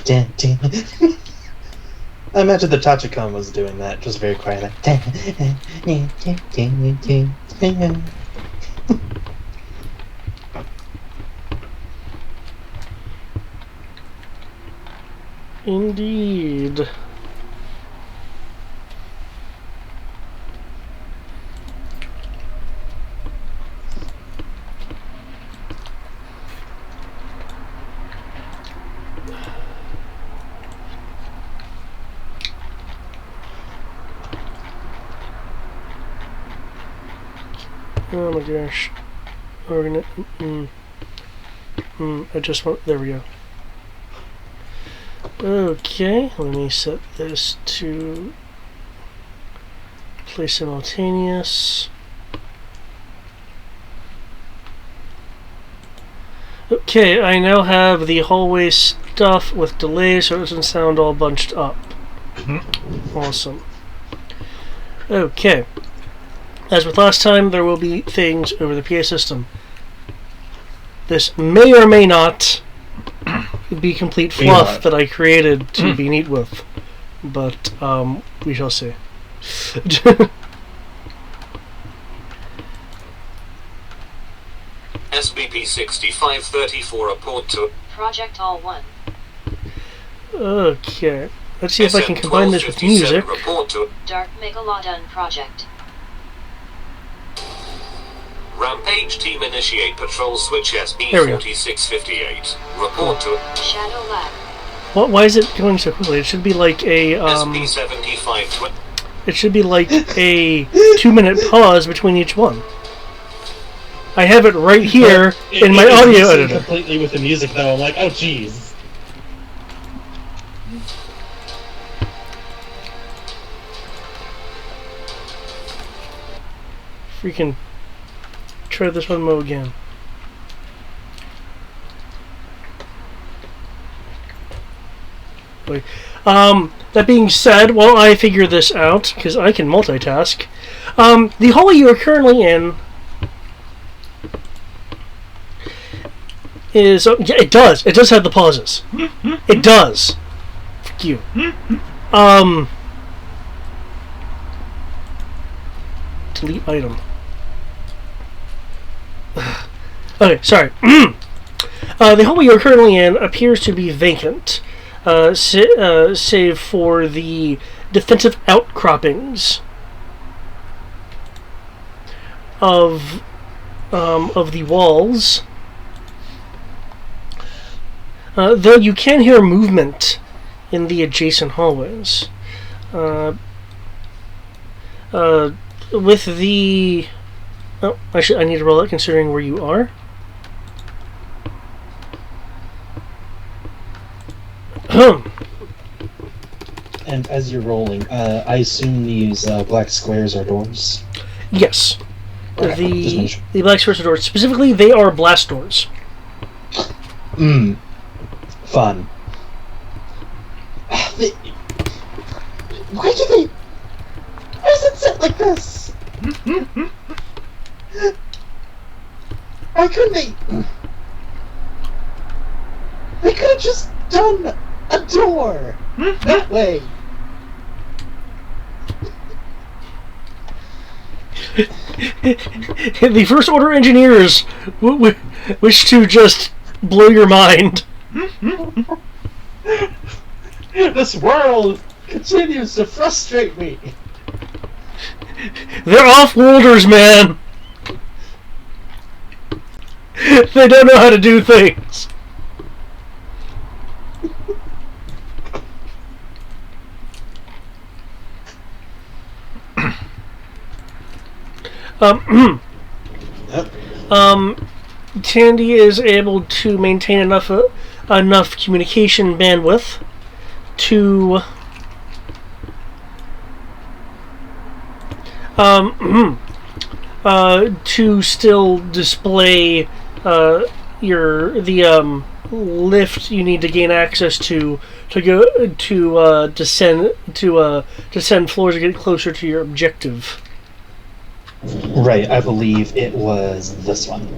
I imagine the Tachikon was doing that, just very quiet. Indeed. Oh my gosh. We're gonna... I just want... There we go. Okay, let me set this to play simultaneous. Okay, I now have the hallway stuff with delay so it doesn't sound all bunched up. Awesome. Okay. As with last time, there will be things over the PA system. This may or may not be complete fluff that I created to be neat with, but we shall see. SBP 6534 report to Project All 1. Okay, let's see if I can combine this with music. Report to Dark Megalodon Project. Rampage team initiate patrol switch SB There we go. 4658. Report to Shadow Lab. Why is it going so quickly? It should be like a SB 7520. it should be like a 2-minute pause between each one. I have it right here in my audio editor. Completely with the music, though. I'm like, oh, jeez. Freaking try this one more again. Wait. That being said, while I figure this out, because I can multitask, the hall you are currently in is... yeah, it does. It does have the pauses. It does. Fuck you. Delete item. Okay, sorry. The hallway you're currently in appears to be vacant, save for the defensive outcroppings of the walls. Though you can hear movement in the adjacent hallways. With the... Oh, I need to roll it considering where you are. And as you're rolling, I assume these black squares are doors? Yes. Okay, The black squares are doors. Specifically, they are blast doors. Fun. Why is it set like this? Why couldn't they could have just done a door that way. The First Order engineers wish to just blow your mind. This world continues to frustrate me. They're off-worlders, man. They don't know how to do things. Tandy is able to maintain enough communication bandwidth to to still display the lift you need to gain access to go to descend floors to get closer to your objective. Right, I believe it was this one.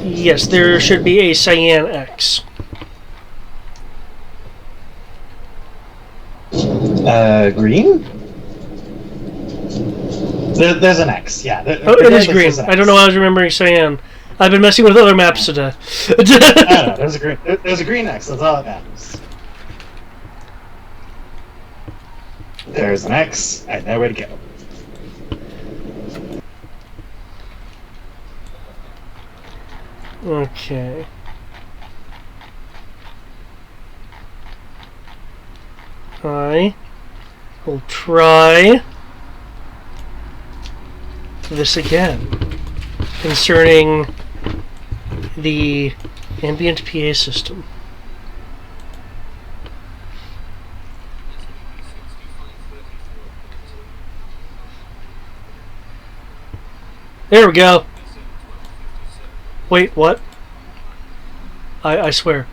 Yes, there should be a Cyan X. Green? There's an X, yeah. Oh, it is Regardless, green. there's an I don't know X. how I was remembering cyan. I've been messing with other maps today. I don't know, there's a green X, that's all that matters. There's an X, I know where to go. Okay. I will try this again concerning the ambient PA system. There we go. Wait, what? I swear.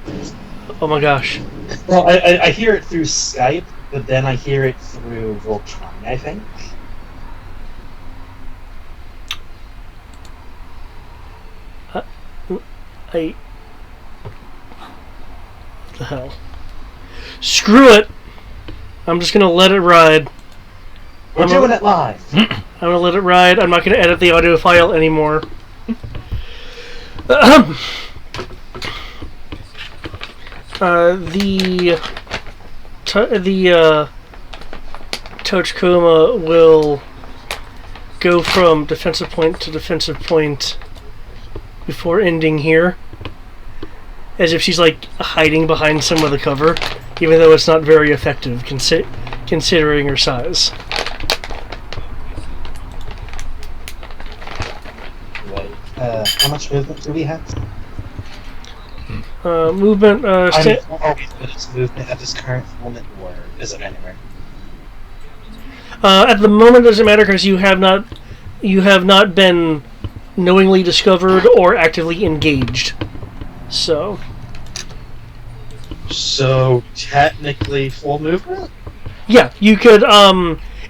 Oh my gosh. Well, I hear it through Skype, but then I hear it through Voltron, I think. What the hell? Screw it! I'm just gonna let it ride. We're doing it live. I'm gonna let it ride. I'm not gonna edit the audio file anymore. The Tochkoma will go from defensive point to defensive point before ending here, as if she's like hiding behind some of the cover, even though it's not very effective considering her size. Right. How much movement do we have? Movement. Are we minutes movement at this current moment, or is it anywhere? At the moment, it doesn't matter because you have not been knowingly discovered or actively engaged. So technically full movement? yeah, you could.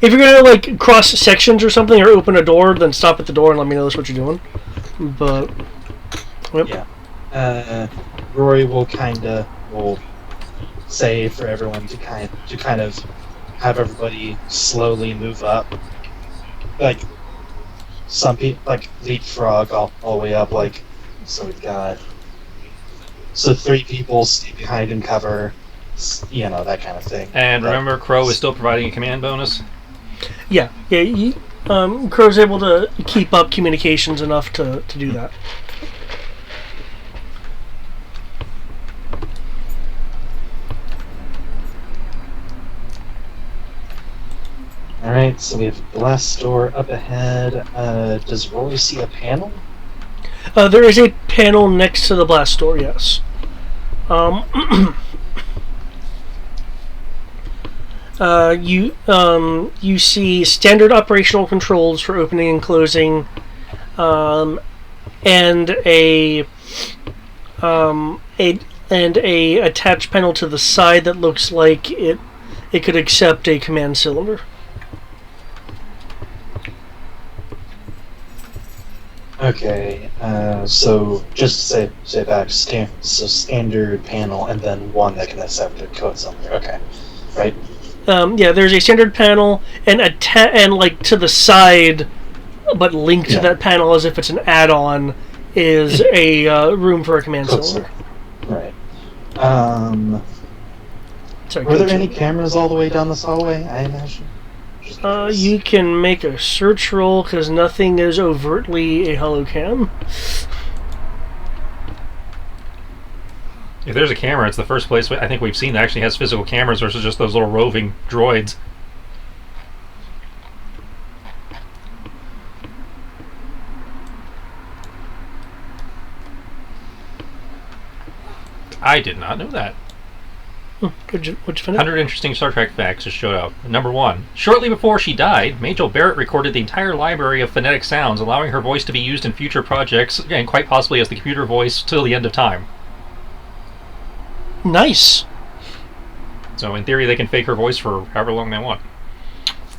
If you're gonna like cross sections or something or open a door, then stop at the door and let me know that's what you're doing. But yep. Yeah. Rory will say for everyone to kind of have everybody slowly move up, like some people like leapfrog all the way up, like so we've got 3 people stay behind and cover, that kind of thing. And remember, Crow is still providing a command bonus. Yeah. Crow's able to keep up communications enough to do that. Alright, so we have blast door up ahead. Does Rory see a panel? There is a panel next to the blast door, yes. You see standard operational controls for opening and closing, and a attached panel to the side that looks like it could accept a command cylinder. Okay, so just say back, standard panel, and then one that can accept a code cylinder. Okay, right? Yeah, there's a standard panel and like to the side, but linked to that panel as if it's an add-on, is a room for a command cylinder. Right. Sorry, were there any cameras all the way down this hallway? I imagine. You can make a search roll because nothing is overtly a holocam. If there's a camera, it's the first place I think we've seen that actually has physical cameras versus just those little roving droids. I did not know that. What'd you find? 100 interesting Star Trek facts just showed up. Number 1. Shortly before she died, Majel Barrett recorded the entire library of phonetic sounds, allowing her voice to be used in future projects, and quite possibly as the computer voice till the end of time. Nice. So in theory they can fake her voice for however long they want.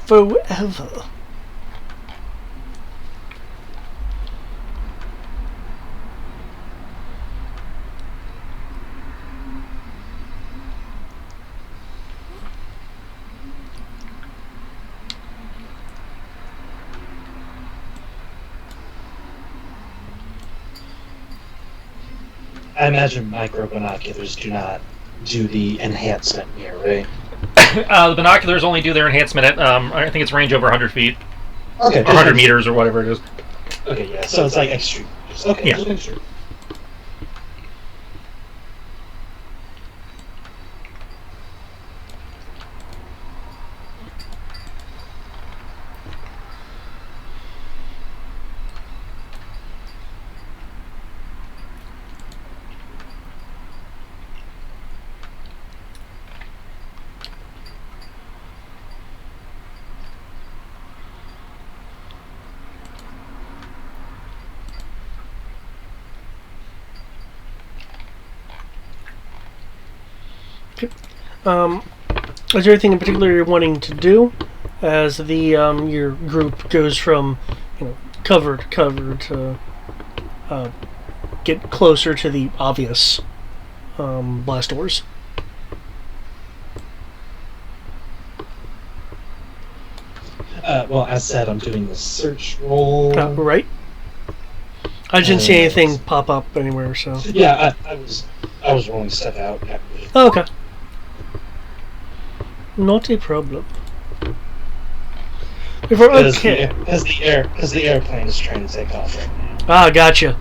Forever. I imagine micro binoculars do not do the enhancement here, right? The binoculars only do their enhancement at, I think it's range over 100 feet. Okay. Or 100 meters or whatever it is. Okay, yeah, so it's like extreme. Okay, Yeah. just make sure. Is there anything in particular you're wanting to do as the your group goes from cover to cover to get closer to the obvious blast doors? Well, as said, I'm doing the search roll. Right. I didn't see anything pop up anywhere, so. Yeah, I was rolling stuff out. Oh, okay. Not a problem. Okay. Because the airplane is trying to take off right now. Ah, gotcha.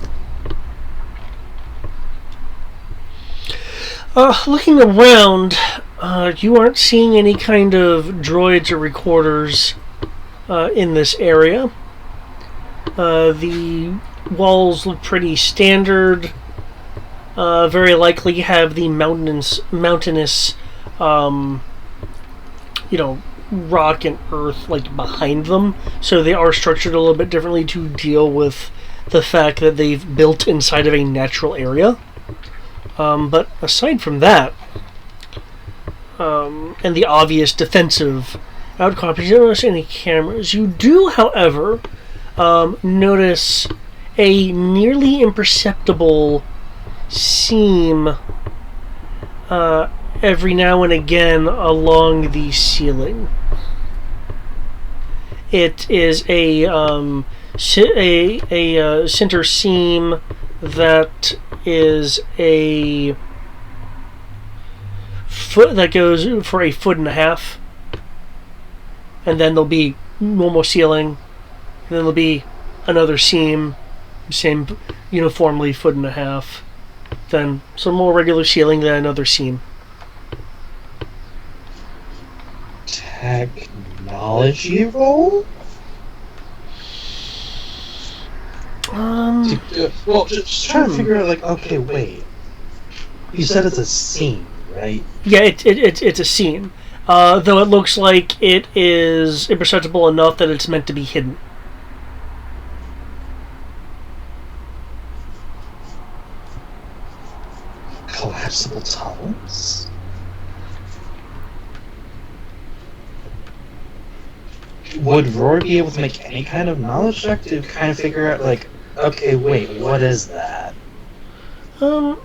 Looking around, you aren't seeing any kind of droids or recorders in this area. The walls look pretty standard. Very likely have the mountainous rock and earth behind them, so they are structured a little bit differently to deal with the fact that they've built inside of a natural area. But aside from that, and the obvious defensive outcrops, you don't notice any cameras. You do, however, notice a nearly imperceptible seam every now and again along the ceiling. It is a center seam that is a foot that goes for a foot and a half, and then there'll be normal ceiling, and then there'll be another seam, same uniformly foot and a half, then some more regular ceiling, then another seam. Technology roll? Well, just trying to figure out, okay, wait. You said it's a seam, right? Yeah, it's a seam. Though it looks like it is imperceptible enough that it's meant to be hidden. Collapsible tunnels? Would Rory be able to make any kind of knowledge check to kind of figure out, okay, wait, what is that? Yeah,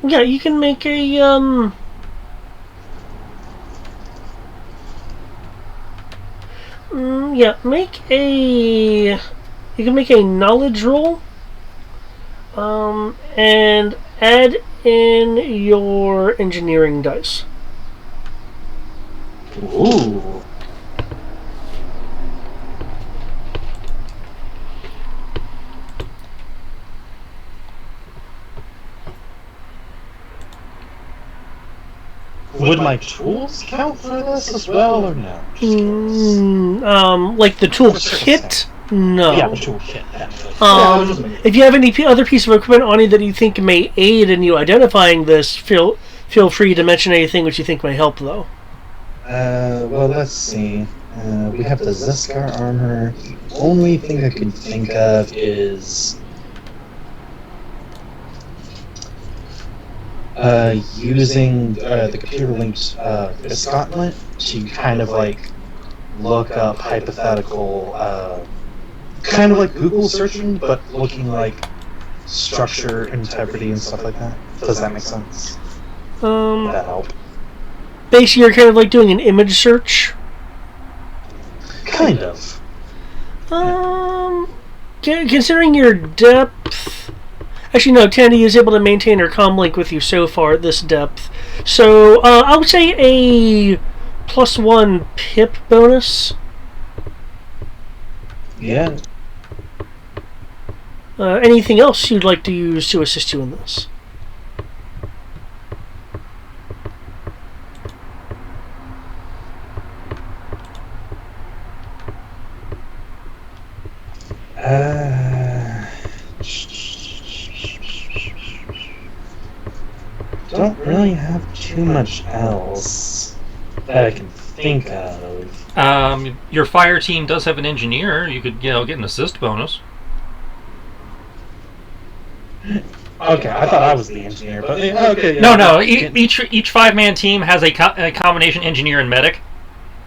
you can make a, you can make a knowledge roll, and add in your engineering dice. Ooh. Would my tools count for this as well, or no? Like the tool kit? No. Yeah, the tool kit. If you have any other piece of equipment on you that you think may aid in you identifying this, feel free to mention anything which you think may help, though. Well, let's see. We have the Zeskar armor. The only thing I can think of is using the computer-linked Viscotlet to kind of look up hypothetical, kind of like Google searching, but looking like structure, integrity, and stuff like that. Does that make sense? Would that help? Basically, you're kind of doing an image search. Kind of. Considering your depth, Actually, no. Tandy is able to maintain her comm link with you so far at this depth. So I would say a +1 pip bonus. Yeah. Anything else you'd like to use to assist you in this? Don't really have too much else that I can think of. Your fire team does have an engineer. You could, get an assist bonus. Okay, I thought I was the engineer, but okay. No, Yeah, no. Each 5-man team has a combination engineer and medic.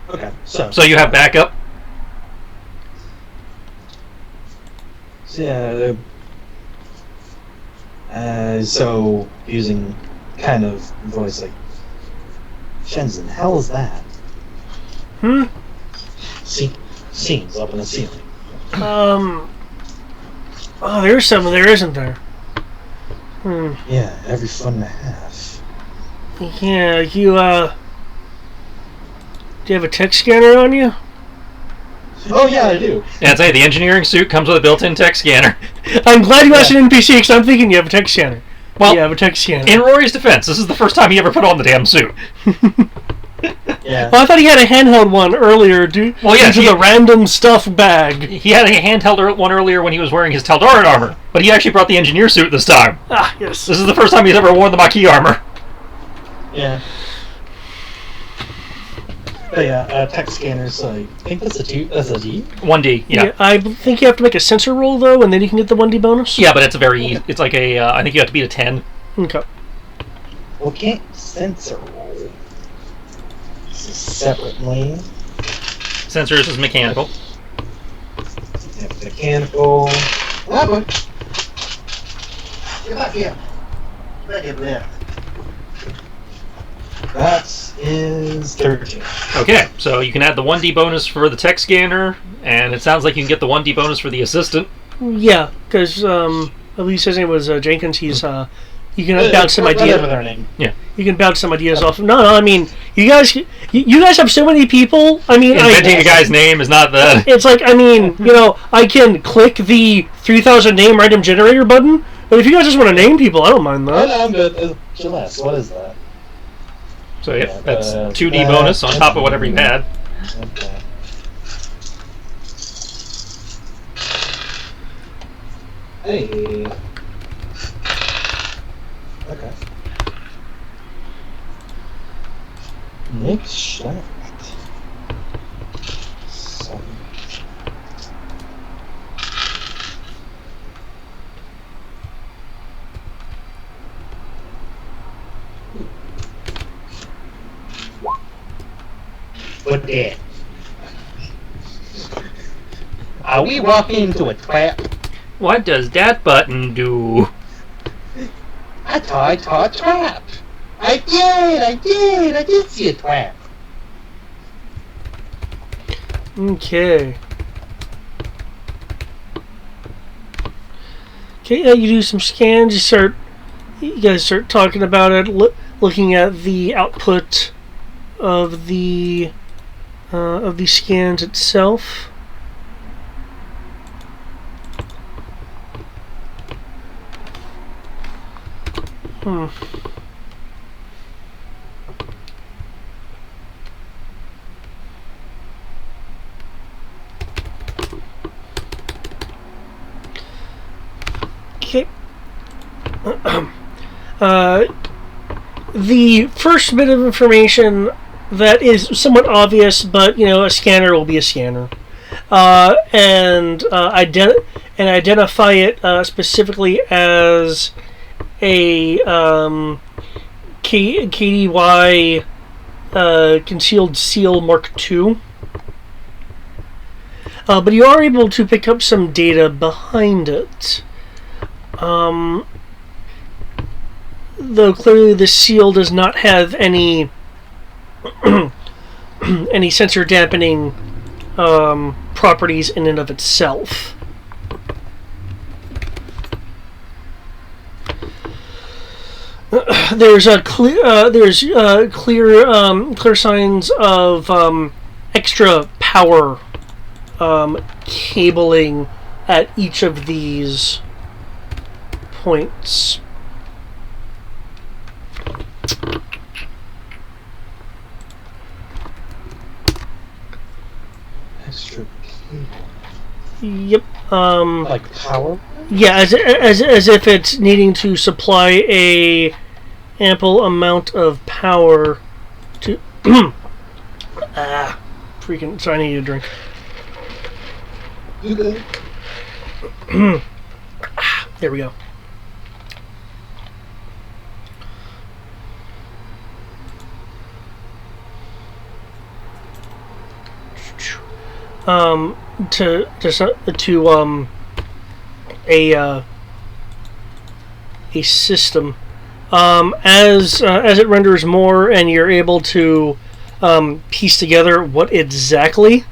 Okay, So you have backup. So, yeah. So using kind of voice like Shenzhen, hell is that? Scenes up in the ceiling. Oh, there's some there, isn't there? Yeah, every fun and a half. Yeah, do you have a tech scanner on you? Oh yeah, I do. Yeah, I'd say the engineering suit comes with a built-in tech scanner. I'm glad you asked an NPC because I'm thinking you have a tech scanner. Well, you have a tech scanner. In Rory's defense, this is the first time he ever put on the damn suit. Yeah. Well, I thought he had a handheld one earlier due to the random stuff bag. He had a handheld one earlier when he was wearing his Tal'Daran armor, but he actually brought the engineer suit this time. Ah, yes. This is the first time he's ever worn the Maquis armor. Yeah. But yeah, tech scanners. I think that's a D. 1D, yeah. I think you have to make a sensor roll though, and then you can get the 1D bonus. Yeah, but it's a very easy. It's like a. I think you have to beat a 10. Okay. Okay, sensor roll. This is separately. Sensors is mechanical. Yeah, mechanical. Ah, get back here. Get back in there. That is 13. Okay, so you can add the 1D bonus for the tech scanner, and it sounds like you can get the 1D bonus for the assistant. Yeah, because at least his name was Jenkins. He's you can bounce some ideas. Yeah, you can bounce some ideas off. No, I mean you guys have so many people. I mean, inventing a guy's name is not that. It's like I can click the 3000 name random generator button, but if you guys just want to name people, I don't mind that. I'm good. Celeste, what is that? So yeah, that's 2D bonus on top of whatever you had. Okay. Hey. Okay. Next shot. What that? Are we walking into a trap? What does that button do? I saw a trap. I did see a trap. Okay. Okay, yeah, you do some scans. You guys start talking about it, looking at the output of the scans itself. Okay. The first bit of information that is somewhat obvious, but a scanner will be a scanner, and identify it specifically as a KDY concealed seal Mark II. But you are able to pick up some data behind it. Though clearly the seal does not have any any sensor dampening properties in and of itself. there's a clear clear signs of extra power cabling at each of these points. Extra Yep. like power. Yeah, as if it's needing to supply a ample amount of power to. Freaking! Sorry, I need a drink. You good? There we go. To a system as it renders more and you're able to piece together what exactly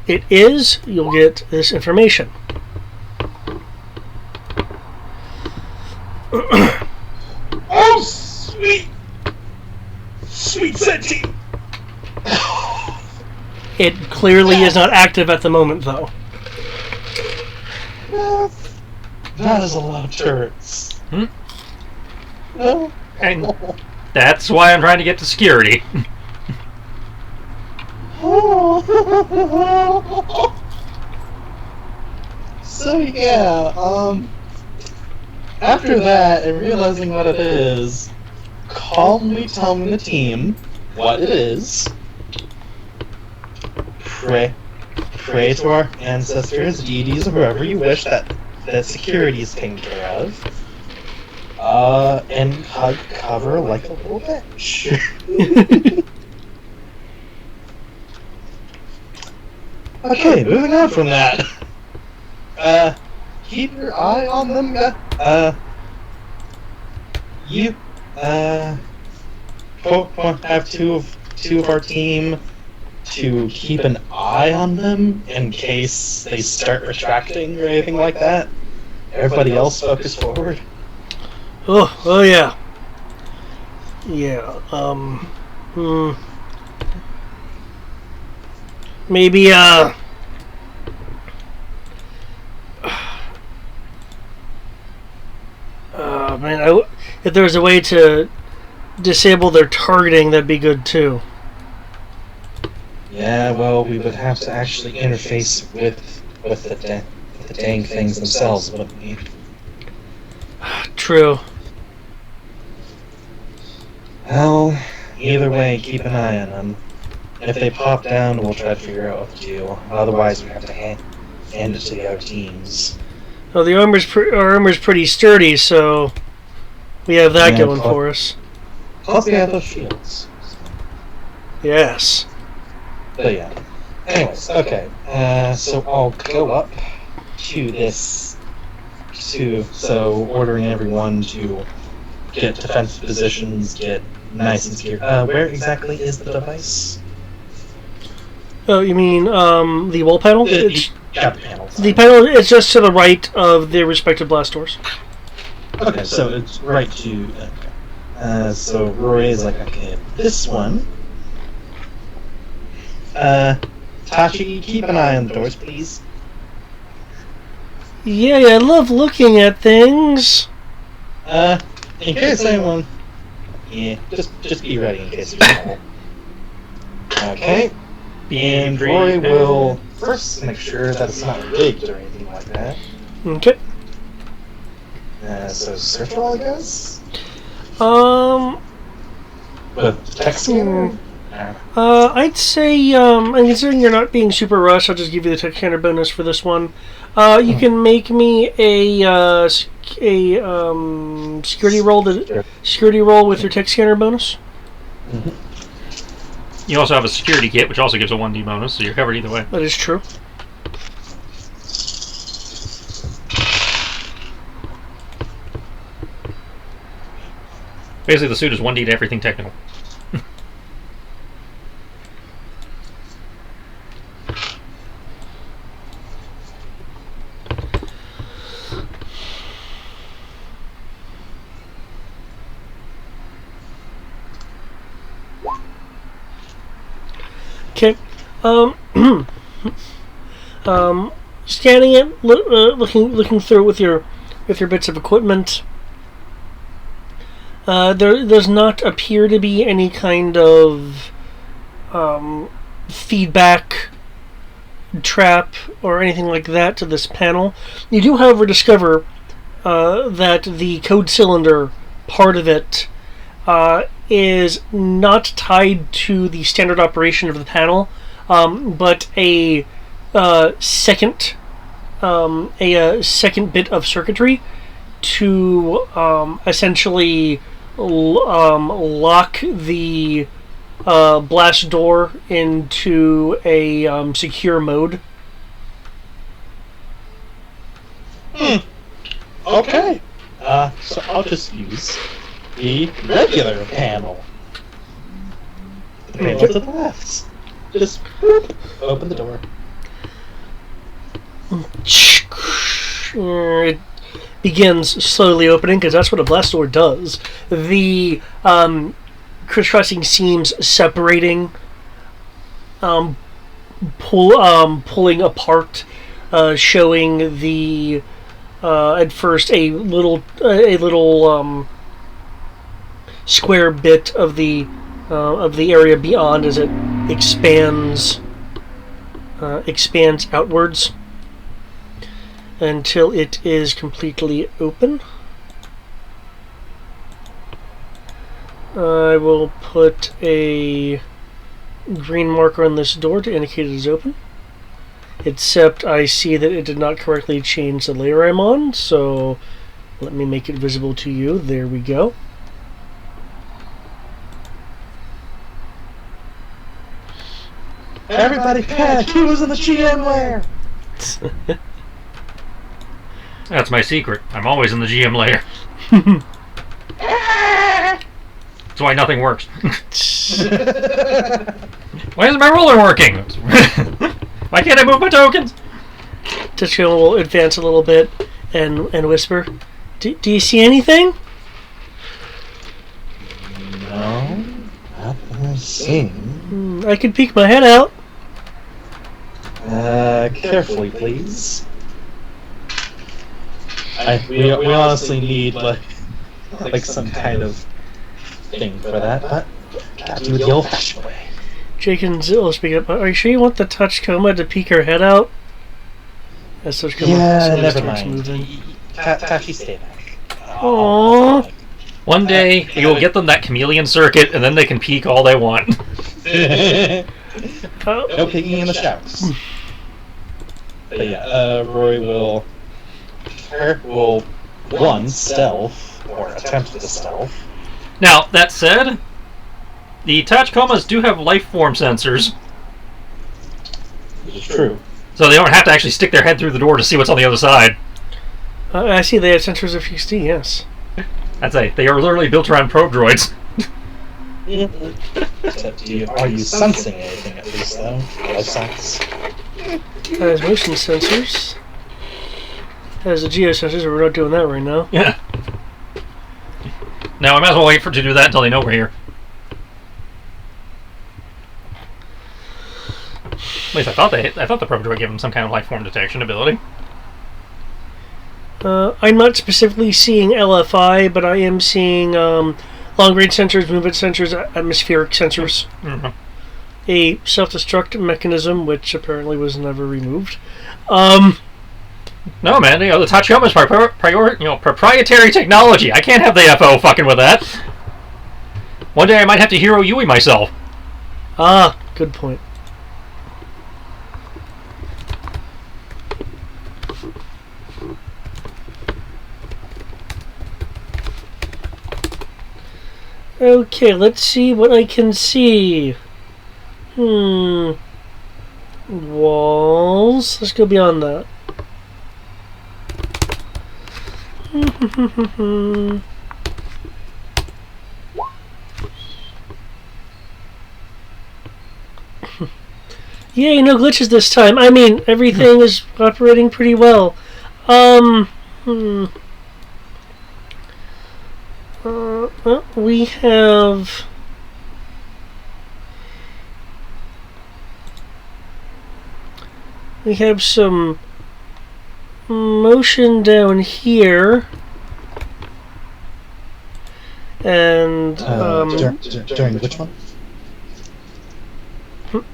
it is, you'll get this information. Oh, sweet Senti. It clearly is not active at the moment, though. That is a lot of turrets. Hmm? No. And that's why I'm trying to get to security. So yeah, after that and realizing what it is, calmly telling the team what it is. Pray to our ancestors, deities, or whoever you wish that security is taken care of. And hug cover like a little bitch. Okay, moving on from that. Keep your eye on them, you, have two of our team to keep an eye on them in case they start retracting or anything like that. Everybody else focus forward. Oh yeah. Yeah, maybe, man, if there was a way to disable their targeting, that'd be good too. Yeah, well, we would have to actually interface with the dang things themselves, wouldn't we? True. Well, either way, keep an eye on them. If they pop down, we'll try to figure out what to do. Otherwise, we have to hand it to the other teams. Well, the our armor's pretty sturdy, so we have that going for us. Plus, we have those shields. Yes. But yeah. Anyways, okay. So I'll go up to this. So ordering everyone to get defensive positions, get nice and secure. Where exactly is the device? Oh, you mean the wall panel? Yeah, the panel. The panel is just to the right of their respective blast doors. Okay, so it's right to. So Rory is like, okay, this one. Tachi, keep an eye on the doors, please. Yeah, I love looking at things. In case anyone. Yeah, just be ready in case there's trouble. Okay. And Rory will first make sure that it's not rigged or anything like that. Okay. So search roll, I guess? With the tech scanner? I'd say, and considering you're not being super rushed, I'll just give you the tech scanner bonus for this one. You can make me a security roll with your tech scanner bonus. Mm-hmm. You also have a security kit, which also gives a 1d bonus, so you're covered either way. That is true. Basically, the suit is 1d to everything technical. Okay. Scanning it, looking through it with your bits of equipment. There does not appear to be any kind of feedback trap or anything like that to this panel. You do, however, discover that the code cylinder part of it is not tied to the standard operation of the panel, but a second bit of circuitry to essentially lock the blast door into a secure mode. Okay. So I'll just use the regular panel. The panel to the left. Just boop, open the door. It begins slowly opening because that's what a blast door does. The crisscrossing seams separating, pulling apart, showing the at first a little square bit of the area beyond as it expands outwards until it is completely open. I will put a green marker on this door to indicate it is open. Except I see that it did not correctly change the layer I'm on, so let me make it visible to you. There we go. Everybody panic! He was in the GM layer! That's my secret. I'm always in the GM layer. That's why nothing works. Why isn't my ruler working? Why can't I move my tokens? Touchscreen will advance a little bit and whisper, do you see anything? No, not that I've seen. I could peek my head out. Carefully, please. We honestly need like some kind of thing for that, but gotta do it the old-fashioned way. Jake and Zill speak up. Are you sure you want the touch coma to peek her head out? As touch coma never starts mind. moving. Tachi, stay back. Aww. One day, you'll get them that chameleon circuit, and then they can peek all they want. No peeking in the shadows. But yeah, Rory will one stealth or attempt to stealth. Now, that said, the Tachikomas do have life form sensors, It's true. so they don't have to actually stick their head through the door to see what's on the other side. I see they have sensors of XD, yes. I'd say they are literally built around probe droids. Except are you sensing anything at least though? Life sense. Has motion sensors. Has the geosensors, but we're not doing that right now. Yeah. Now, I might as well wait for to do that until they know we're here. At least I thought the probe droid gave them some kind of life form detection ability. I'm not specifically seeing LFI, but I am seeing long-range sensors, movement sensors, atmospheric sensors. Mm-hmm. A self-destruct mechanism, which apparently was never removed. No, man, the Tachikoma's proprietary technology. I can't have the FO fucking with that. One day I might have to hero Yui myself. Ah, good point. Okay, let's see what I can see. Walls. Let's go beyond that. Yay, no glitches this time. I mean, everything is operating pretty well. Well, we have... We have some motion down here. And, during which one?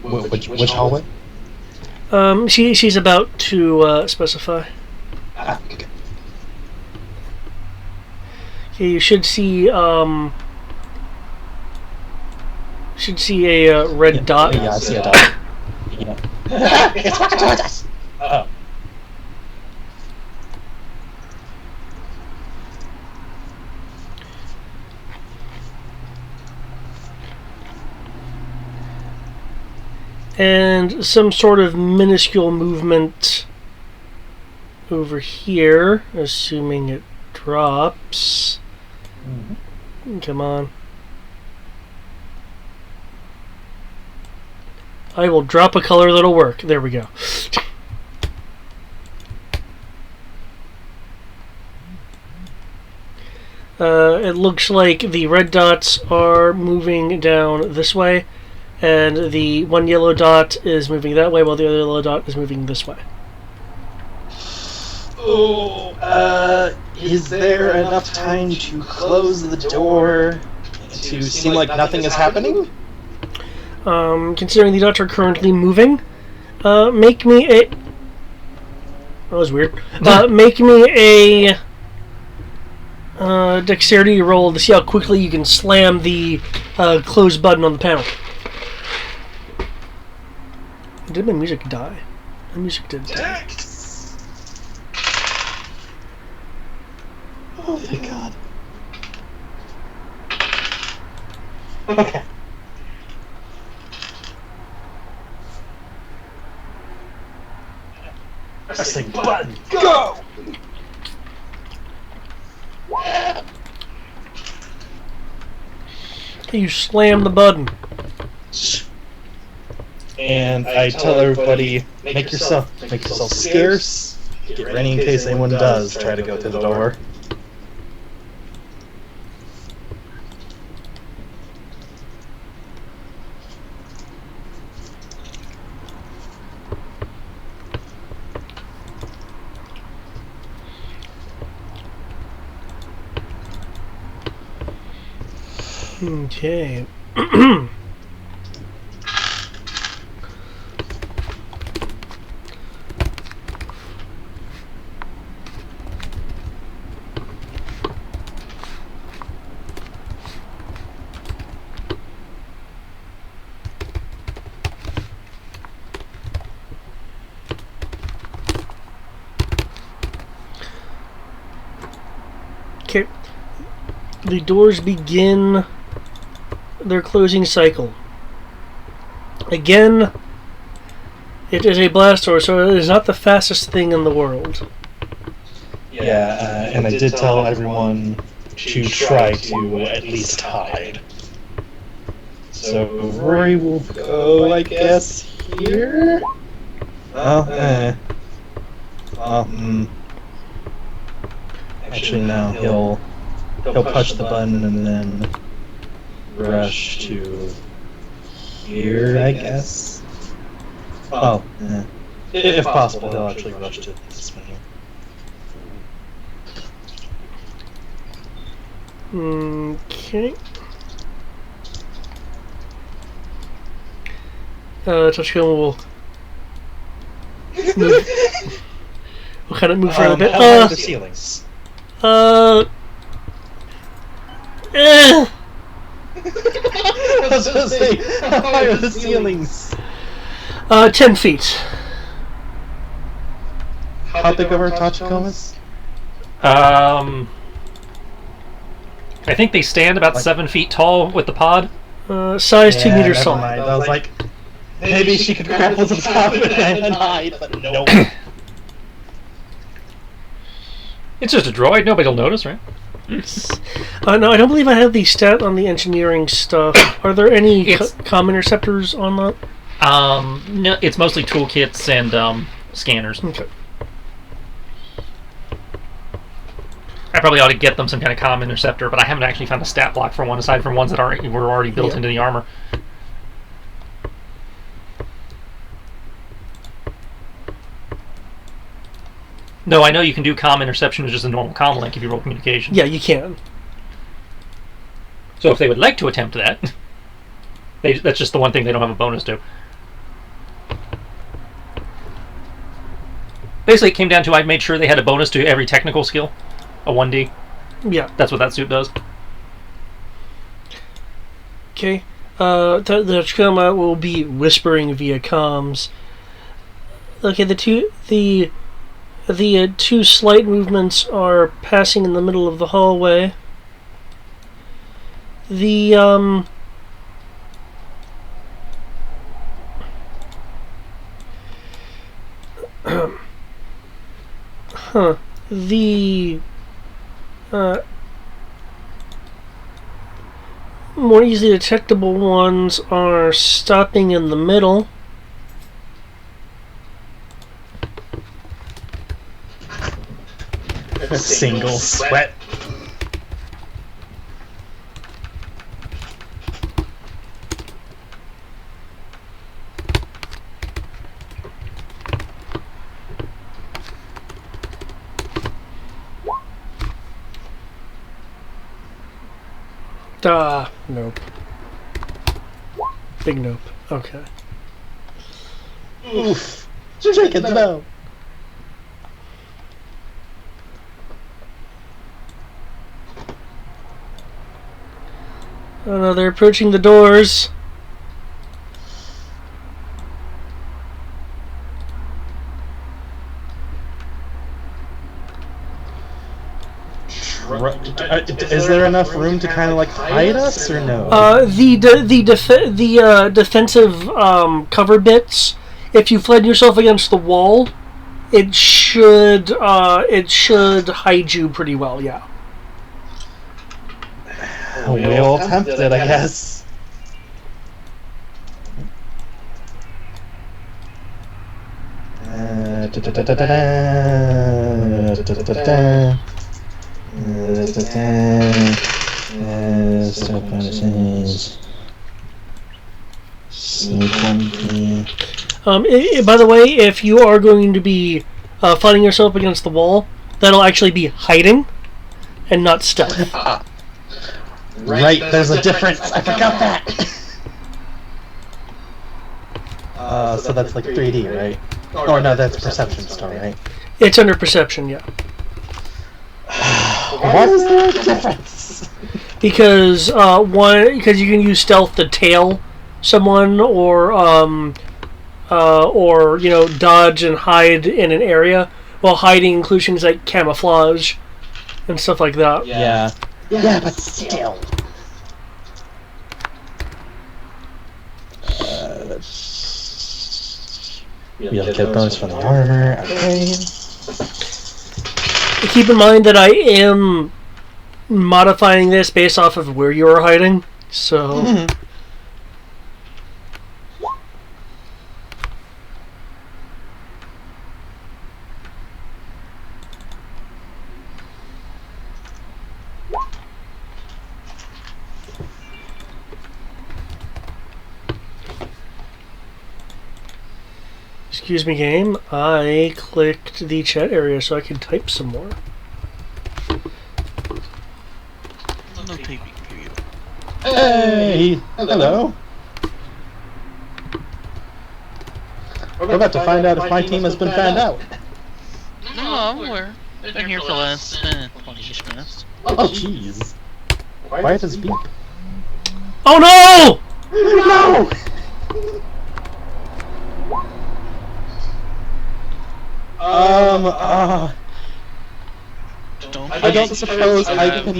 Which hallway? she's about to specify. Okay. Okay, you should see a red dot. Yeah, I see a dot. Yeah. It's walking towards us! Oh. And some sort of minuscule movement over here, assuming it drops. Come on. I will drop a color that'll work. There we go. It looks like the red dots are moving down this way, and the one yellow dot is moving that way, while the other yellow dot is moving this way. Oh, is there enough time to close the door to seem like nothing is happening? Considering the dots are currently moving, make me a... That was weird. Make me a dexterity roll to see how quickly you can slam the close button on the panel. Did my music die? My music did die. Dex! Oh my god. Okay. Pressing button, go! You slam the button. And I tell everybody, make yourself scarce. Get ready in case anyone does try to go to the door. Okay. Okay. The doors begin their closing cycle. Again, it is a blast door, so it is not the fastest thing in the world. Yeah, and I did tell everyone to try to at least hide. So Rory will go, I guess, here? Actually, no, he'll push the button and then rush to here, I guess. Oh, if possible, he'll actually rush to this one here. Okay. Touchdown will move. We'll kind of move around a bit. How high are the ceilings? I was gonna say, how high are the ceilings? 10 feet. How big of our Tachicomas? I think they stand about 7 feet tall with the pod. Size 2 meters never tall. mind. I was like, maybe she could grapple to the top of it and hide, but nope. It's just a droid. Nobody will notice, right? No, I don't believe I have the stat on the engineering stuff. Are there any comm interceptors on that? No, it's mostly toolkits and scanners. Okay. I probably ought to get them some kind of comm interceptor, but I haven't actually found a stat block for one aside from ones that were already built into the armor. No, I know you can do comm interception with just a normal comm link if you roll communication. Yeah, you can. So if they would like to attempt that, that's just the one thing they don't have a bonus to. Basically, it came down to I made sure they had a bonus to every technical skill, a 1D. Yeah. That's what that suit does. Okay. The Tachikoma will be whispering via comms. Okay, the two slight movements are passing in the middle of the hallway. The the more easily detectable ones are stopping in the middle. Single sweat. Nope. Big nope. Okay. Oof. Chickens, no. Oh no, they're approaching the doors. Is there enough room to kind of like hide us, or no? The defensive cover bits. If you fled yourself against the wall, it should hide you pretty well. Yeah. We'll attempt it, I guess. By the way, if you are going to be fighting yourself against the wall, that'll actually be hiding and not stealth. Right, there's a difference. I forgot that. So that's like 3D, right? Or no, that's perception still, right? It's under perception, yeah. What is there a difference? Because because you can use stealth to tail someone, or dodge and hide in an area. While hiding includes things like camouflage and stuff like that. Yeah. Yeah, but still. We'll get bonus from the armor. Okay. Keep in mind that I am modifying this based off of where you are hiding, so. Mm-hmm. Excuse me, game. I clicked the chat area so I can type some more. No typing for you. Hey! Hello. We're about to find out if my team has been found out. No, I'm aware. Been here for the last 20-ish minutes. Oh, jeez. Why does beep? Oh no! No! I don't suppose I can...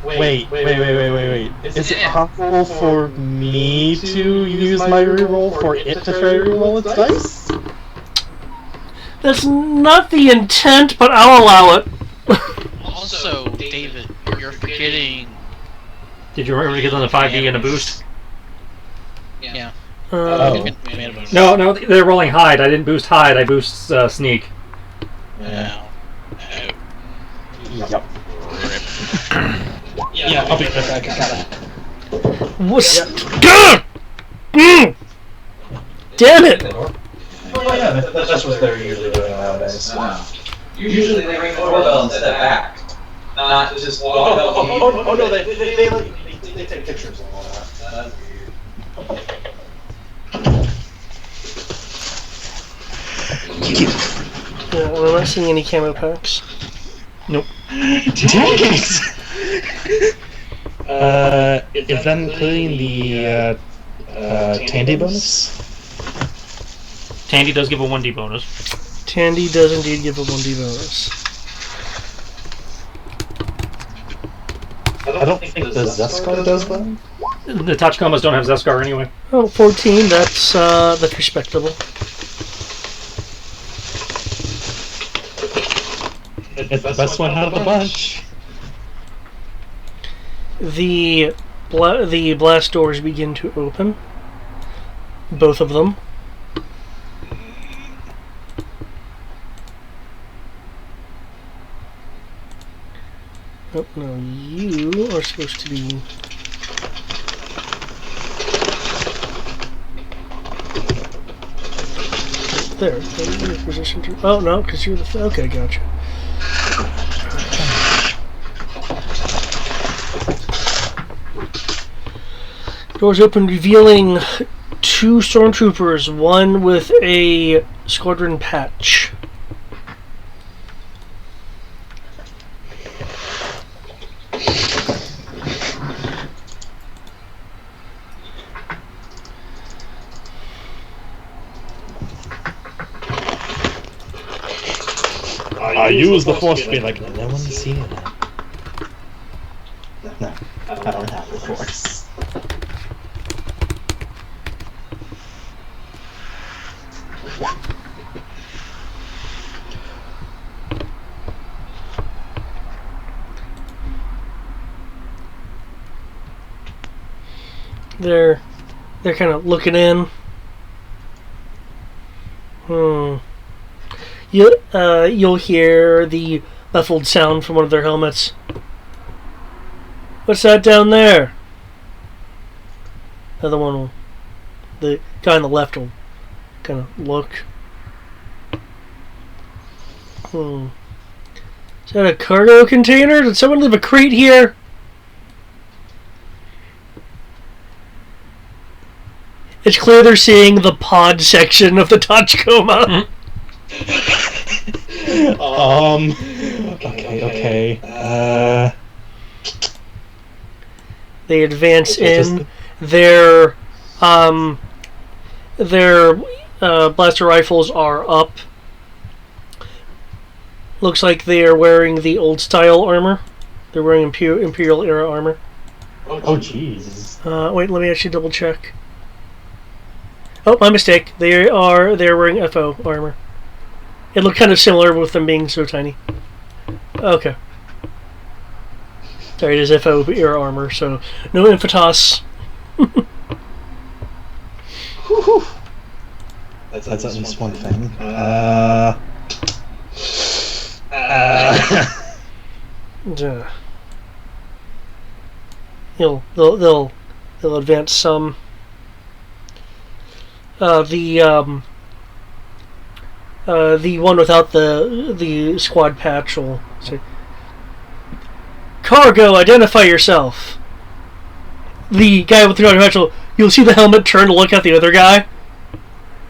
Wait. Is it possible for me to use my reroll for it to fairy roll its dice? That's not the intent, but I'll allow it. Also, David, you're forgetting... Did you remember to get on the 5D and a boost? Yeah. Oh. No, they're rolling hide. I didn't boost hide, I boost sneak. Yeah. Yep. Yeah, I'll be right back. I gotta... What's... Damn it! Oh yeah, that's what they're usually doing. nowadays. Usually they ring the doorbell and step back, not just walk up. Oh no, they take pictures and all that. That's Yeah, I'm not seeing any camo packs. Nope. Dang it! Is that including the Tandy bonus? Tandy does give a 1D bonus. Tandy does indeed give a 1D bonus. I don't think the Zeskar does that. The Tachikomas don't have Zeskar anyway. Oh, 14, that's respectable. It's the best one out of the bunch. The blast doors begin to open. Both of them. Oh, no, you are supposed to be... There. You're in position to... Oh, no, because you're the... Okay, gotcha. Doors open, revealing 2 stormtroopers, one with a squadron patch. I use the force to be like, no one see it. No, I don't have the force. They're kind of looking in. You'll hear the muffled sound from one of their helmets. What's that down there? The one will, the guy on the left will kind of look. Is that a cargo container? Did someone leave a crate here? It's clear they're seeing the pod section of the Tachikoma. Okay. They advance in. Their blaster rifles are up. Looks like they are wearing the old style armor. They're wearing Imperial era armor. Oh jeez. Wait, let me actually double check. Oh, my mistake. They're wearing FO armor. It looked kind of similar with them being so tiny. Okay. Sorry, it is FO era armor, so no Infitos. That's at least one thing. They'll advance some. The one without the squad patch will say, "Cargo, identify yourself." The guy with the squad patch you'll see the helmet turn to look at the other guy,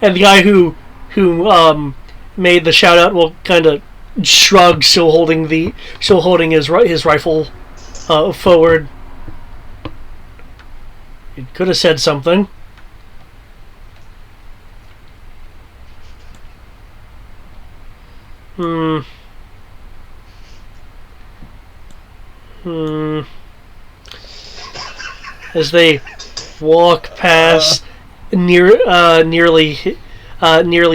and the guy who made the shout out will kind of shrug, still holding his rifle forward. It could have said something. As they walk past, nearly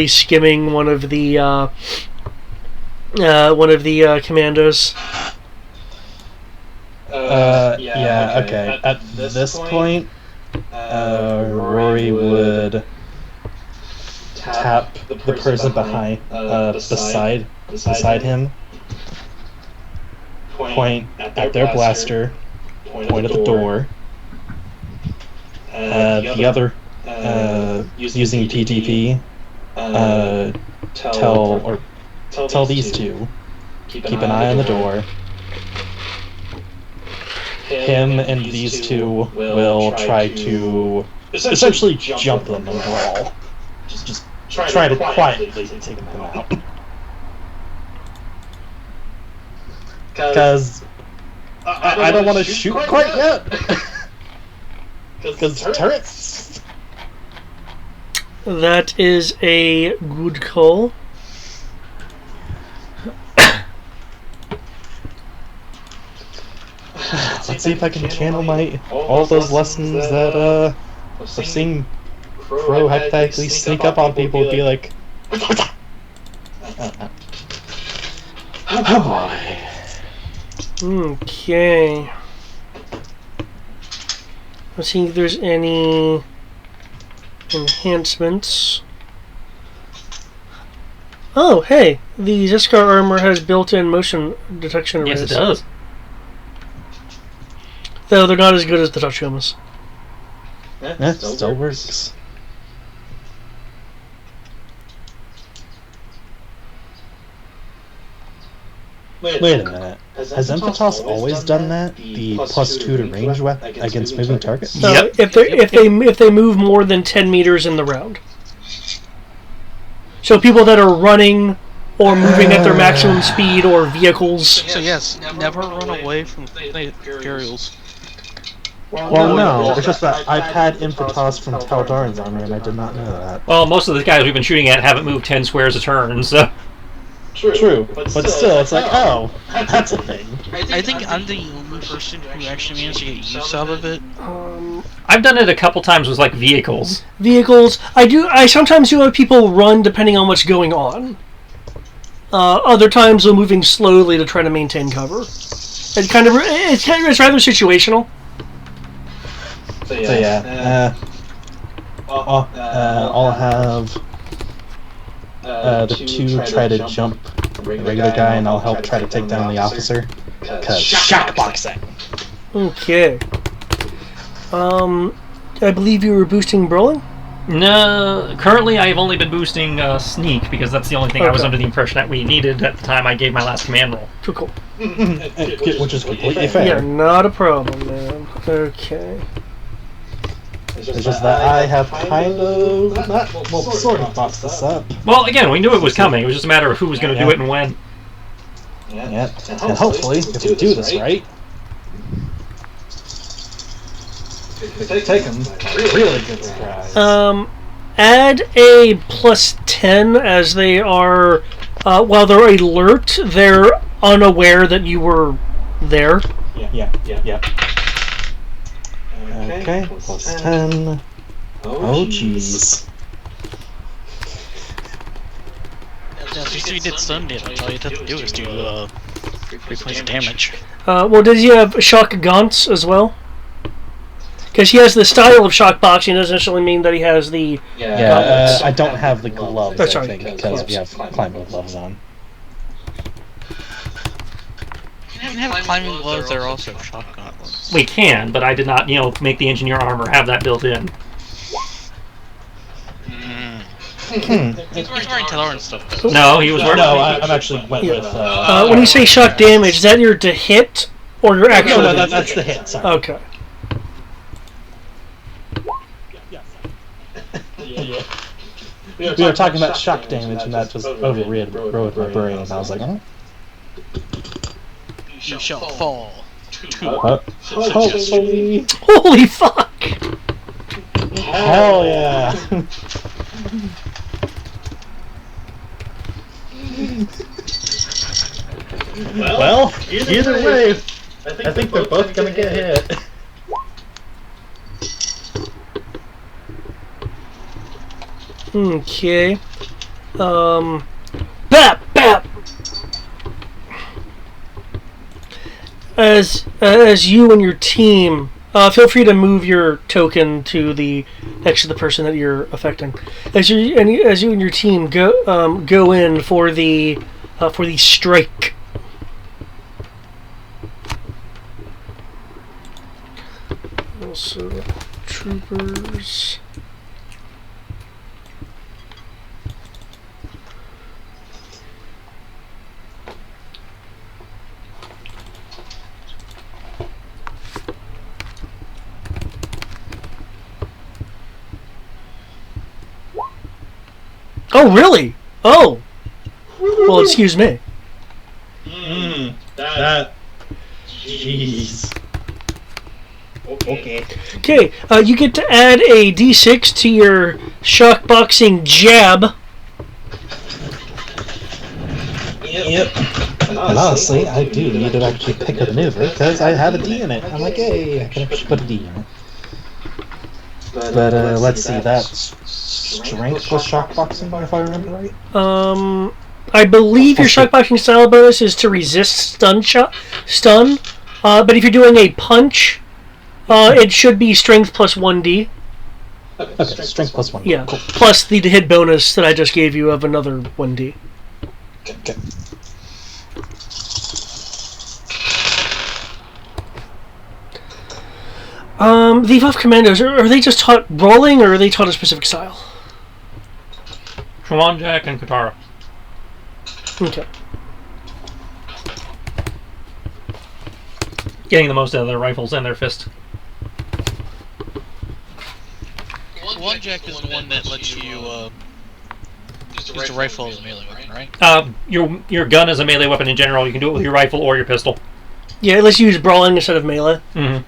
skimming one of the commandos. Okay. At this point, Rory would tap the person beside him, point at their blaster, point at the door. The other, using TTP, tell these two, keep an eye on the door. Him and these two will try to essentially jump them and brawl. Just try to quietly take them out. Because I don't want to shoot quite yet. Because turrets. That is a good call. Let's see if I can channel all those lessons that I've seen Crow hypothetically sneak up on people and be like, oh boy. Okay. Let's see if there's any enhancements. Oh, hey! The Zeskar armor has built-in motion detection arrays. Yes, it does. Though they're not as good as the Tachomas. Yeah, still works. Wait a minute. Has Emphatos always done that? The +2 to range against moving targets? Yep. If they move more than 10 meters in the round. So people that are running or moving at their maximum speed or vehicles. So yes, never run away from Imperials. Well, no, it's just that I've had Emphatos from Taldarin's armor and I did not know that. Well, most of the guys we've been shooting at haven't moved 10 squares a turn, so... True, but still, it's like, oh, that's a thing. I think I'm the only person who actually managed to get use out of it. I've done it a couple times with, like, vehicles. I sometimes do have people run depending on what's going on. Other times they're moving slowly to try to maintain cover. It's rather situational. So yeah, I'll have the two try to jump the regular guy, and I'll help try to take down the officer. Cause shock boxing. Okay. I believe you were boosting brawling? No, currently I've only been boosting sneak, because that's the only thing I was Okay. under the impression that we needed at the time I gave my last command roll. Too cool. Which is completely fair. Yeah, not a problem, man. Okay. It's just that I have kind of sort of boxed this up. Well, again, we knew it was coming. It was just a matter of who was going to do it and when. Yeah, and hopefully, if we do this right, take them really good surprise. Add a +10 as they are, while they're alert, they're unaware that you were there. Yeah. Okay, +10. Oh, jeez. If you did stun damage, all you'd have to do is do replace damage. Well, does he have shock gaunts as well? Because he has the style of shock boxing, doesn't necessarily mean that he has the gauntlets. I don't have the gloves, Oh, I sorry. think, because we have climbing gloves on. You can have climbing gloves that are also shock gauntlets. We can, but I did not, make the engineer armor have that built in. He's wearing Teller and stuff though. No, he was wearing... No, I'm actually went with... When you say shock damage, is that your to hit or your actual? No, that's the hit, sorry. Okay. We were talking about shock damage, and that just overrode my brain, and I was like, oh. You shall fall. Hopefully. Holy fuck! Hell yeah. Well, either way, I think they're both gonna get hit. Okay. Bap! As you and your team, feel free to move your token to the next to the person that you're affecting. As you and your team go in for the strike. Also, troopers. Oh, really? Oh. Well, excuse me. That. Jeez. Okay. Okay, you get to add a d6 to your shockboxing jab. Yep. And honestly, I do need to actually pick a maneuver because I have a D in it. I'm like, hey, I can actually put a D in it. But let's see, that's strength plus shockboxing, if I remember right. I believe your shockboxing style bonus is to resist stun. But if you're doing a punch, it should be strength plus 1d. Okay, strength plus 1. Yeah, Cool. plus the hit bonus that I just gave you of another 1d. Okay. The Evolved Commandos, are they just taught rolling, or are they taught a specific style? Shimon Jack and Katara. Okay. Getting the most out of their rifles and their fist. One Jack is the one that lets you use the rifle as a melee weapon, right? Your gun is a melee weapon in general. You can do it with your rifle or your pistol. Yeah, let's use brawling instead of melee. Mm-hmm.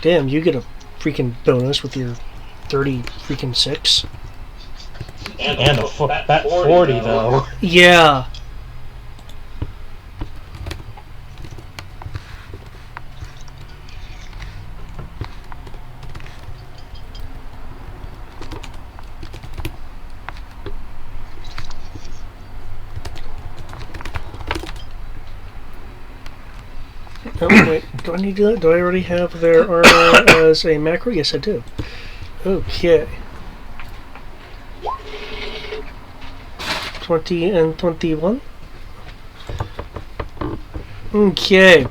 Damn, you get a freaking bonus with your 30 freaking 6. And a fat 40, though. Yeah. Oh, wait, do I need to do that? Do I already have their armor as a macro? Yes, I do. Okay. 20 and 21. Okay.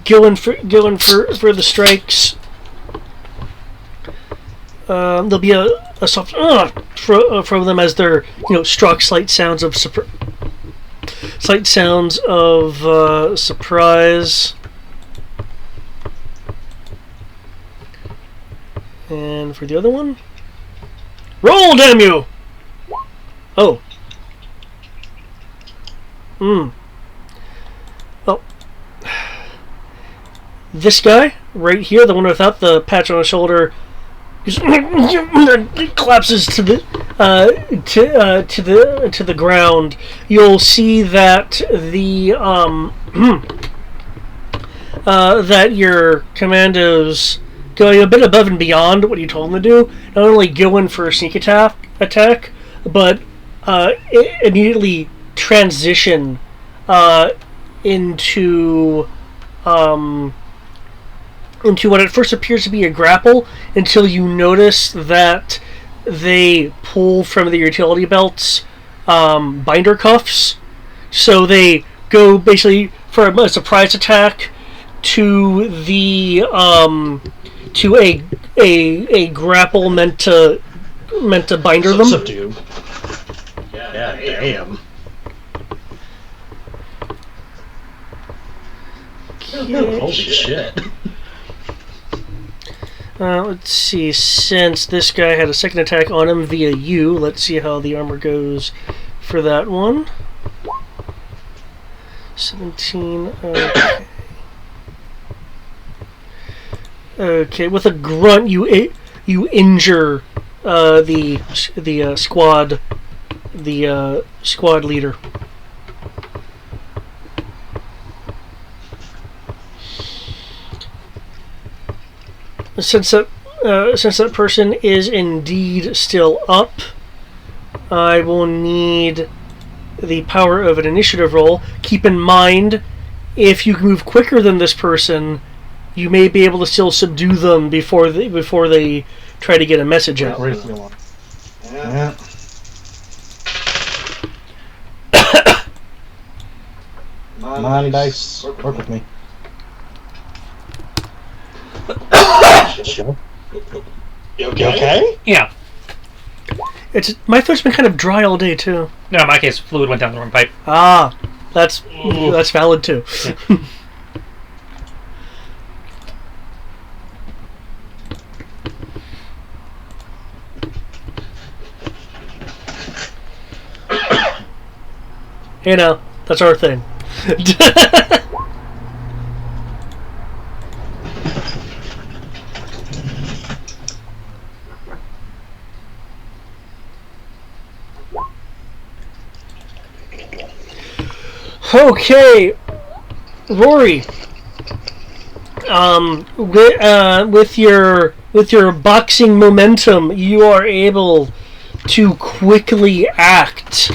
Going for the strikes. There'll be a soft from them as they're struck. Slight sounds of surprise. And for the other one, roll, damn you! Oh. Oh. This guy right here, the one without the patch on his shoulder, just collapses to the to the ground. You'll see that the that your commandos going a bit above and beyond what you told them to do. Not only go in for a sneak attack, but immediately transition into what at first appears to be a grapple, until you notice that they pull from their utility belts binder cuffs. So they go basically for a surprise attack to the to a grapple meant to binder them. Subdue. Yeah, damn. Holy shit. Let's see, since this guy had a second attack on him via you, let's see how the armor goes for that one. 17, okay. Okay, with a grunt, you injure the squad leader. Since that person is indeed still up, I will need the power of an initiative roll. Keep in mind, if you move quicker than this person, you may be able to still subdue them before they try to get a message out. Yeah. Come on, dice. Work with me. Sure. You okay? Yeah. My throat's been kind of dry all day too. No, in my case, fluid went down the wrong pipe. Ah. That's valid too. You know, that's our thing. Okay, Rory. With your boxing momentum, you are able to quickly act.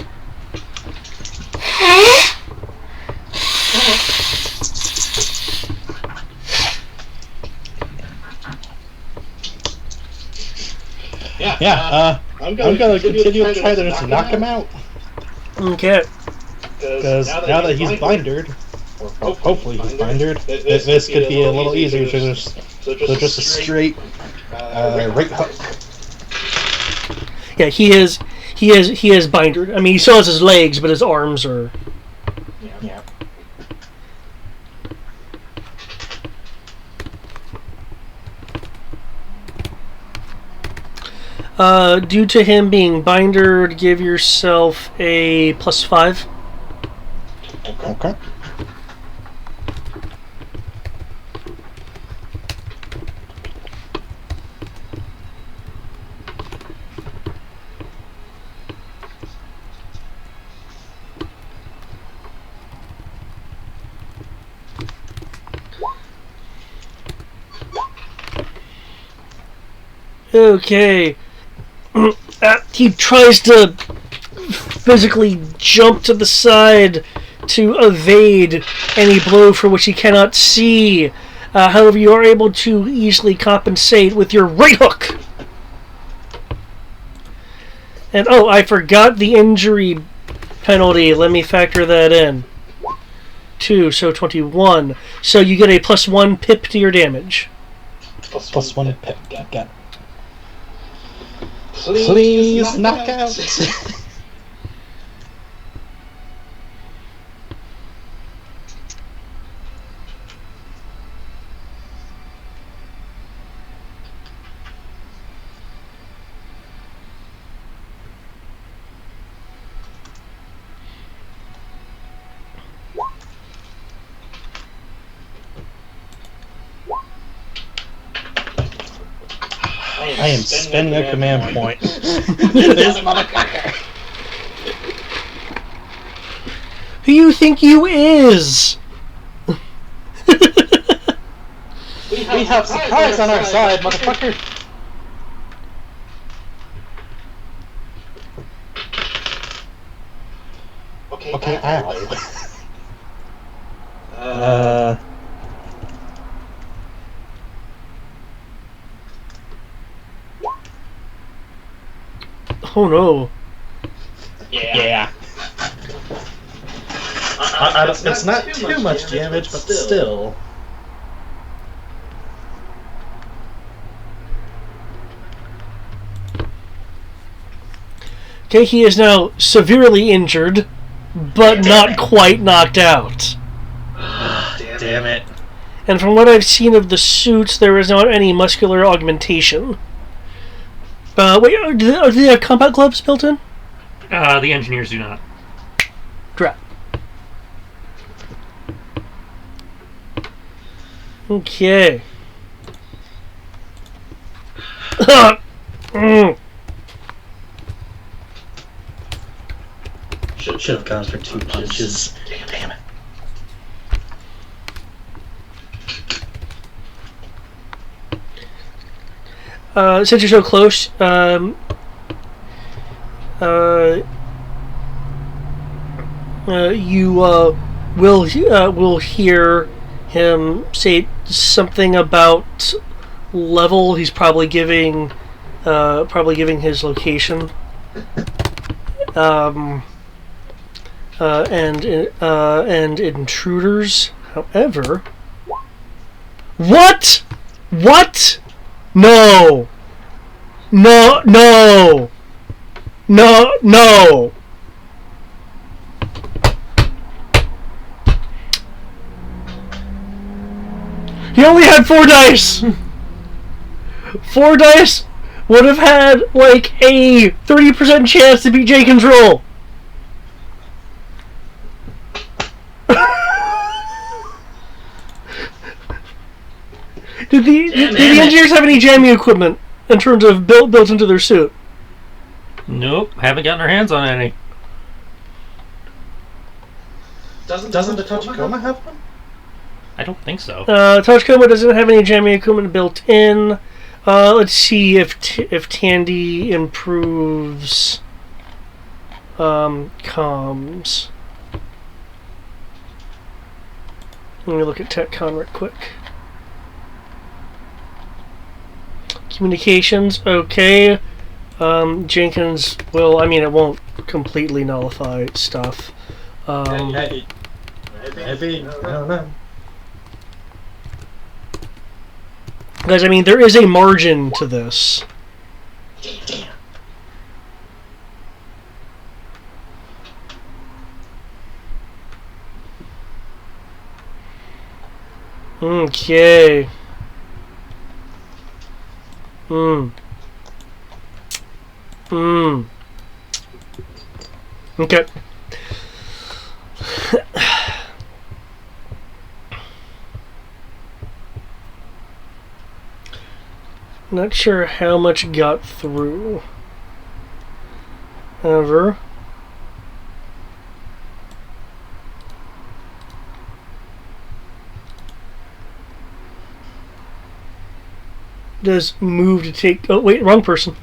I'm gonna continue to try to just knock him out. Okay. Because now that he's bindered, or hopefully he's bindered, this could be a little easier to just a straight right hook. Yeah, he is bindered. I mean, he still has his legs, but his arms are. Yeah. Due to him being bindered, give yourself a +5. Okay. Okay. He tries to physically jump to the side to evade any blow for which he cannot see. However, you are able to easily compensate with your right hook. And oh, I forgot the injury penalty. Let me factor that in. 2, so 21. So you get a +1 pip to your damage. +1 pip. Got it. Please knock out. I am spending a command point. This motherfucker. Who you think you is? We have surprise on our side, motherfucker. Okay, ow. Oh no. Yeah. It's not too much damage, but still. Okay, he is now severely injured, but not quite knocked out. Damn it. And from what I've seen of the suits, there is not any muscular augmentation. Wait, do they have combat gloves built in? The engineers do not. Drat. Okay. Should have gone for 2 punches. Damn it. Since you're so close, you will hear him say something about level. He's probably giving his location. And intruders. However, what? No! He only had 4 dice! 4 dice would have had, like, a 30% chance to beat Jenkins' roll. Did the engineers have any jamming equipment in terms of built into their suit? Nope, haven't gotten our hands on any. Doesn't the Tachikoma have one? I don't think so. Tachikoma doesn't have any jamming equipment built in. Let's see if Tandy improves comms. Let me look at TechCon real quick. Communications, okay. Jenkins will, I mean, it won't completely nullify stuff. I don't know. Guys, I mean, there is a margin to this. Okay. Okay. Not sure how much got through. However, does move to take... Oh, wait, wrong person.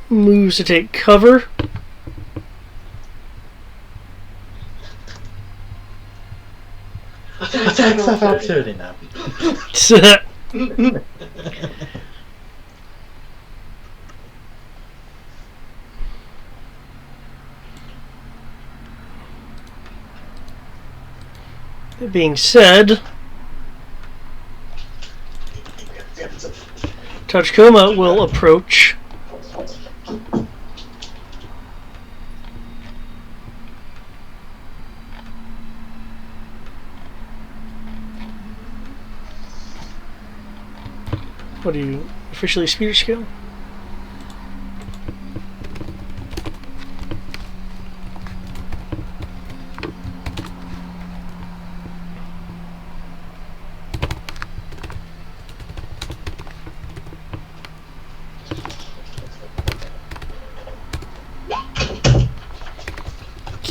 Moves to take cover. Attack of opportunity now. That being said, Tachikoma will approach. What are you, officially spear skill?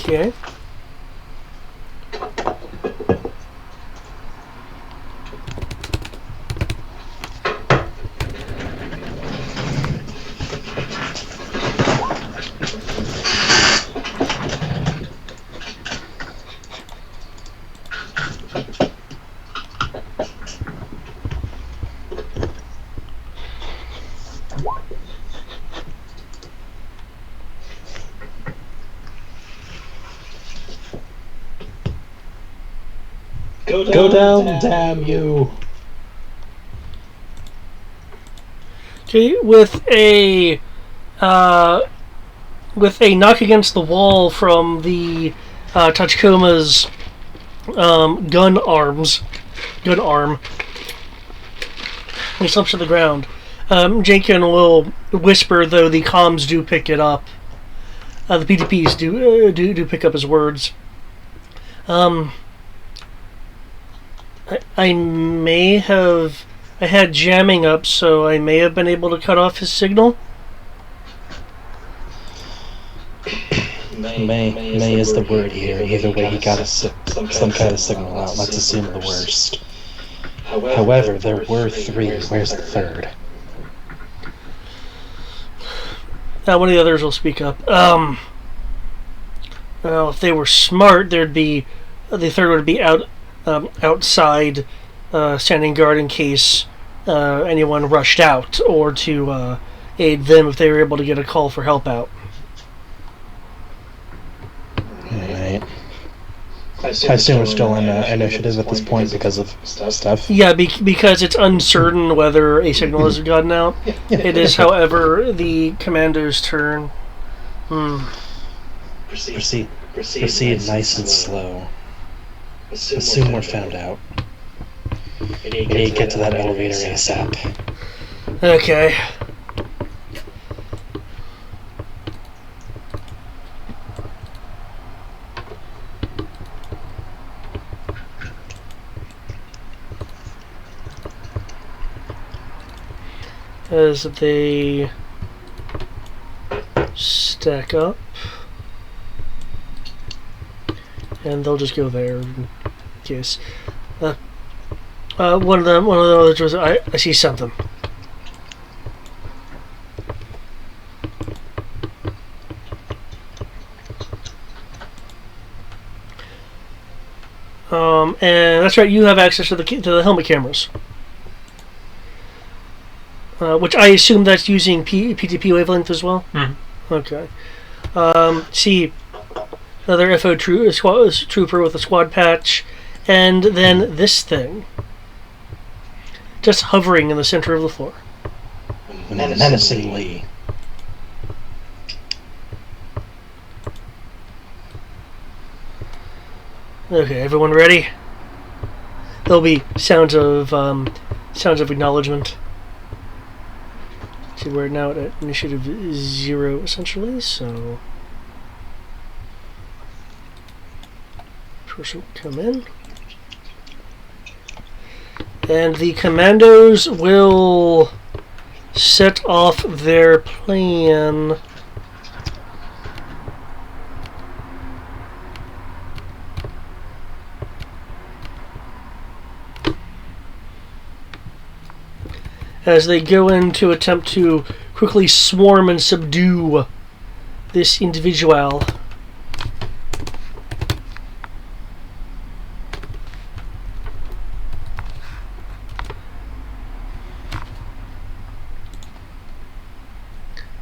Okay. Go down, damn you! Okay, with a knock against the wall from the Tachikoma's gun arm, he slumps to the ground. Jenkins will whisper, though the comms do pick it up. The PDPs do pick up his words. I had jamming up, so I may have been able to cut off his signal. May is the word here. Either way, he got some kind of signal out. Let's assume the worst. However, there were 3. Where's the third? One of the others will speak up. Well, if they were smart, the third would be outside, standing guard in case anyone rushed out, or to aid them if they were able to get a call for help out. Right. I assume we're still in initiative at this point because of stuff. Yeah, because it's uncertain whether a signal has gotten out. It is, however, the commando's turn. Proceed. Proceed nice and slow. Assume we're found out. We need to get to that elevator ASAP. Okay. As they stack up, and they'll just go there in case. One of the others was, I see something. And that's right, you have access to the helmet cameras. Which I assume that's using PTP wavelength as well? Mm-hmm. Okay. See another FO trooper with a squad patch, and then this thing. Just hovering in the center of the floor. Menacingly. Okay, everyone ready? There'll be sounds of acknowledgement. See, we're now at initiative 0 essentially, so person come in. And the commandos will set off their plan. As they go in to attempt to quickly swarm and subdue this individual.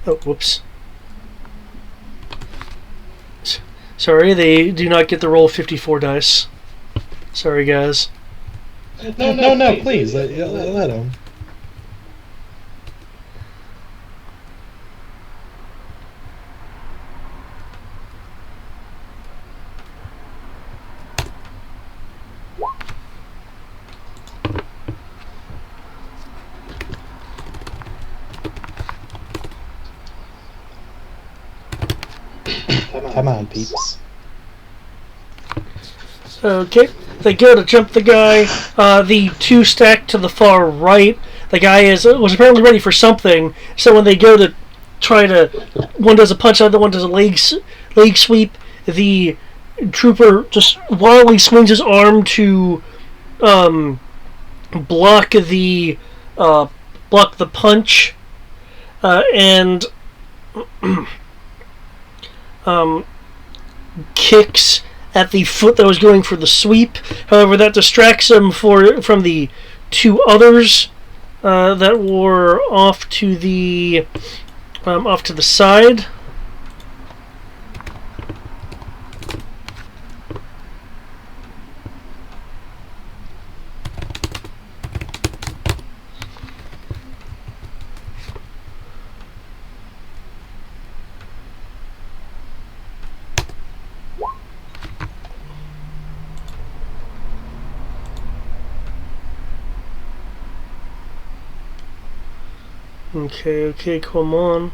Oh, whoops. Sorry, they do not get the roll 54 dice. Sorry, guys. No, please, let him. Come on, peeps. Okay, they go to jump the guy. The two stack to the far right. The guy was apparently ready for something. So when they go to try to, one does a punch, the other one does a leg sweep. The trooper just wildly swings his arm to block the punch, and kicks at the foot that was going for the sweep. However, that distracts him from the two others that were off to the side. Okay, come on.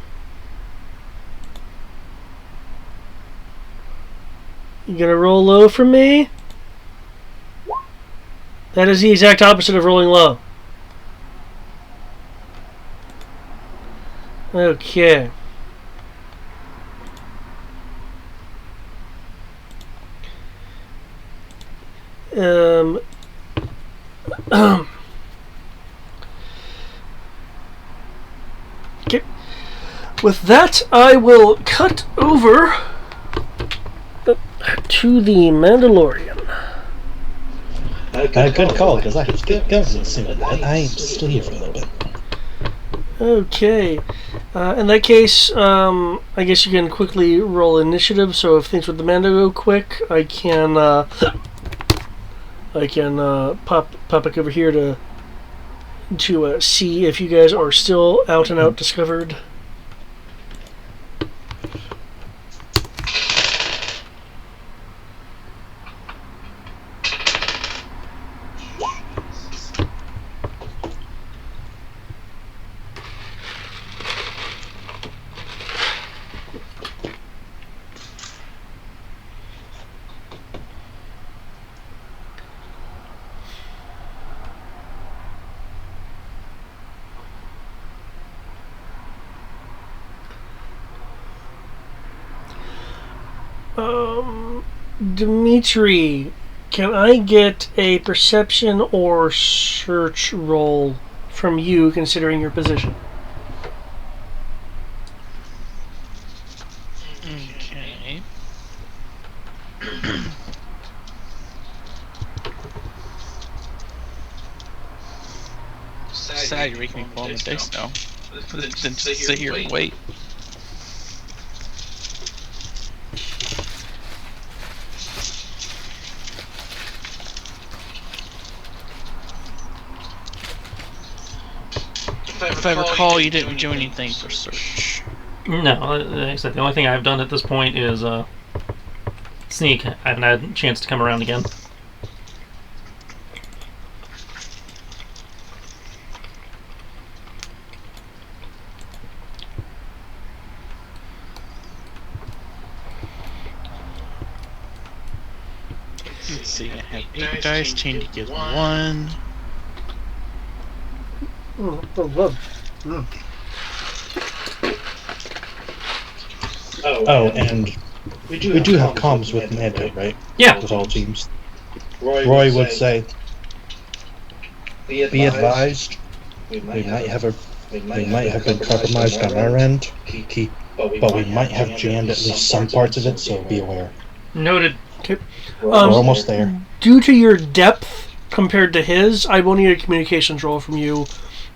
You gonna roll low for me? That is the exact opposite of rolling low. Okay. Okay. With that, I will cut over to the Mandalorian. Good call, because I could get going soon. I'm still here for a little bit. Okay. In that case, I guess you can quickly roll initiative. So if things with the Mando go quick, I can pop back over here to see if you guys are still out and out discovered. Dimitri, can I get a perception or search roll from you, considering your position? Okay. Sad you're making me pull on the dice now. Then just sit here and wait. If I recall, you didn't do anything for search. No, like I said, the only thing I've done at this point is sneak. I haven't had a chance to come around again. Let's see, I have 8 dice, chain to give 1. Oh, and we do have comms with Mando, right? Yeah. With all teams. Roy would say, "Be advised, we might have been compromised on our end, but we might have jammed at least some parts of it, so be aware." Noted. Okay. We're almost there. Due to your depth compared to his, I will need a communications roll from you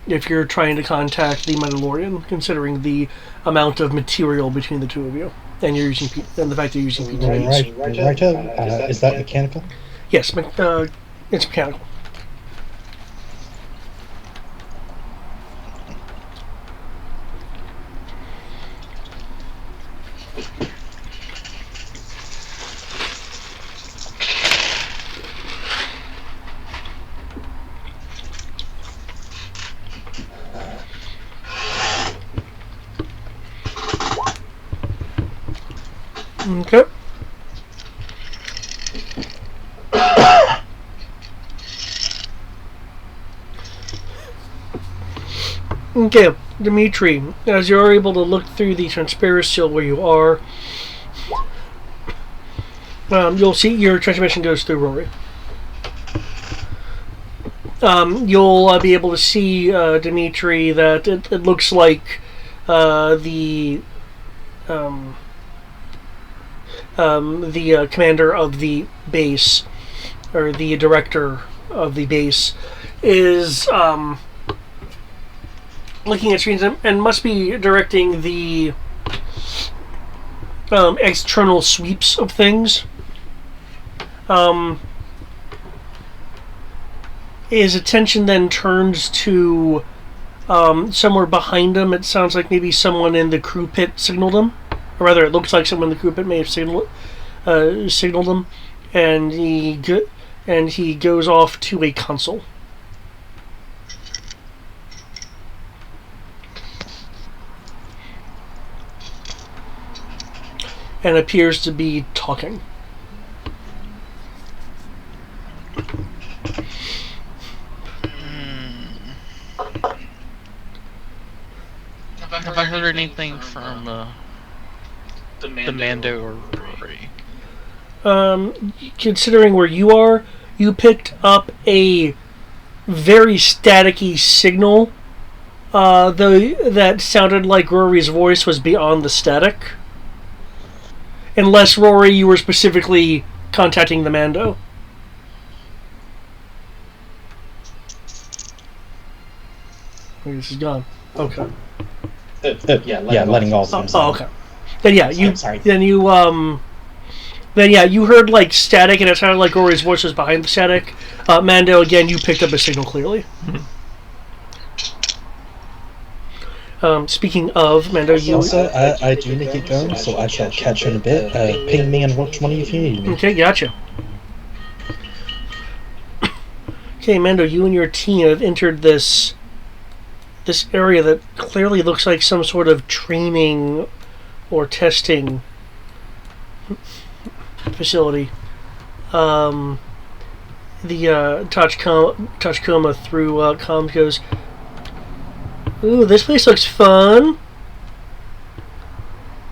if you're trying to contact the Mandalorian, considering the amount of material between the two of you, and you're using and the fact that you're using PTBs. Right. Is that mechanical? Yes, it's mechanical. Okay. Okay, Dimitri, as you're able to look through the transparency where you are, you'll see your transmission goes through Rory. You'll be able to see, Dimitri, that it looks like the commander of the base, or the director of the base, is looking at screens and must be directing the external sweeps of things. His attention then turns to somewhere behind him. It sounds like maybe someone in the crew pit signaled him. Or rather, it looks like someone in the crew pit may have signaled him, and he goes off to a console. And appears to be talking. Have I heard anything from the Mando or Rory? Considering where you are, you picked up a very staticky signal, though that sounded like Rory's voice was beyond the static. Unless, Rory, you were specifically contacting the Mando. This is gone. Okay. Yeah, letting all of them. Oh, okay. Then yeah, you. Sorry. Then you. Then yeah, you heard like static, and it sounded like Rory's voice was behind the static. Mando, again, you picked up a signal clearly. Speaking of Mando, you also I do need to get going, so I shall catch you in a bit. Ping me and which one of you if you need me. Okay, gotcha. Okay, Mando, you and your team have entered this area that clearly looks like some sort of training or testing facility. The Tachikoma through comms goes, "Ooh, this place looks fun.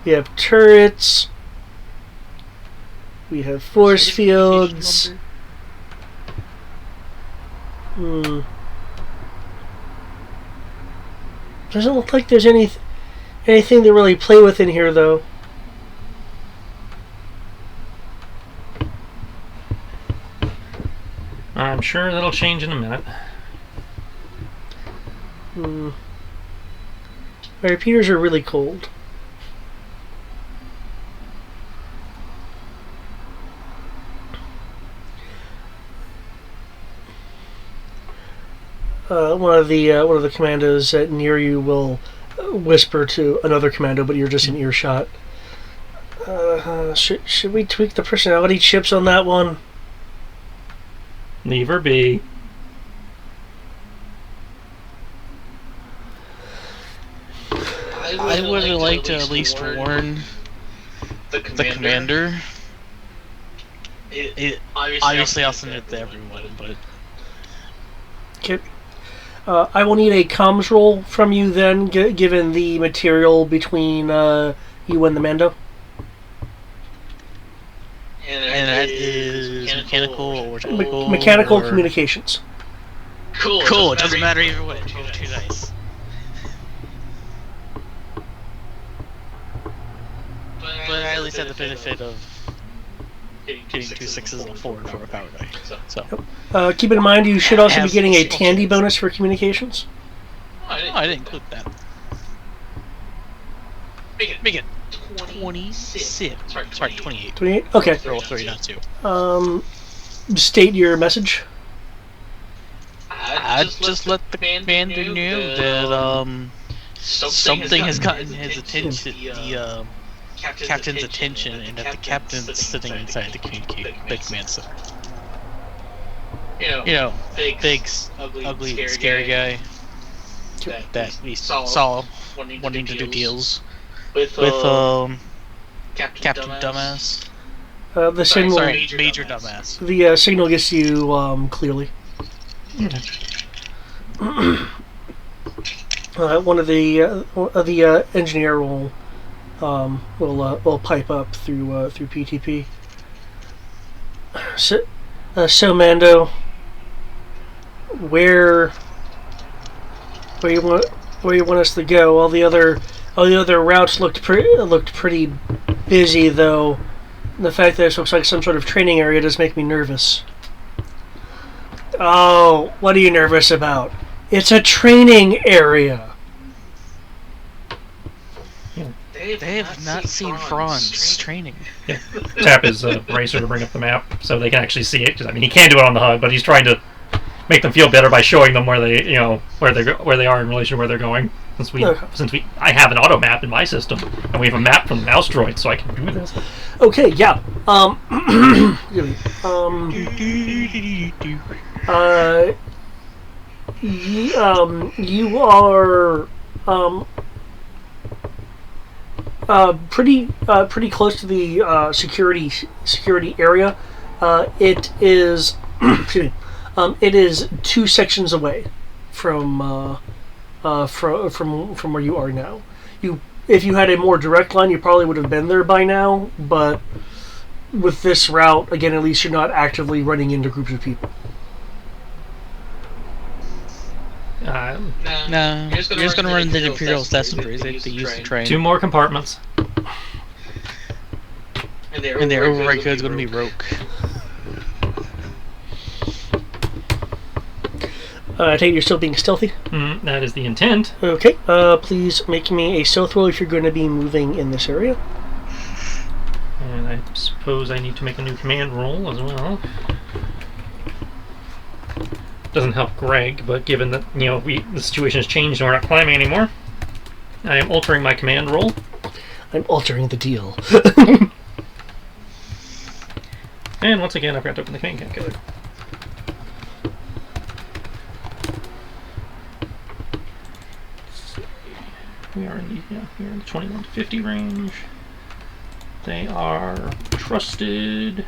We have turrets. We have force fields. Doesn't look like there's anything to really play with in here, though. I'm sure that'll change in a minute. My repeaters are really cold. One of the commandos near you will whisper to another commando, but you're just in earshot. Should we tweak the personality chips on that one? Leave her be. I would like to at least warn the commander. Obviously, I'll send it to everyone, but... Okay. I will need a comms roll from you then, given the material between you and the Mando. And that is mechanical or technical? Mechanical communications. Cool, it doesn't matter either way. Too nice. But I at least have the benefit of getting 2 6s and a 4 for a power die. So. Keep in mind, you should also be getting a Tandy bonus for communications. I didn't include that. Make it 26. Sorry, 28. 28? Okay. Roll 3, not 2. State your message. I just let the commander know that something has gotten his attention, the captain's attention, and that the captain's sitting inside the command center. You know, big, ugly, scary guy that we saw wanting to do deals with Captain Dumbass. The signal. Sorry, Major Dumbass. The signal gets you clearly. One of the engineer will pipe up through PTP. So Mando, where you want us to go? All the other routes looked pretty busy, though. The fact that this looks like some sort of training area does make me nervous. Oh, what are you nervous about? It's a training area. They have not seen Franz training. Yeah. Tap his racer to bring up the map so they can actually see it. 'Cause, I mean, he can do it on the HUD, but he's trying to make them feel better by showing them where they are in relation to where they're going. I have an auto map in my system, and we have a map from the mouse droid, so I can do this. Okay, yeah. You are pretty close to the security area. It is excuse me. It is 2 sections away from where you are now. If you had a more direct line, you probably would have been there by now. But with this route, again, at least you're not actively running into groups of people. No, you're just gonna run into the Imperial Assassins. They use the train. 2 more compartments. And their override code's gonna be Roke. I take it you're still being stealthy? That is the intent. Okay, please make me a stealth roll if you're going to be moving in this area. And I suppose I need to make a new command roll as well. Doesn't help Greg, but given that the situation has changed and we're not climbing anymore, I am altering my command roll. I'm altering the deal. And once again, I forgot to open the command calculator. We are in the 21 to 50 range. They are trusted.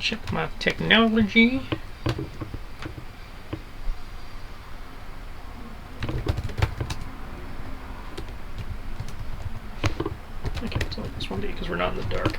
Check my technology. I can't tell what this one be because we're not in the dark.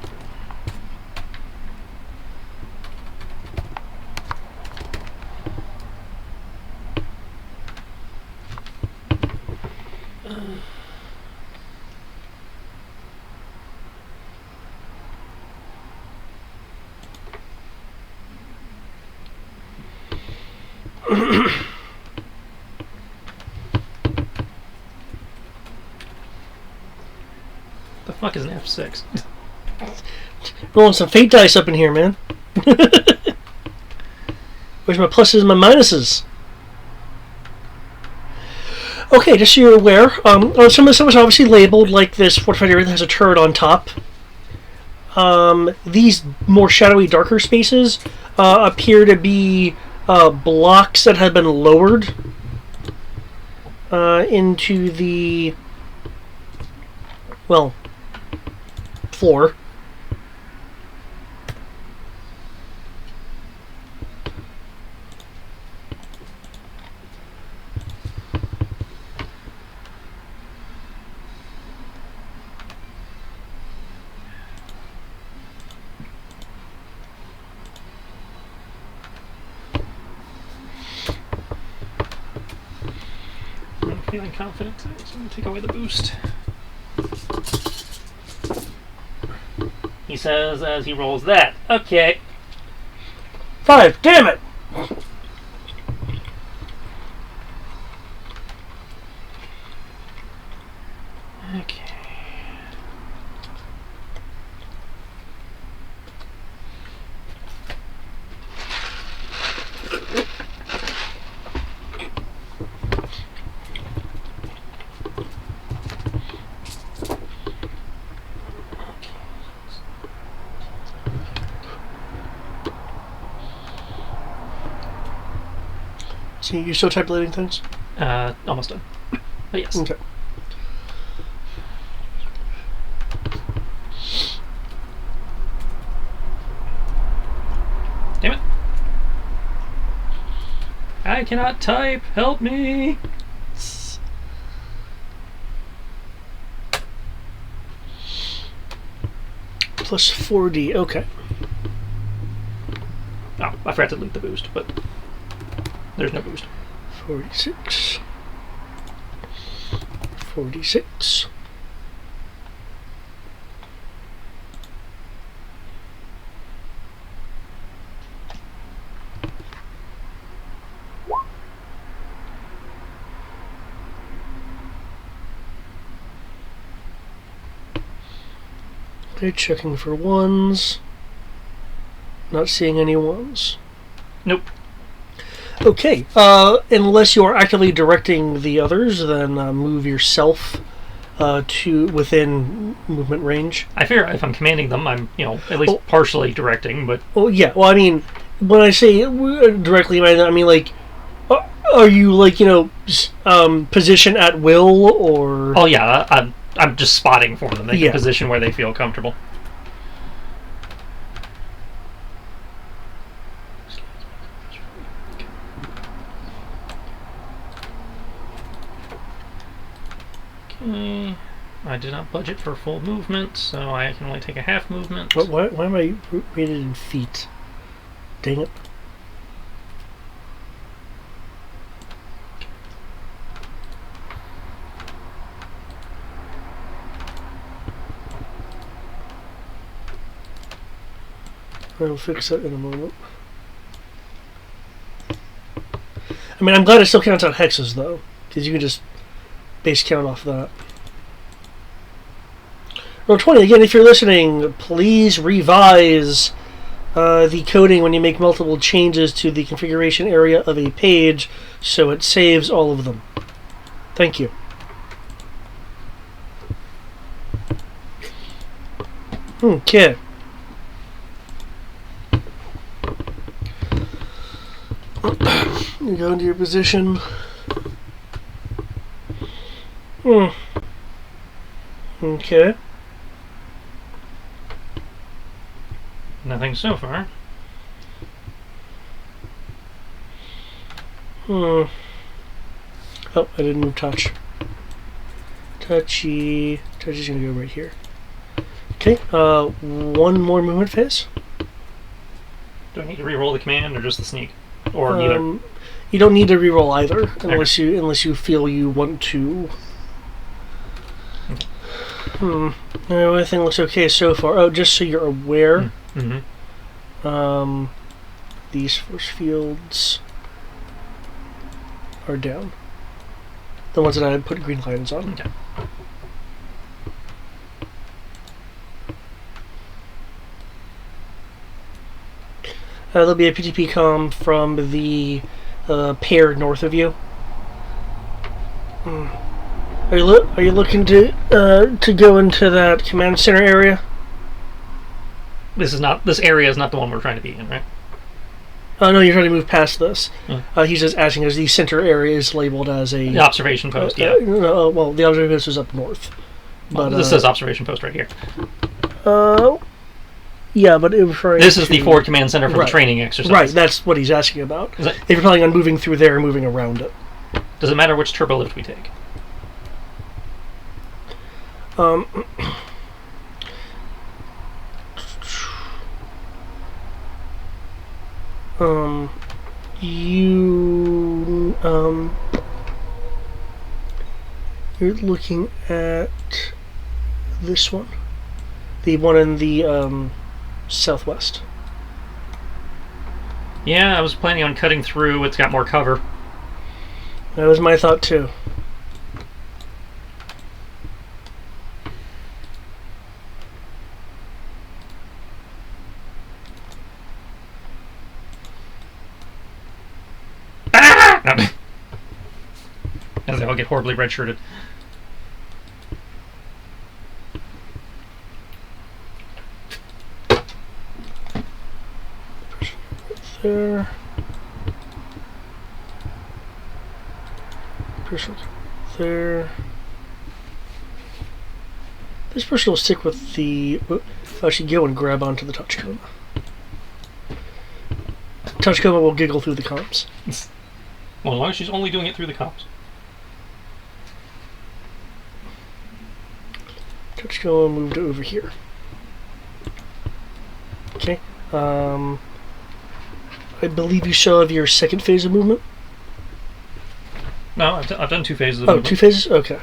The fuck is an F6? Rolling some fate dice up in here, man. Where's my pluses and my minuses? Okay, just so you're aware, some of the stuff is obviously labeled like this fortified area that has a turret on top. These more shadowy, darker spaces appear to be blocks that have been lowered into the, well, floor. I'm feeling confident, so I'm going to take away the boost. He says as he rolls that. Okay. 5, damn it! Okay. So you're still tabulating things? Almost done. But yes. Okay. Damn it. I cannot type. Help me. Plus 4D, okay. Oh, I forgot to loot the boost, but there's no boost. 46. 46. Okay, checking for ones. Not seeing any ones. Nope. Okay, unless you're actively directing the others, then move yourself to within movement range. I figure if I'm commanding them, I'm, at least partially directing, but... Oh, yeah, well, I mean, when I say directly, I mean, like, are you, like, position at will, or... Oh, yeah, I'm just spotting for them. They can Yeah. position where they feel comfortable. Okay. I did not budget for full movement, so I can only take a half movement. Why am I rated in feet? Dang it. I'll fix that in a moment. I mean, I'm glad it still counts out hexes, though, because you can just base count off that. Roll 20, again, if you're listening, please revise the coding when you make multiple changes to the configuration area of a page so it saves all of them. Thank you. Okay. You go into your position. Okay. Nothing so far. Oh, I didn't move touch. Touchy. Touchy's gonna go right here. Okay, one more movement phase. Do I need to re-roll the command or just the sneak? Or neither? You don't need to re-roll either, unless you feel you want to. Everything looks okay so far. Oh, just so you're aware, these force fields are down. The ones that I had put green lines on. Okay. There'll be a PTP comm from the pair north of you. Are you looking to go into that command center area? This area is not the one we're trying to be in, right? Oh no, you're trying to move past this. He's just asking, as the center area is labeled as a... The observation post, yeah. Well, the observation post is up north. But this says observation post right here. Yeah, but it referring This is the forward command center for the training exercise. Right, that's what he's asking about. If you're planning on moving through there and moving around it. Does it matter which turbo lift we take? You're looking at this one. The one in the southwest. Yeah, I was planning on cutting through. It's got more cover. That was my thought too. Ah! As they all get horribly redshirted. There. There. This person will stick with the... I should go and grab onto the touch coma. Touch coma will giggle through the comms. Well, as long as she's only doing it through the comms. Touch coma moved over here. Okay. I believe you still have your second phase of movement? No, I've done 2 phases of Oh, movement. 2 phases? Okay.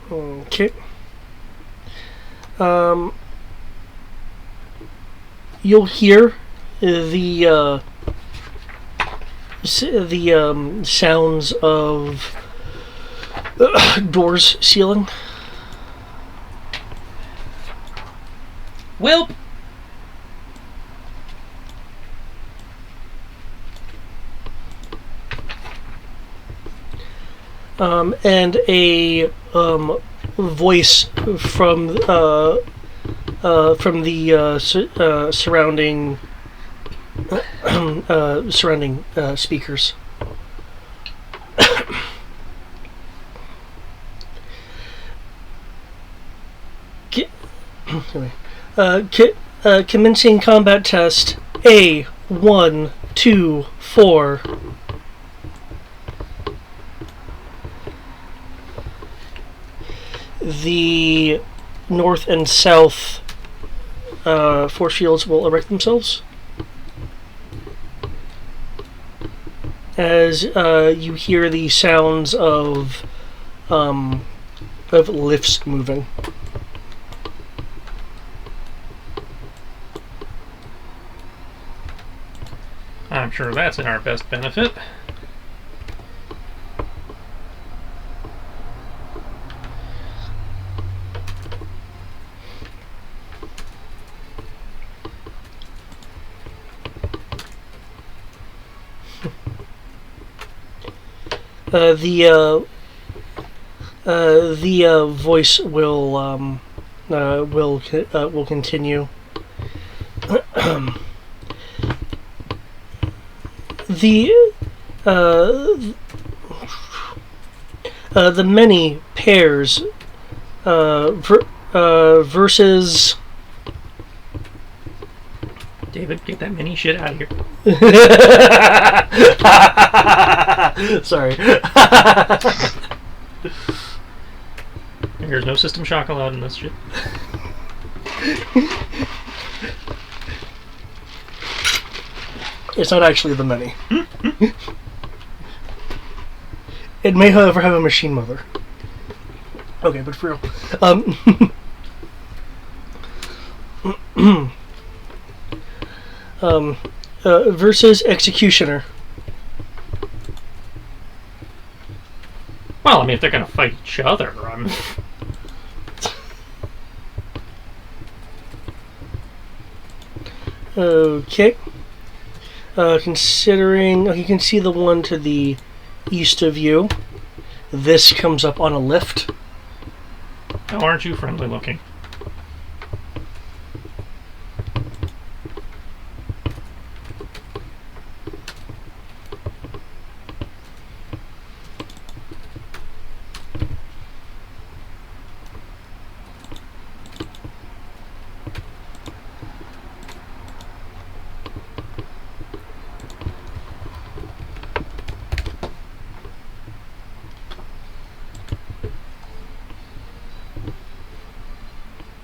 Okay. You'll hear the sounds of doors sealing. Wilp! And a voice from the surrounding speakers. Commencing combat test A124. The north and south force fields will erect themselves as you hear the sounds of lifts moving. I'm sure that's in our best benefit. The voice will continue. The many pairs versus. David, get that mini shit out of here. Sorry. There's no system shock allowed in this shit. It's not actually the mini. It may, however, have a machine mother. Okay, but for real. Versus Executioner. Well, I mean, if they're gonna fight each other, I'm... Okay. Considering you can see the one to the east of you, this comes up on a lift. How aren't you friendly looking?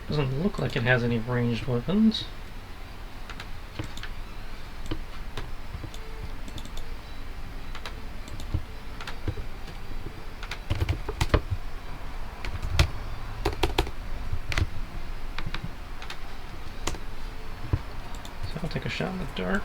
Doesn't look like it has any ranged weapons. So I'll take a shot in the dark.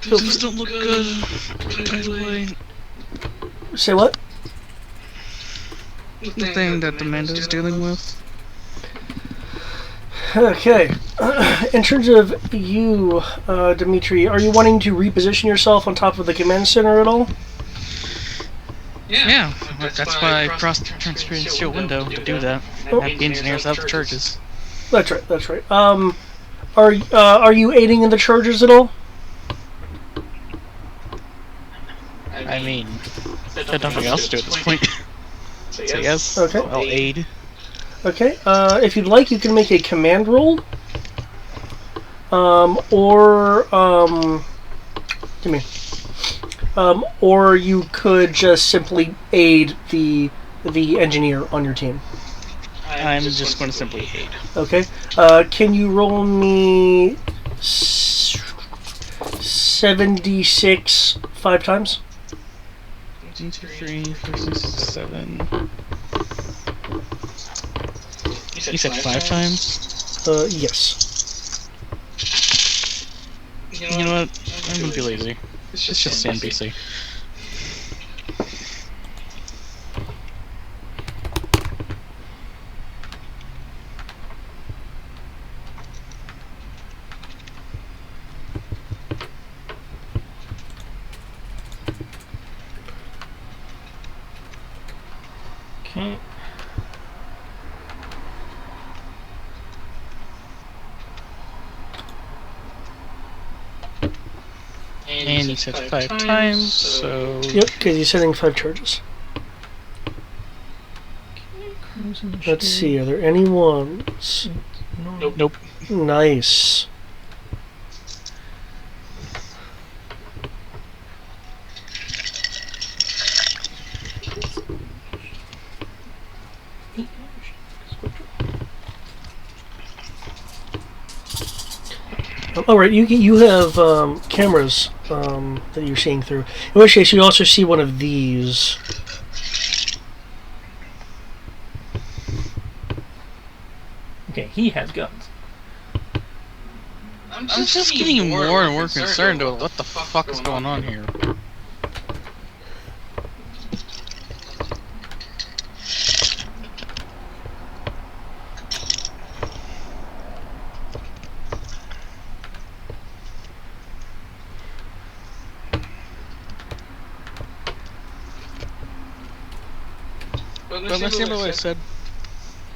Those don't look good, by the way. Say what? The thing that Amanda's dealing with. Okay. In terms of you, Dimitri, are you wanting to reposition yourself on top of the command center at all? Yeah, that's why I crossed the transferential window to do that. Oh. Have the engineers have the charges. That's right. That's right. Are you aiding in the charges at all? I mean, I've had nothing else to do at this point. So yes, Okay. I'll aid. Okay. If you'd like, you can make a command roll. Give me. Or you could just simply aid the engineer on your team. I'm just going to simply aid. Okay. Can you roll me 76 5 times? 1, 2, 3, 4, 6, 7. You said 5 times? Yes. You know what? I'm gonna be lazy. It's just NPC. Okay. And you said 5 times, so... Yep, because you're setting 5 charges. Let's see, are there any ones? Nope. Nice. All right, you have cameras that you're seeing through. In which case, you also see one of these. Okay, he has guns. I'm just getting more and more concerned about what the fuck is going on here. But let's remember what I said.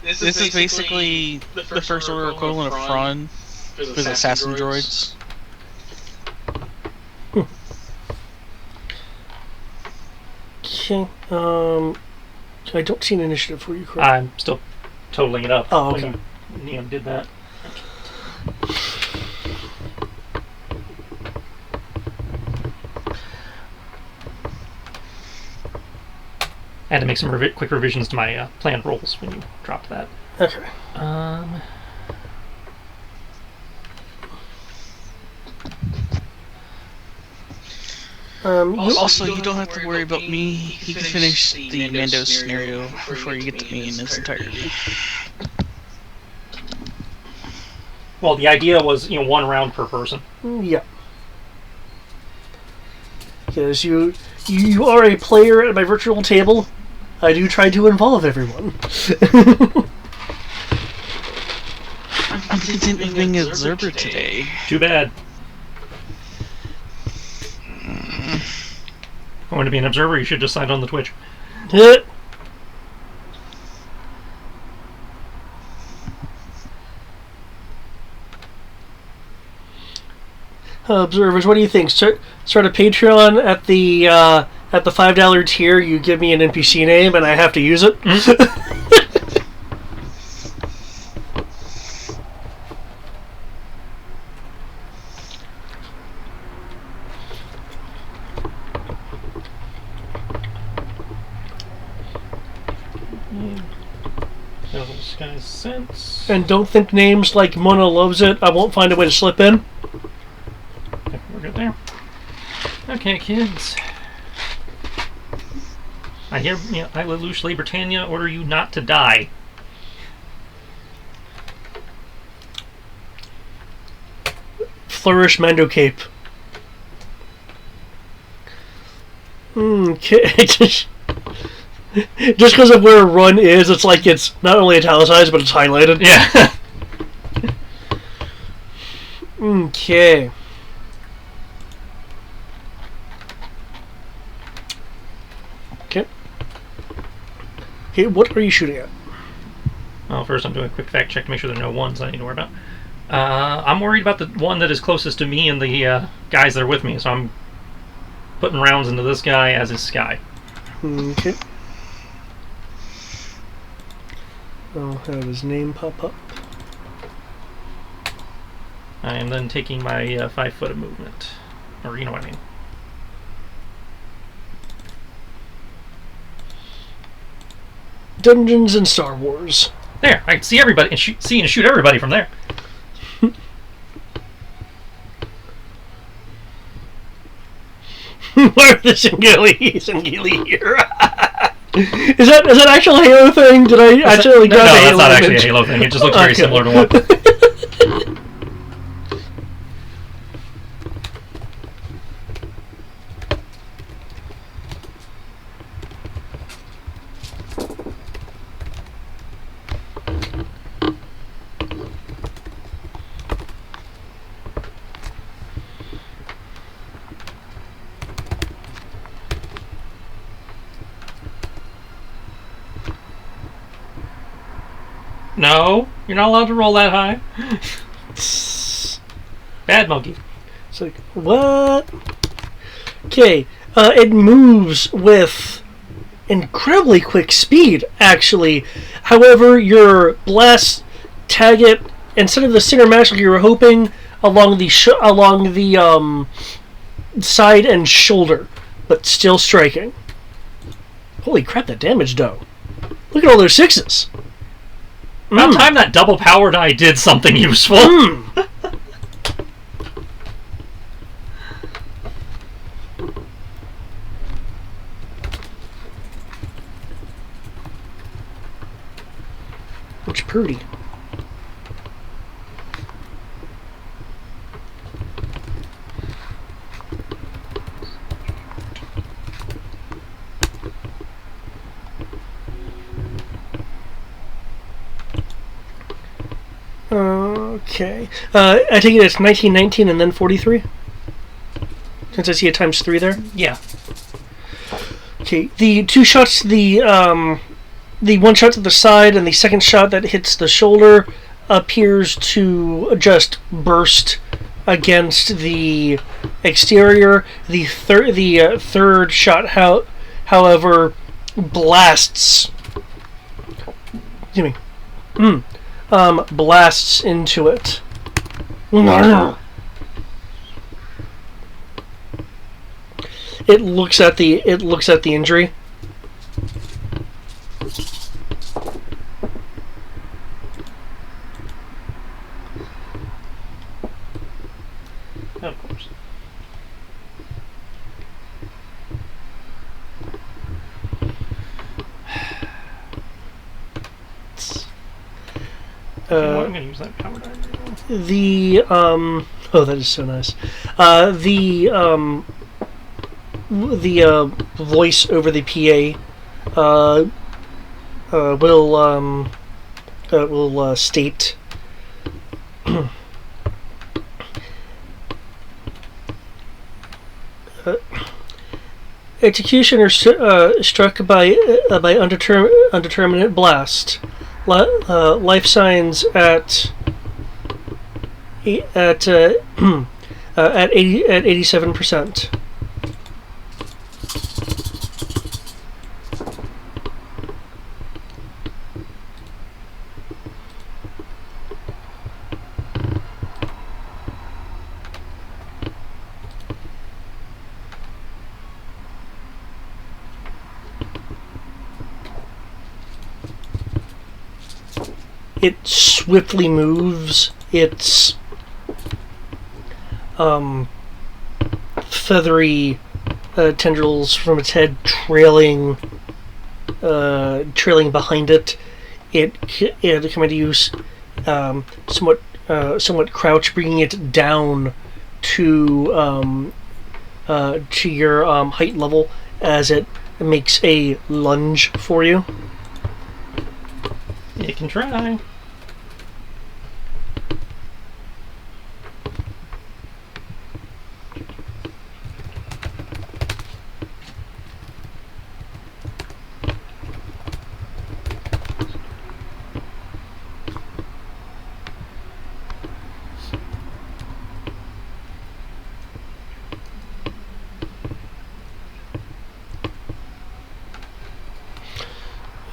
This is basically the first order equivalent of Fron with assassin droids. Okay. I don't see an initiative for you, correct? I'm still totaling it up. Oh, okay. When Neon did that. I had to make some quick revisions to my planned rolls when you dropped that. Okay. Also, you don't have to worry about me. You can finish the Mando scenario before you get to me in its entirety. Well, the idea was, one round per person. Yeah. Because you are a player at my virtual table, I do try to involve everyone. I'm thinking of being an observer today. Too bad. I want to be an observer, you should just sign on the Twitch. Observers, what do you think? Start a Patreon at the $5 tier. You give me an NPC name, and I have to use it. Sense. And don't think names like Mona Loves It. I won't find a way to slip in. Okay, we're good there. Okay, kids. I hear, I, Lelouch Le Britannia, order you not to die. Flourish Mando Cape. Okay. Just because of where run is, it's like it's not only italicized, but it's highlighted. Yeah. Okay. Okay. Okay, what are you shooting at? Well, first I'm doing a quick fact check to make sure there are no ones I need to worry about. I'm worried about the one that is closest to me and the guys that are with me, so I'm putting rounds into this guy as his sky. Okay. I'll have his name pop up. I am then taking my 5 foot of movement. Or, you know what I mean. Dungeons and Star Wars. There, I can see everybody and see and shoot everybody from there. Where the Singili here? Is that actual Halo thing? Did I actually No, that's not actually a Halo thing. It just looks very similar to one. No, you're not allowed to roll that high. Bad monkey. It's like, what? Okay, it moves with incredibly quick speed, actually. However, your blasts tag it, instead of the center mass like you were hoping, along the side and shoulder, but still striking. Holy crap, that damage, though. Look at all those 6s. About time that double power die did something useful. Purdy. Okay. I take it it's 1919 and then 43? Since I see a times 3 there? Yeah. Okay, the two shots, the one shot to the side and the second shot that hits the shoulder appears to just burst against the exterior. The third shot, however, blasts. Excuse me. Blasts into it. It looks at the injury. Of course. I'm gonna use that power die. Oh, that is so nice. The voice over the PA will state executioner struck by undeterminate blast. Life signs at 87%. It swiftly moves its feathery tendrils from its head trailing behind it. It coming to use somewhat crouch, bringing it down to your height level as it makes a lunge for you. You can try.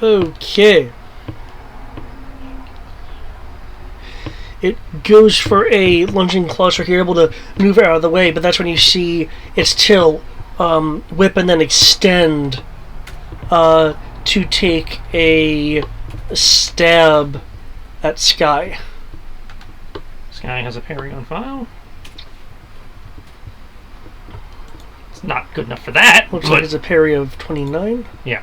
Okay. It goes for a lunging claw strike. You're able to move it out of the way, but that's when you see its tail whip and then extend to take a stab at Sky. Sky has a parry on file. It's not good enough for that. Looks like it's a parry of 29. Yeah.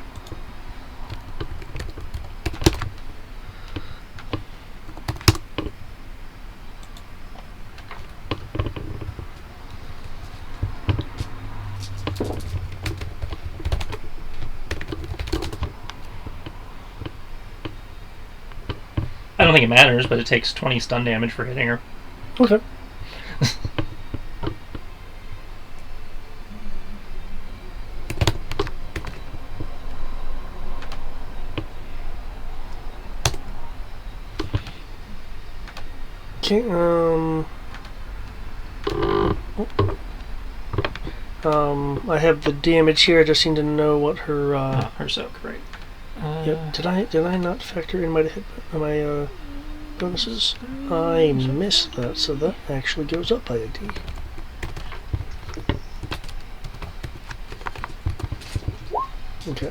I don't think it matters, but it takes 20 stun damage for hitting her. Okay. Okay, I have the damage here. I just need to know what her her soak, right? Yep. Did I not factor in my bonuses? I missed that, so that actually goes up by a D. Okay.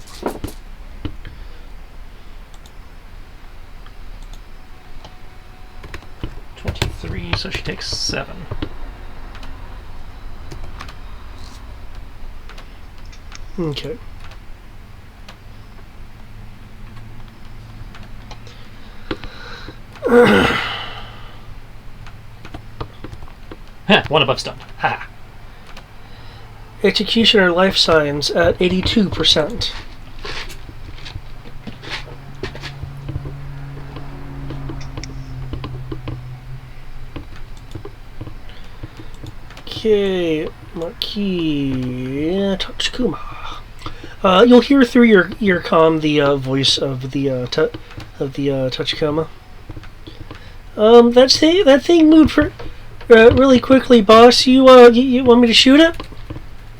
So she takes 7. Okay. One above stunned. Ha. Executioner life signs at 82%. Okay, Maquis Tachikuma. You'll hear through your comm the voice of the Tachikoma. That thing moved really quickly, boss. You want me to shoot it?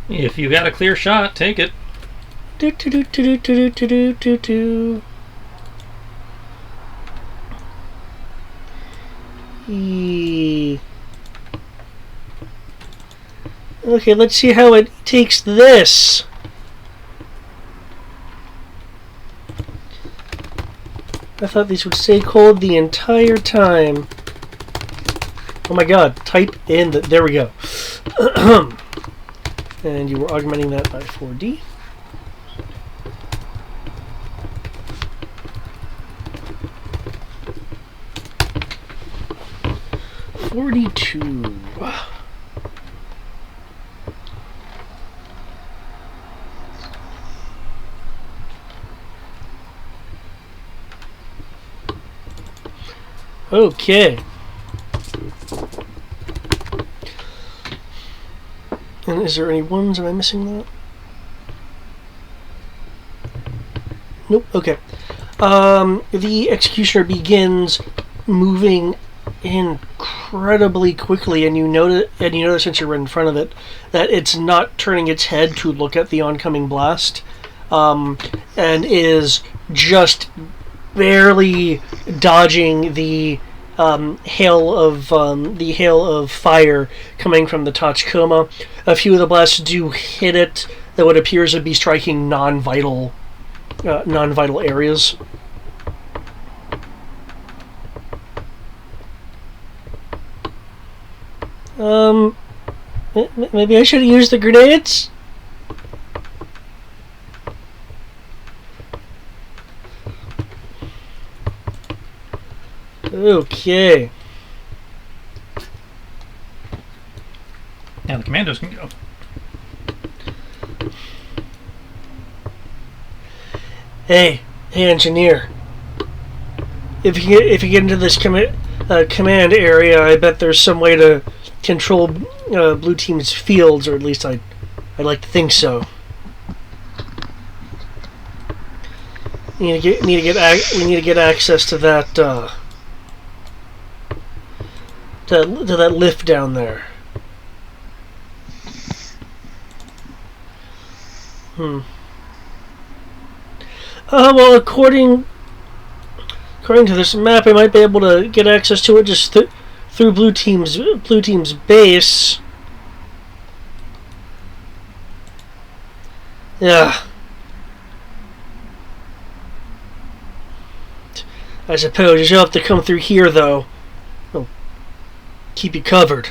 If you got a clear shot, take it. Do do do do do do do do do. Okay, let's see how it takes this. I thought these would stay cold the entire time. Oh my god, type in the... There we go. And you were augmenting that by 4D. $42. Okay. And is there any ones? Am I missing that? Nope. Okay. The executioner begins moving incredibly quickly, and you notice since you're in front of it that it's not turning its head to look at the oncoming blast, and is just barely dodging the hail of fire coming from the Tachikoma. A few of the blasts do hit it, though it appears to be striking non-vital areas. Maybe I should have used the grenades? Okay. Now the commandos can go. Hey, engineer. If you get into this command area, I bet there's some way to control blue team's fields, or at least I'd like to think so. We need to get access to that to that lift down there. Well, according to this map, I might be able to get access to it just through blue team's base. Yeah. I suppose you'll have to come through here, though. I'll keep you covered.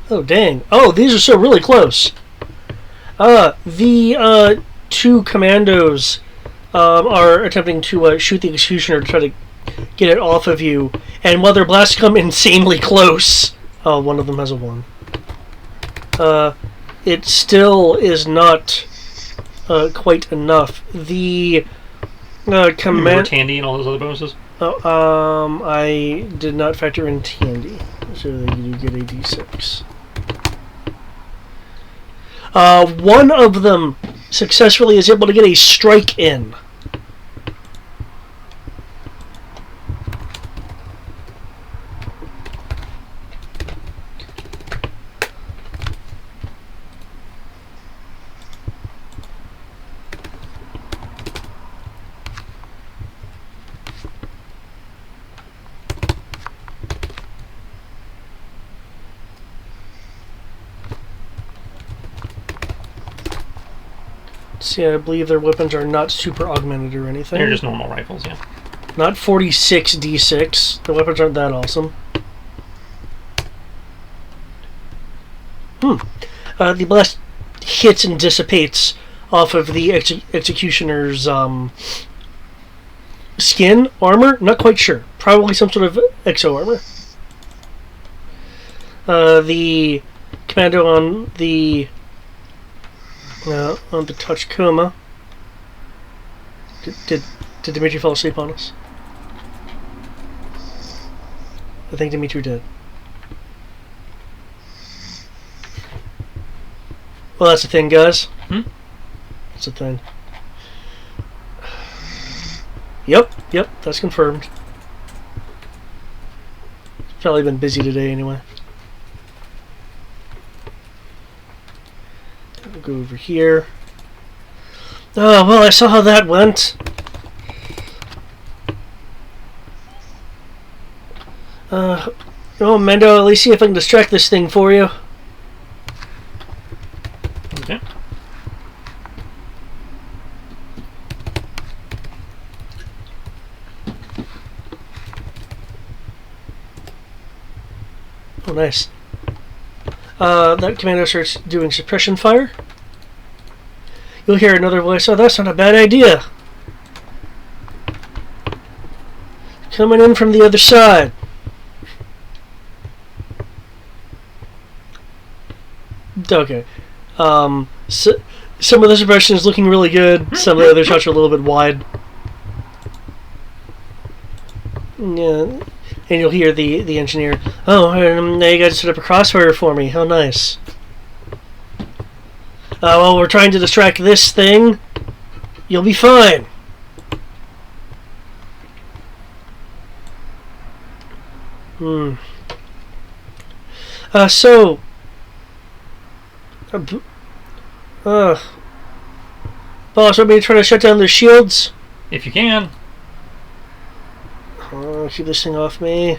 Oh, dang. Oh, these are so really close. The two commandos are attempting to shoot the executioner to try to get it off of you. And while their blasts come insanely close... Oh, one of them has a 1. It still is not quite enough. The command... Remember Tandy and all those other bonuses? Oh, I did not factor in Tandy. So you get a D6. One of them successfully is able to get a strike in. See, I believe their weapons are not super augmented or anything. They're just normal rifles, yeah. Not 46d6. The weapons aren't that awesome. The blast hits and dissipates off of the executioner's skin armor. Not quite sure. Probably some sort of exo armor. The commando on the Tachikoma. Did Dimitri fall asleep on us? I think Dimitri did. Well, that's the thing, guys. That's the thing. Yep, that's confirmed. Probably been busy today anyway. We'll go over here. Oh, well, I saw how that went. Oh, Mendo, at least see if I can distract this thing for you. Okay. Oh, nice. That commando starts doing suppression fire. You'll hear another voice. Oh, that's not a bad idea. Coming in from the other side. Okay. So, some of the suppression is looking really good. Some of the other shots are a little bit wide. Yeah. And you'll hear the engineer. Oh, now you guys set up a crossfire for me. How nice. Well, we're trying to distract this thing. You'll be fine. Boss, want me to try to shut down their shields? If you can. Oh, keep this thing off me.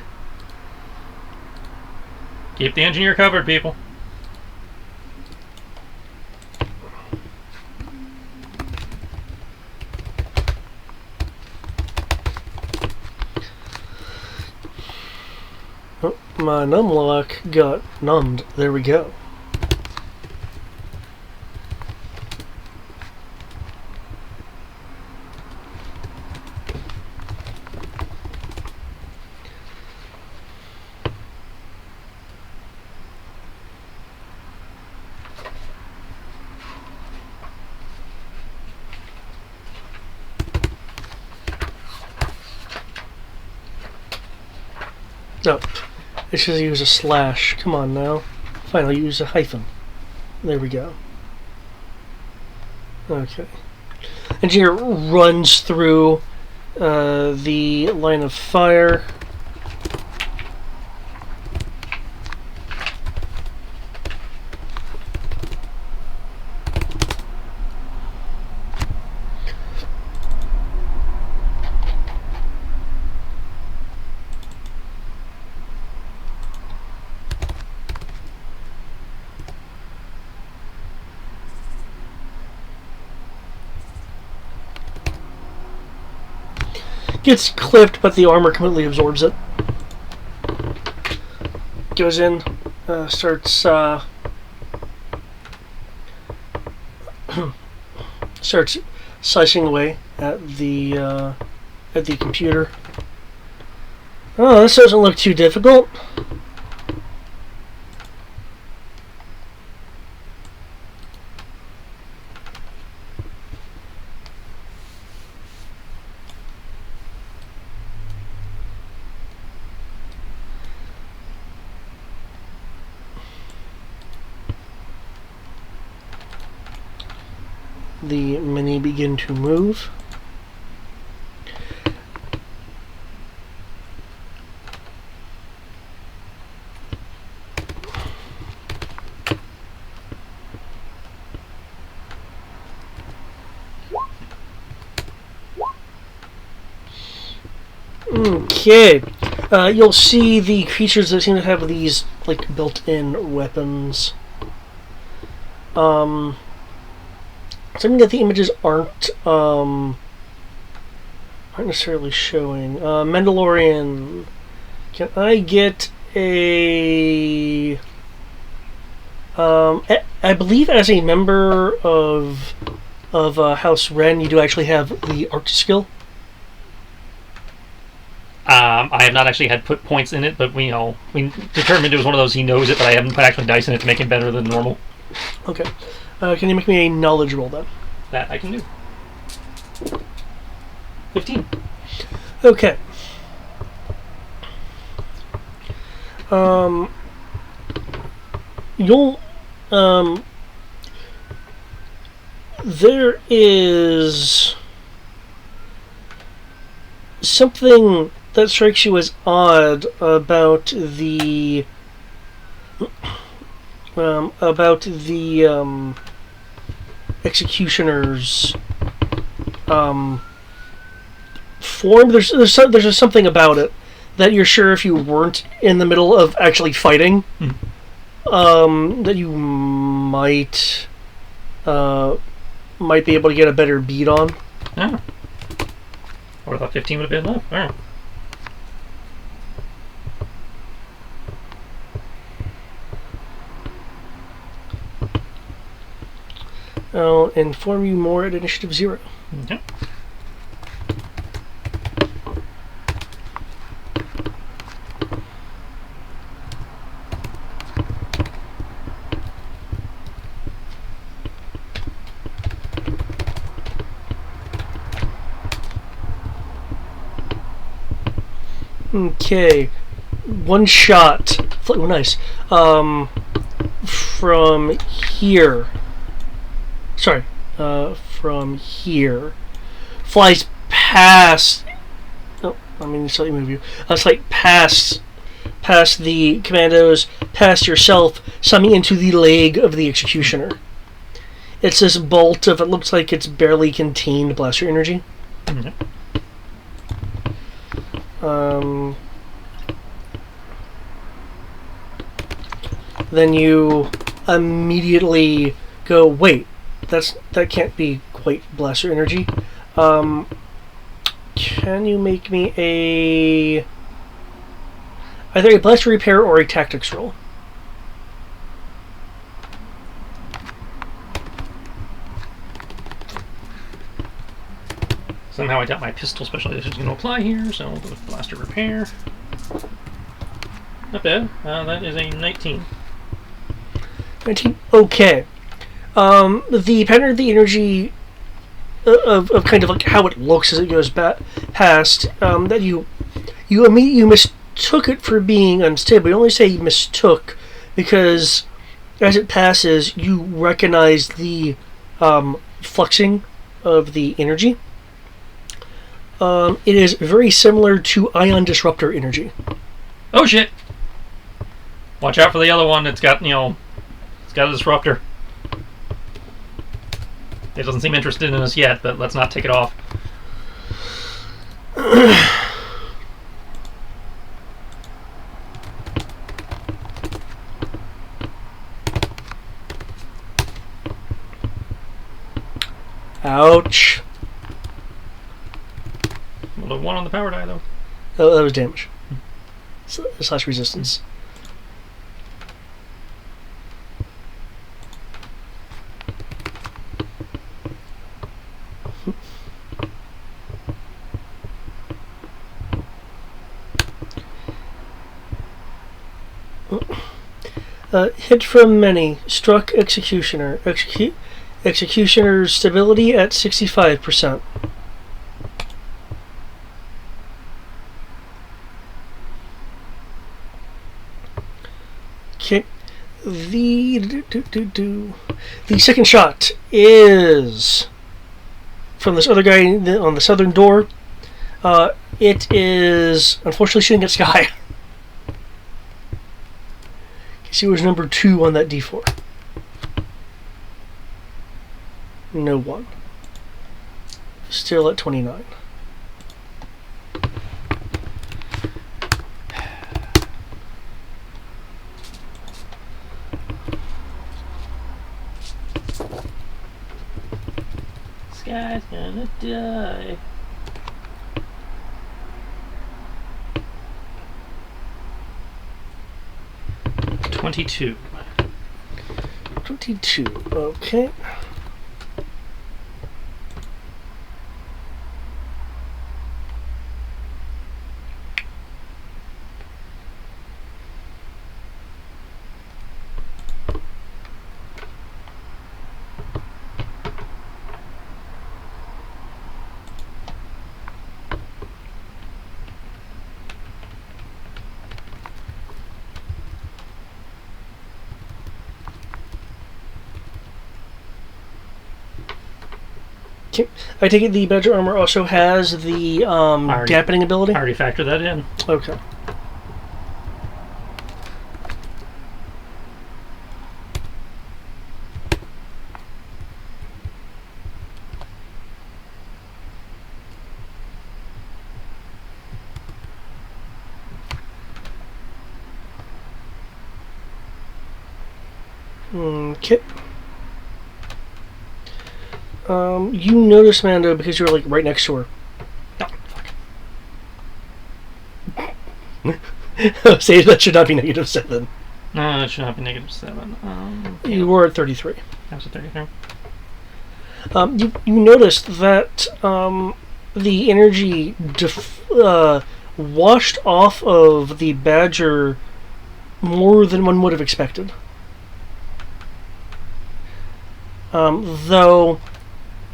Keep the engineer covered, people. Oh, my numlock got numbed. There we go. No, it should use a slash. Come on now. Fine, I'll use a hyphen. There we go. Okay. Engineer runs through the line of fire. Gets clipped, but the armor completely absorbs it. Goes in, starts starts slicing away at the computer. Oh, this doesn't look too difficult. The mini begin to move. Okay, you'll see the creatures that seem to have these like built-in weapons. Something that the images aren't Not necessarily showing. Mandalorian. Can I get a... I believe as a member of House Ren, you do actually have the art skill. I have not actually had put points in it, but we determined it was one of those he knows it, but I haven't put actually dice in it to make it better than normal. Okay. Can you make me a knowledge roll then? That I can do. 15. Okay. You'll there is something that strikes you as odd about the executioner's form. There's just something about it that you're sure if you weren't in the middle of actually fighting, that you might be able to get a better beat on. Yeah. I would have thought 15 would have been enough. All right. I'll inform you more at Initiative 0. Okay. Okay, one shot. Oh, nice. From here. Sorry, from here. Flies past. Oh, I mean, slightly move you. It's like past the commandos, past yourself, summing into the leg of the executioner. It's this bolt of, it looks like it's barely contained blaster energy. Mm-hmm. Then you immediately go, wait, that can't be quite blaster energy. Can you make me either a blaster repair or a tactics roll? Somehow I doubt my pistol specialization is going to apply here, so we'll go with blaster repair. Not bad. That is a 19. 19. Okay. The pattern of the energy of kind of like how it looks as it goes past, that you mistook it for being unstable. You only say mistook because as it passes, you recognize the fluxing of the energy. It is very similar to ion disruptor energy. Oh shit! Watch out for the other one. It's got it's got a disruptor. It doesn't seem interested in us yet, but let's not take it off. Ouch. Well, 1 on the power die, though. Oh, that was damage. Slash resistance. Hit from many. Struck Executioner. Executioner's stability at 65%. Okay. The second shot is from this other guy on the southern door. It is unfortunately shooting at Sky. He was number 2 on that D4. No 1. Still at 29. Sky's gonna die. 22. 22. Okay. Okay. I take it the Badger armor also has the dampening ability? I already factored that in. Okay. Okay. You notice Mando because you're like right next to her. Oh, say that should not be -7. No, that should not be -7. You were at 33. That was a 33. You noticed that the energy washed off of the Badger more than one would have expected. Though,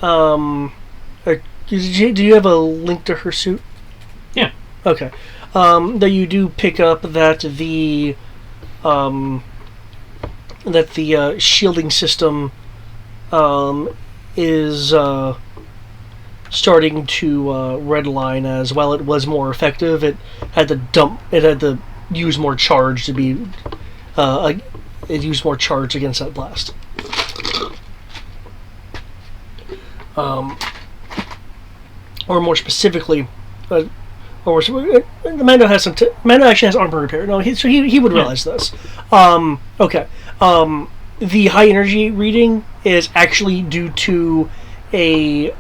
do you have a link to her suit? Yeah. Okay. Though you do pick up that the shielding system is starting to redline as well. It was more effective. It had to use more charge to be. It used more charge against that blast. Or more specifically, Mando has Mando actually has armor repair. No, he would realize this. Okay. The high energy reading is actually due to a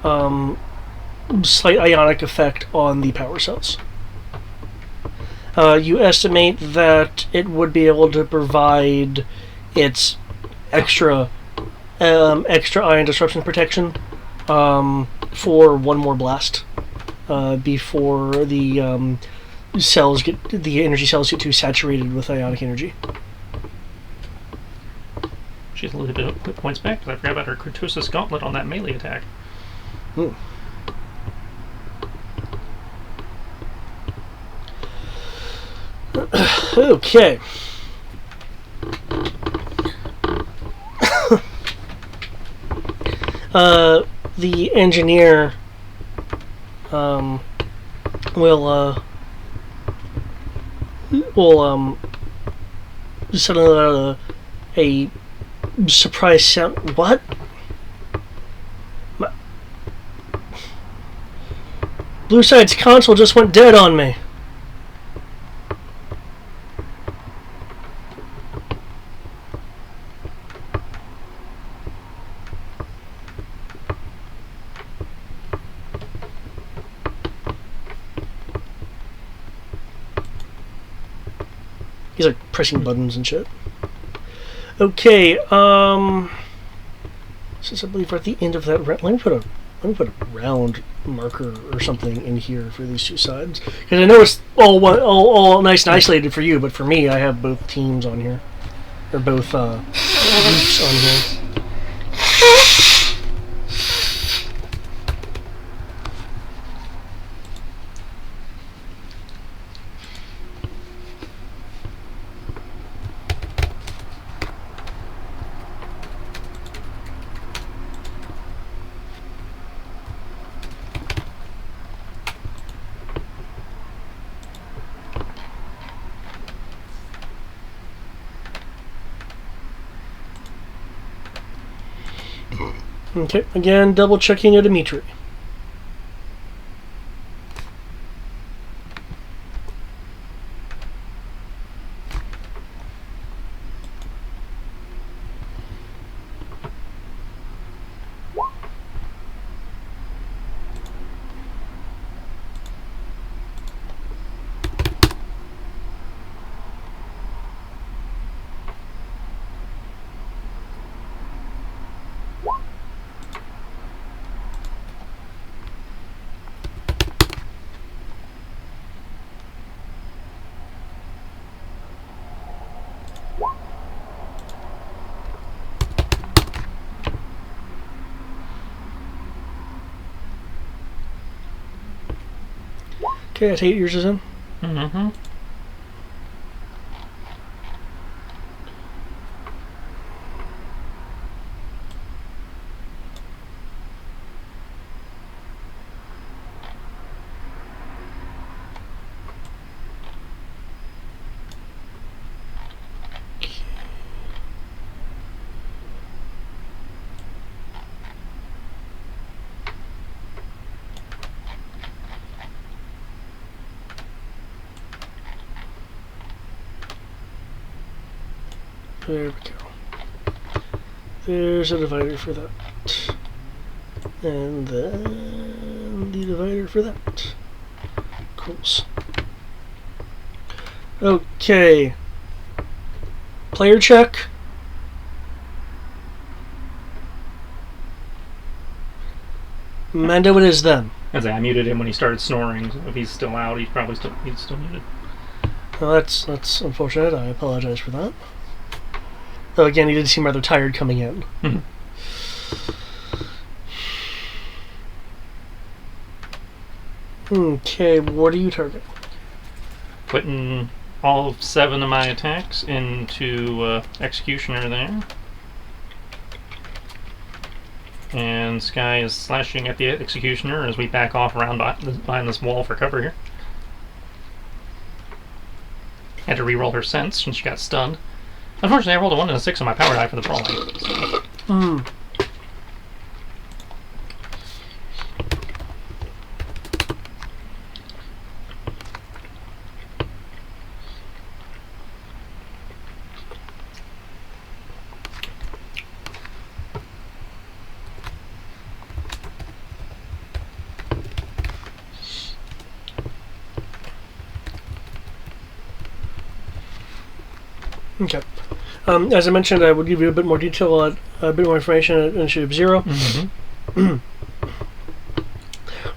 slight ionic effect on the power cells. You estimate that it would be able to provide its extra ion disruption protection for one more blast before the energy cells get too saturated with ionic energy. She's a little bit of points back because I forgot about her Kurtosis Gauntlet on that melee attack. Okay. The engineer will suddenly let out a surprise sound. What? Blue Side's console just went dead on me. He's like pressing buttons and shit. Okay, since I believe we're at the end of that round, let me put a round marker or something in here for these two sides, because I know it's all nice and isolated for you, but for me, I have both teams on here, or both groups on here. Okay, again, double checking a Dimitri. Okay, that's 8 yours is in. Mm-hmm. There we go. There's a divider for that. And then the divider for that. Cool. Okay. Player check. Mando it is then. As I muted him when he started snoring. So if he's still out, he's still muted. Well, that's unfortunate. I apologize for that. Though again, he did seem rather tired coming in. Okay, what do you target? Putting all 7 of my attacks into Executioner there. And Sky is slashing at the Executioner as we back off around behind this wall for cover here. Had to re-roll her sense when she got stunned. Unfortunately, I rolled a 1 and a 6 on my power die for the brawling. So. Okay. As I mentioned, I would give you a bit more detail, a bit more information at Initiative 0. Mm-hmm.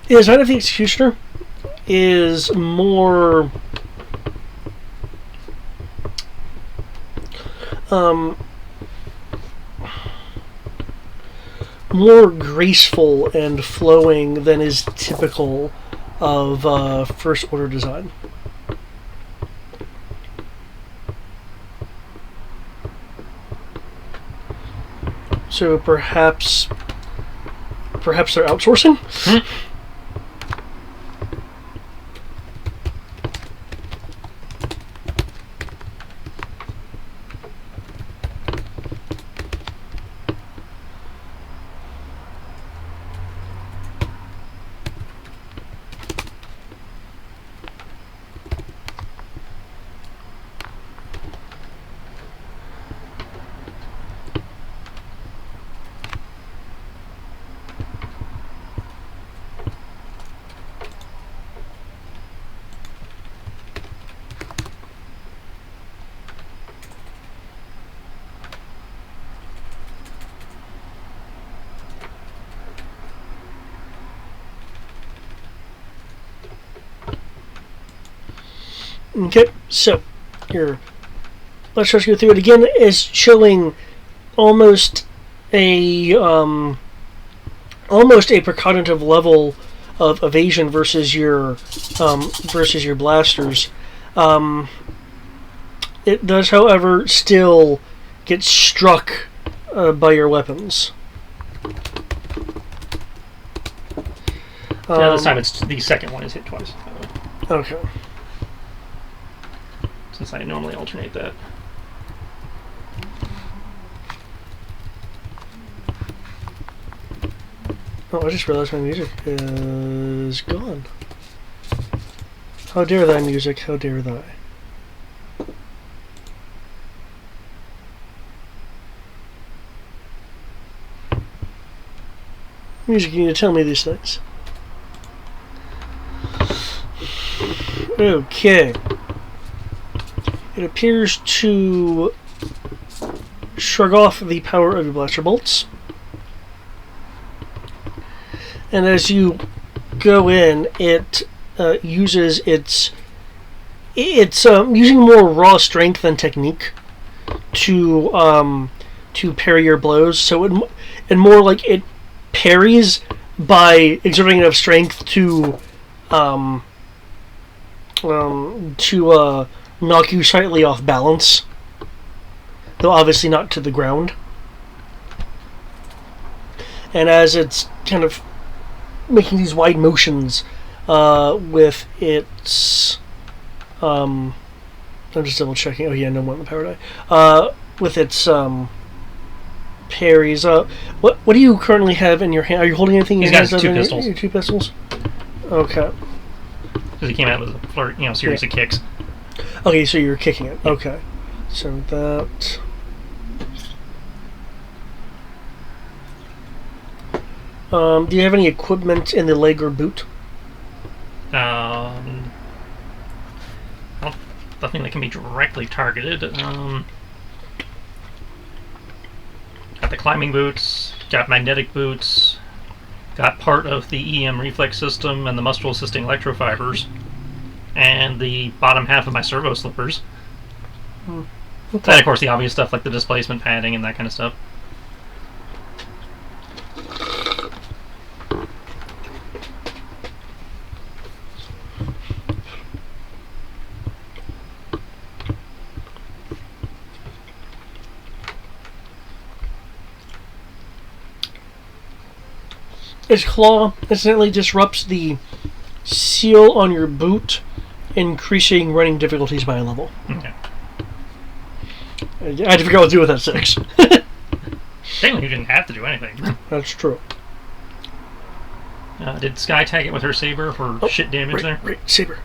The design of the Executioner is more more graceful and flowing than is typical of First Order design. So perhaps they're outsourcing? Okay, so let's just go through it again. Is showing almost a precognitive level of evasion versus your blasters. It does, however, still get struck by your weapons. This time it's the second one is hit twice. Okay. Since I normally alternate that. Oh, I just realized my music is gone. How dare thy music, how dare thy. Music, you need to tell me these things. Okay. It appears to shrug off the power of your blaster bolts. And as you go in, it uses it's using more raw strength than technique to parry your blows. So it more like it parries by exerting enough strength to to knock you slightly off balance, though obviously not to the ground. And as it's kind of making these wide motions with its... I'm just double checking. Oh yeah, no more on the power die. With its parries. What do you currently have in your hand? Are you holding anything in your hands? He's got 2 pistols. Your 2 pistols? Okay. Because he came out with a series of kicks. Okay, so you're kicking it. Okay. So that... do you have any equipment in the leg or boot? Well, nothing that can be directly targeted. Got the climbing boots, got magnetic boots, got part of the EM reflex system and the muscle assisting electrofibers, and the bottom half of my servo slippers. Okay. And of course the obvious stuff like the displacement padding and that kind of stuff. Its claw incidentally disrupts the seal on your boot, increasing running difficulties by a level. Okay. I had to figure out what to do with that 6. Technically, you didn't have to do anything. That's true. Did Sky tag it with her saber for shit damage there? Right, saber.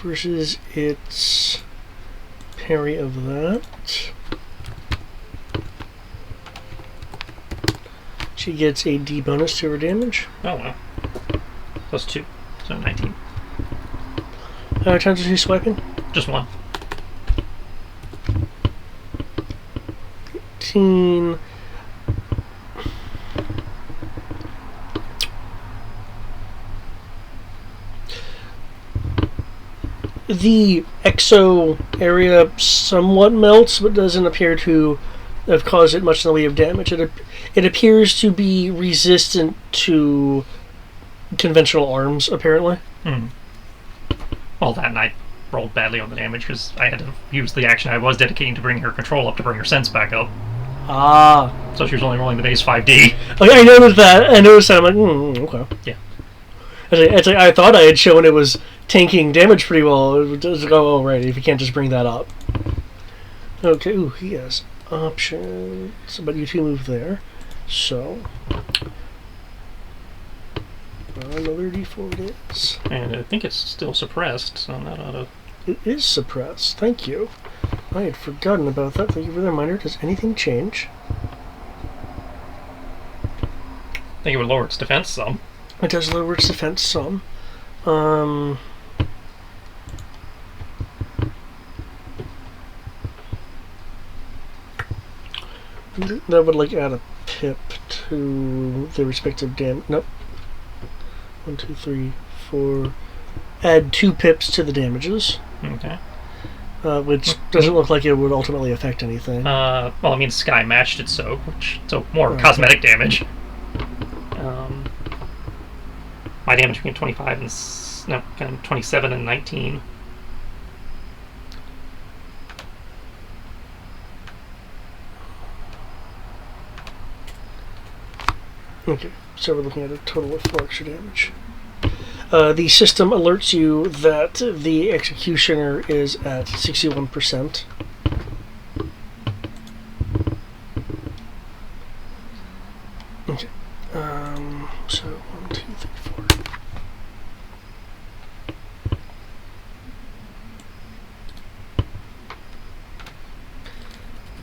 Versus its parry of that. She gets a D bonus to her damage. Oh wow. Plus 2. So 19. How many times is she swiping? Just 1. 18. The exo area somewhat melts, but doesn't appear to have caused it much in the way of damage. It appears to be resistant to conventional arms, apparently. Well, that and I rolled badly on the damage because I had to use the action I was dedicating to bring her control up to bring her sense back up. Ah. So she was only rolling the base 5D. Okay, I noticed that. I'm like, okay. Yeah. It's like I thought I had shown it was tanking damage pretty well. It does go, oh, right, if you can't just bring that up. Okay, ooh, he has options. But you 2 move there. So. Another D4 it is. And I think it's still suppressed, so I'm not out of... It is suppressed, thank you. I had forgotten about that. Thank you for the reminder. Does anything change? I think it would lower its defense some. It does lower its defense some. That would add a pip to the respective damage. Nope. 1, 2, 3, 4. Add 2 pips to the damages. Okay. Which doesn't look like it would ultimately affect anything. Well, I mean, Sky matched it so more cosmetic damage. My damage between 25 and 27 and 19. Okay, so we're looking at a total of 4 extra damage. The system alerts you that the executioner is at 61%. Okay. So 1, 2, 3,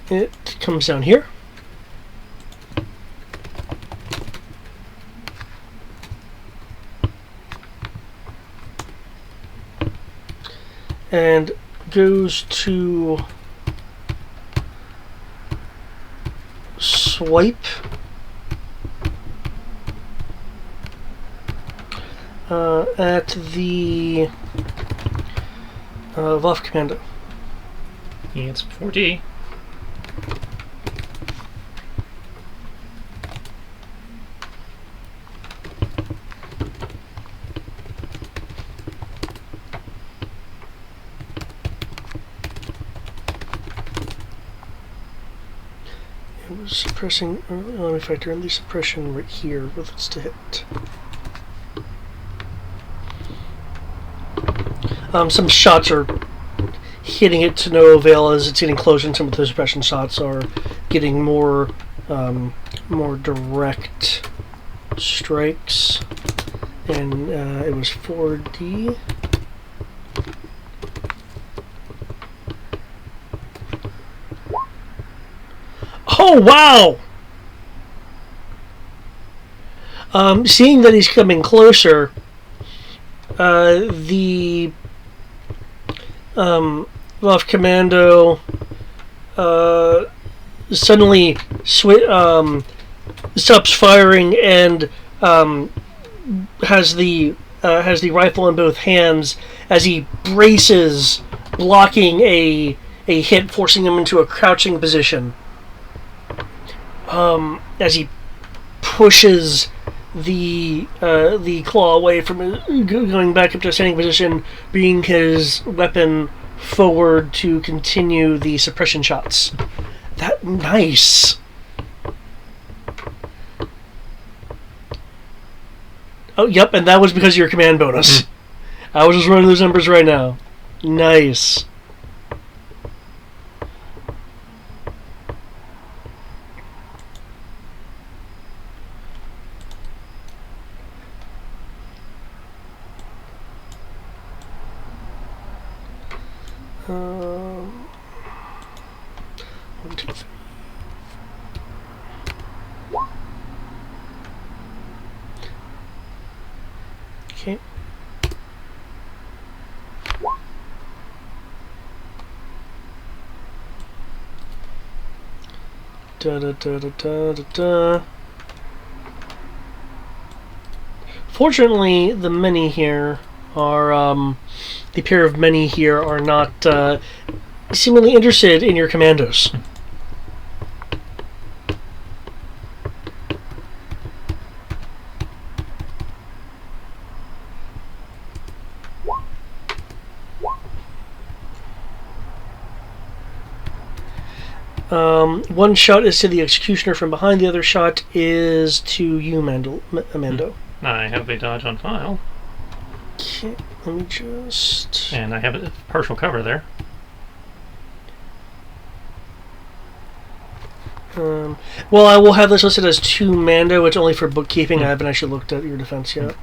4. It comes down here. And goes to swipe at the Voth Commando. Yeah, it's 4D. suppressing. Let me factor in the suppression right here with its to hit. Some shots are hitting it to no avail as it's getting closer, and some of the suppression shots are getting more direct strikes. And it was 4D. Oh wow! Seeing that he's coming closer, the Left Commando suddenly stops firing and has the rifle in both hands as he braces, blocking a hit, forcing him into a crouching position. As he pushes the claw away from it, going back up to a standing position, bringing his weapon forward to continue the suppression shots. That nice. Oh, yep, and that was because of your command bonus. I was just running those numbers right now. Nice. One, two, three. Okay. Da da da da da da da. Fortunately, the many here are the pair of many here are not seemingly interested in your commandos. One shot is to the executioner from behind, the other shot is to you, Amando. I have a dodge on file. Okay, let me just... And I have a partial cover there. Well, I will have this listed as 2 Mando. It's only for bookkeeping. I haven't actually looked at your defense yet.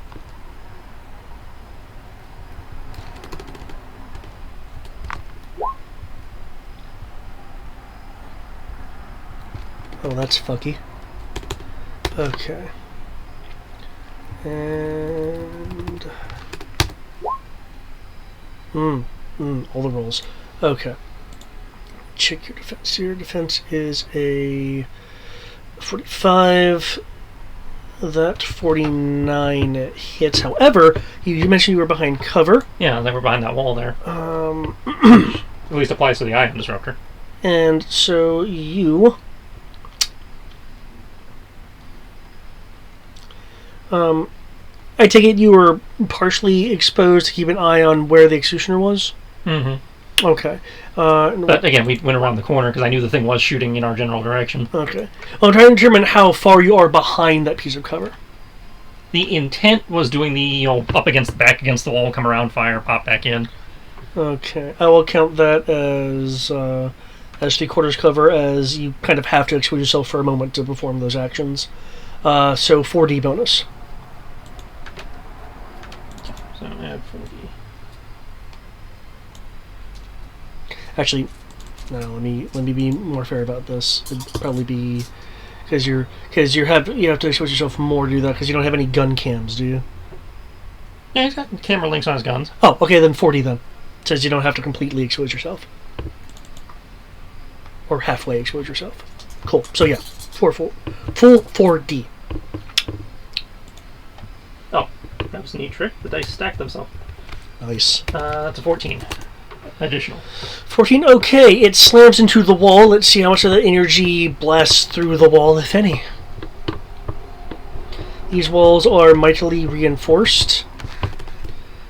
Oh, that's fucky. Okay. And... all the rolls. Okay. Check your defense. Your defense is a 45. That 49 hits. However, you mentioned you were behind cover. Yeah, they were behind that wall there. At least applies to the ion disruptor. And so you... I take it you were partially exposed to keep an eye on where the executioner was? Mm-hmm. Okay. But again, we went around the corner because I knew the thing was shooting in our general direction. Okay. Well, I'm trying to determine how far you are behind that piece of cover. The intent was doing the, up against the back against the wall, come around, fire, pop back in. Okay. I will count that as 3/4 cover, as you kind of have to expose yourself for a moment to perform those actions. So 4D bonus. So add 4D. Actually, no. Let me be more fair about this. It'd probably be because you have to expose yourself more to do that because you don't have any gun cams, do you? Yeah, he's got camera links on his guns. Oh, okay, then 40 then. It says you don't have to completely expose yourself. Or halfway expose yourself. Cool. So yeah, full 4D. Oh, that was a neat trick. The dice stacked themselves. Nice. That's a 14. Additional. 14, okay. It slams into the wall. Let's see how much of the energy blasts through the wall, if any. These walls are mightily reinforced.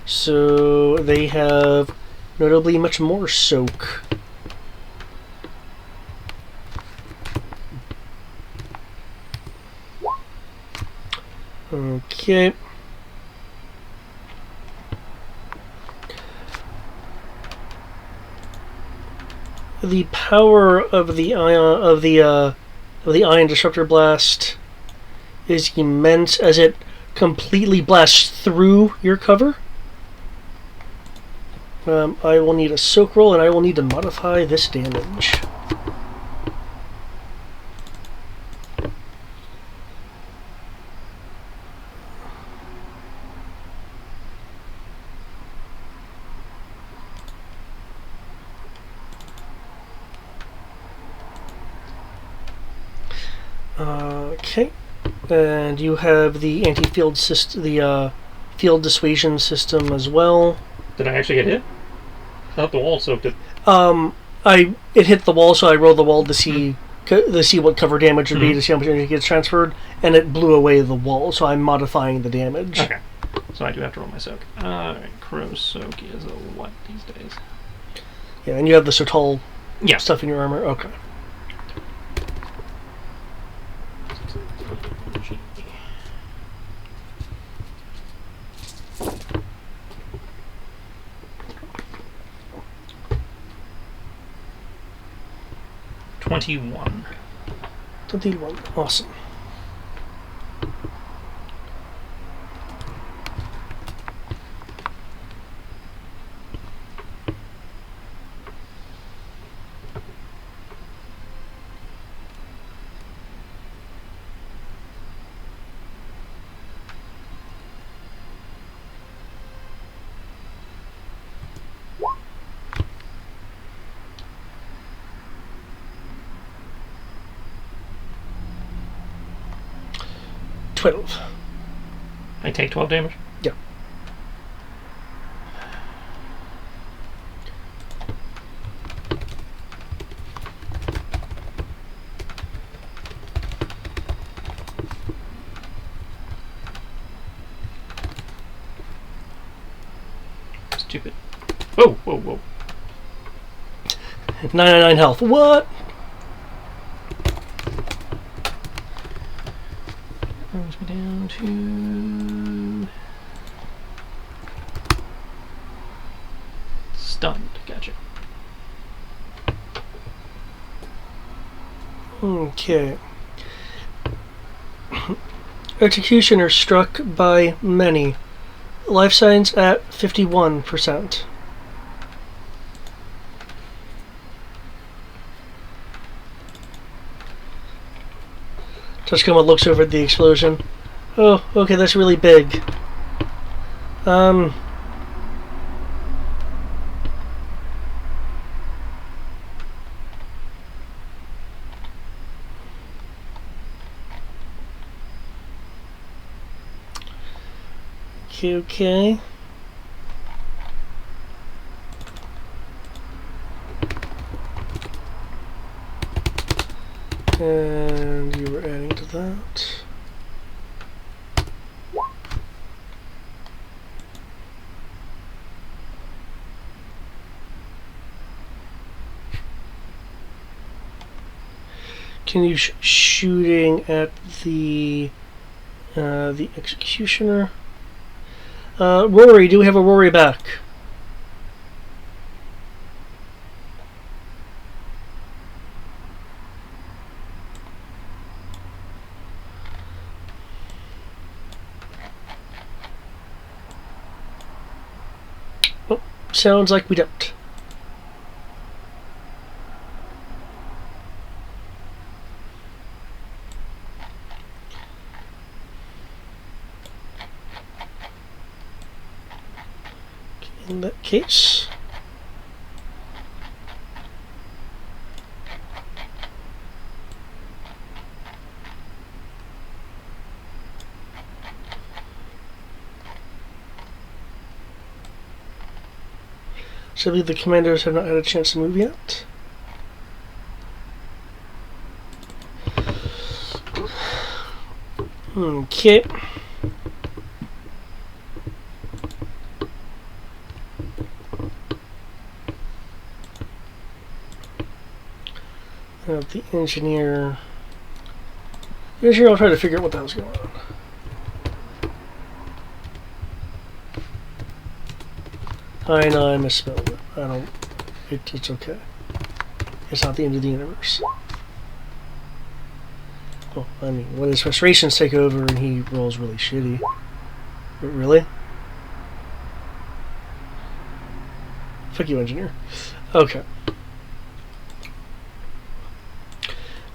So they have notably much more soak. Okay. The power of the ion disruptor blast is immense as it completely blasts through your cover. I will need a soak roll, and I will need to modify this damage. Okay, and you have the anti-field system, the field dissuasion system as well. Did I actually get hit? I thought the wall soaked it. It hit the wall, so I rolled the wall to see what cover damage would be, to see how much energy gets transferred, and it blew away the wall. So I'm modifying the damage. Okay, so I do have to roll my soak. Alright, crow soak is a what these days? Yeah, and you have the Sotal Yeah. stuff in your armor. Okay. $21. 21. Awesome. I take 12 damage? Yeah. Stupid. Whoa, whoa, whoa. 99 health. What? Brings me down to... stunned. Gotcha. Okay. Executioner struck by many. Life signs at 51%. Tuscoma looks over at the explosion. Oh, okay, that's really big. Okay. And you were adding to that. Can you shooting at the executioner? Rory, do we have a Rory back? Oh, sounds like we don't. In that case, so I believe the commanders have not had a chance to move yet. Okay. The engineer. The engineer will try to figure out what the hell's going on. I know I misspelled it. I don't. It's okay. It's not the end of the universe. Well, I mean, when his frustrations take over and he rolls really shitty. But really? Fuck you, engineer. Okay.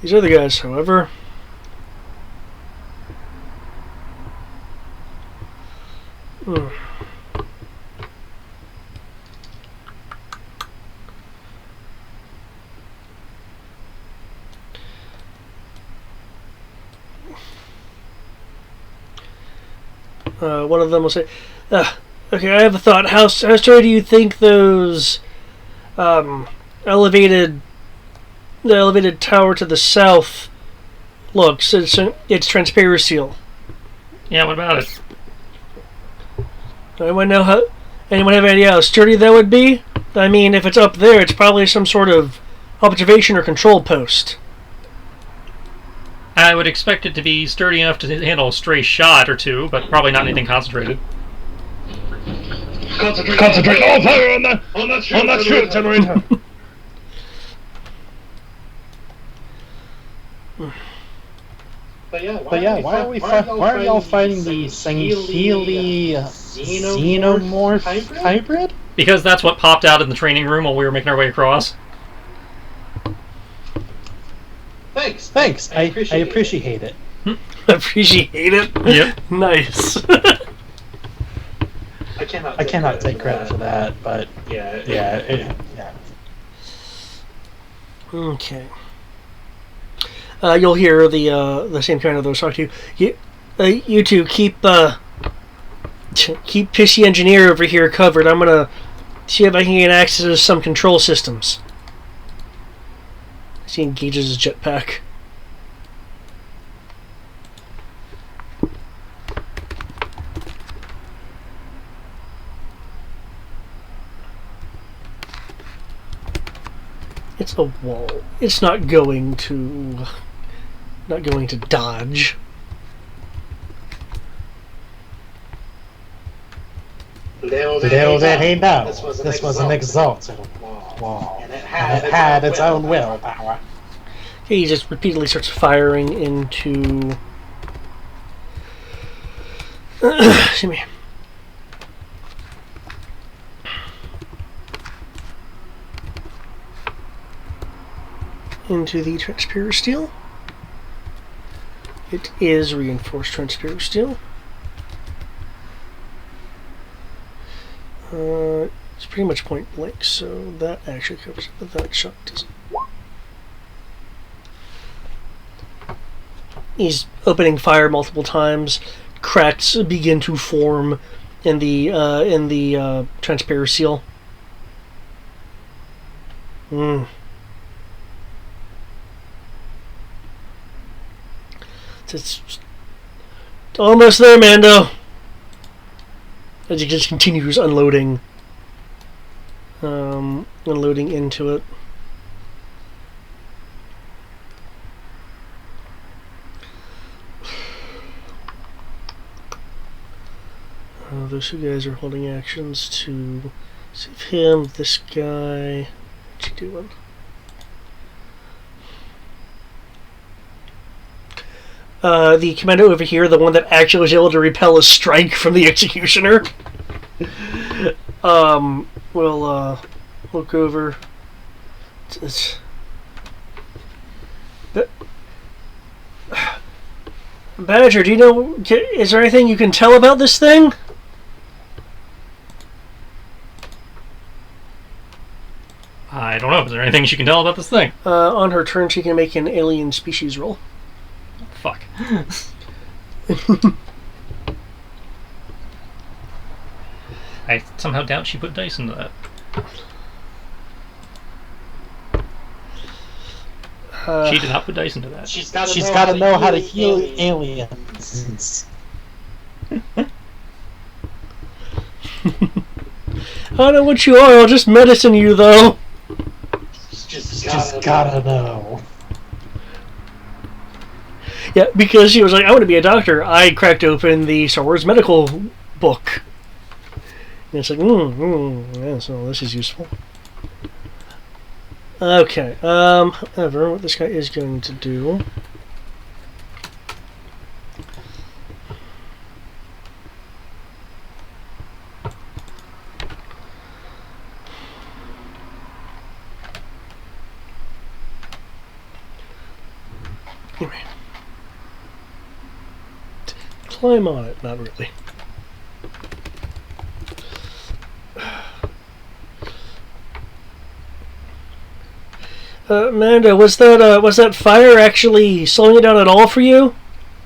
These other guys, however... one of them will say, okay, I have a thought. How straight do you think those the elevated tower to the south looks? It's transparent seal. Yeah, what about it? Anyone have any idea how sturdy that would be? I mean, if it's up there, it's probably some sort of observation or control post. I would expect it to be sturdy enough to handle a stray shot or two, but probably not anything concentrated. Concentrate all fire on that shield generator. But yeah, why are y'all fighting the Sangheili xenomorph hybrid? Because that's what popped out in the training room while we were making our way across. Thanks. I appreciate it. Appreciate it? Yep. Nice. I cannot take credit for that, but yeah. Okay. You'll hear the same kind of those talk to you. You two keep Pishy Engineer over here covered. I'm gonna see if I can get access to some control systems. As he engages his jetpack. It's a wall. It's not going to dodge. Little did he know, this was an exalted wall, and it had its own willpower. He just repeatedly starts firing into... Excuse me. Into the transparent steel. It is reinforced transparent steel. It's pretty much point blank, so that actually covers it, but that shot doesn't. He's opening fire multiple times. Cracks begin to form in the transparent seal. It's almost there, Mando. As he just continues unloading, unloading into it. Those two guys are holding actions to save him. This guy, what you doing? The commando over here, the one that actually was able to repel a strike from the executioner, will look over. Badger, do you know? Is there anything you can tell about this thing? I don't know. Is there anything she can tell about this thing? On her turn, she can make an alien species roll. Fuck. I somehow doubt she put dice into that. She did not put dice into that. She's got to know how to heal aliens. I don't know what you are. I'll just medicine you, though. Just gotta know. Yeah, because she was like, I want to be a doctor. I cracked open the Star Wars medical book. And it's like, yeah, so this is useful. Okay, however, what this guy is going to do... Anyway. Climb on it, not really. Amanda, was that fire actually slowing it down at all for you?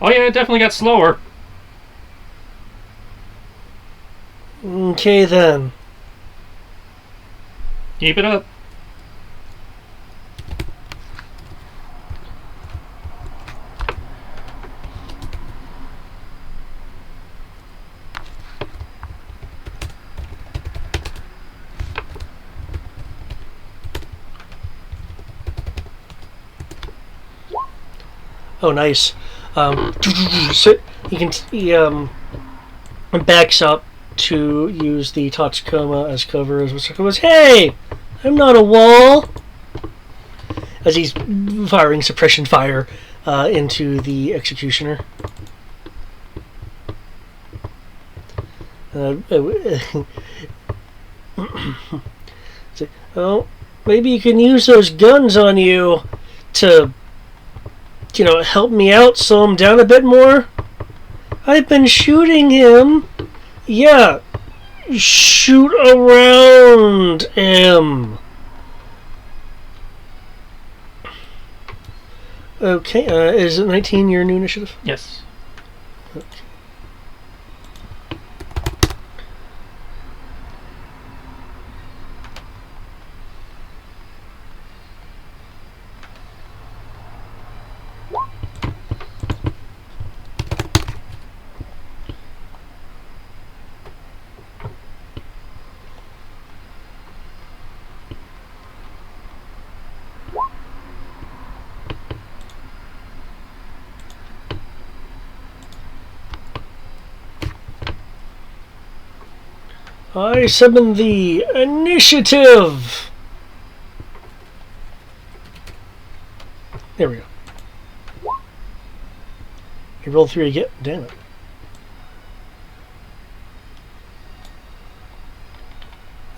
Oh yeah, it definitely got slower. Okay then. Keep it up. Oh, nice. So he backs up to use the Tachikoma as cover as Wasaka goes, "Hey! I'm not a wall!" As he's firing suppression fire into the executioner. Oh, maybe you can use those guns on you to, help me out, slow him down a bit more. I've been shooting him. Yeah, shoot around him. Okay, is it 19 your new initiative? Yes. Okay. I summon the initiative! There we go. You rolled 3 again. Damn it.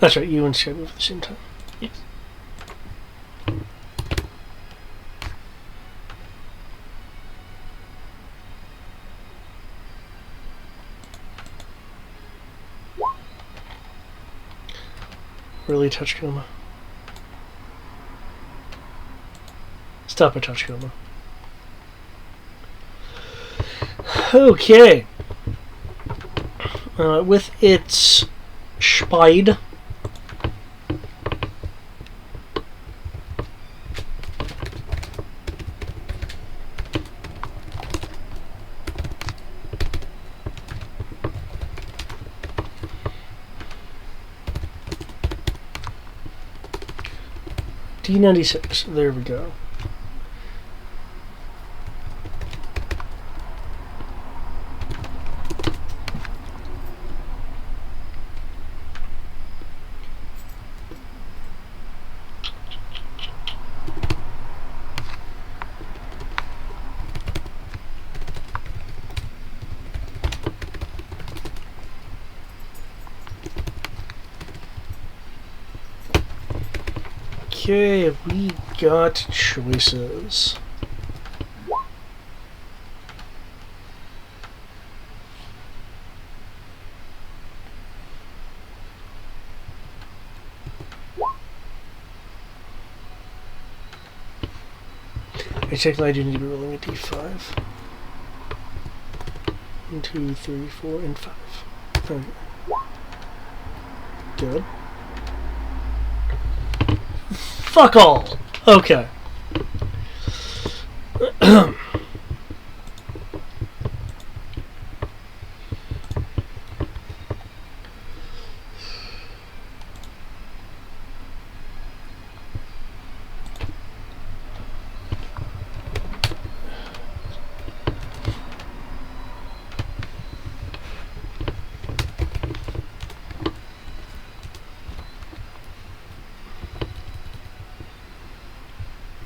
That's right, you and Sky move at the same time. Yes. Really, Tachikoma? Stop it, Tachikoma. Okay. With its Spide. D96. There we go. Okay, we got choices. Technically, I do need to be rolling a d5. 1, 2, 3, 4, and 5. Okay. Good. Fuck all! Okay.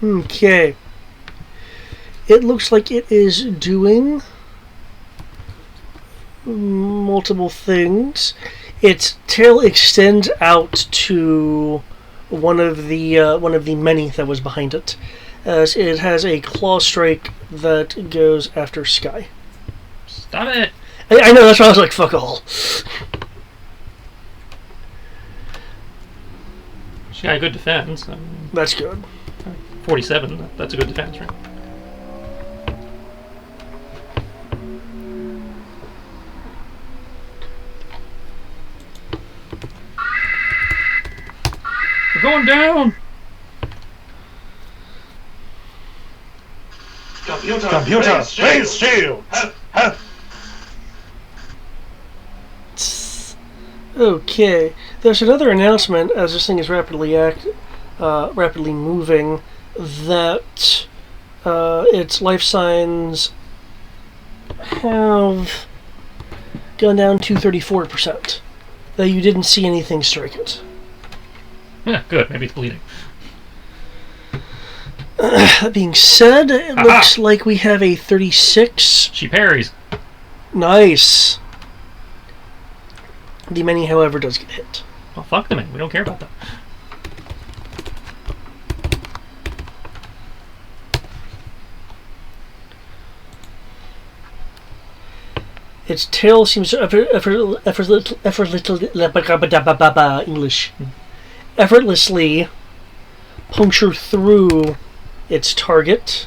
Okay. It looks like it is doing multiple things. Its tail extends out to one of the many that was behind it, as it has a claw strike that goes after Sky. Stop it! I know, that's why I was like, fuck all. She's got a good defense. I mean, That's good. 47, that's a good defense, right? We're going down! Computer, face shield! Okay, there's another announcement as this thing is rapidly moving that its life signs have gone down to 34%. That you didn't see anything strike it. Yeah, good. Maybe it's bleeding. That being said, it looks like we have a 36. She parries. Nice. The many, however, does get hit. Well, fuck the men. We don't care about them. Its tail seems to effortlessly puncture through its target,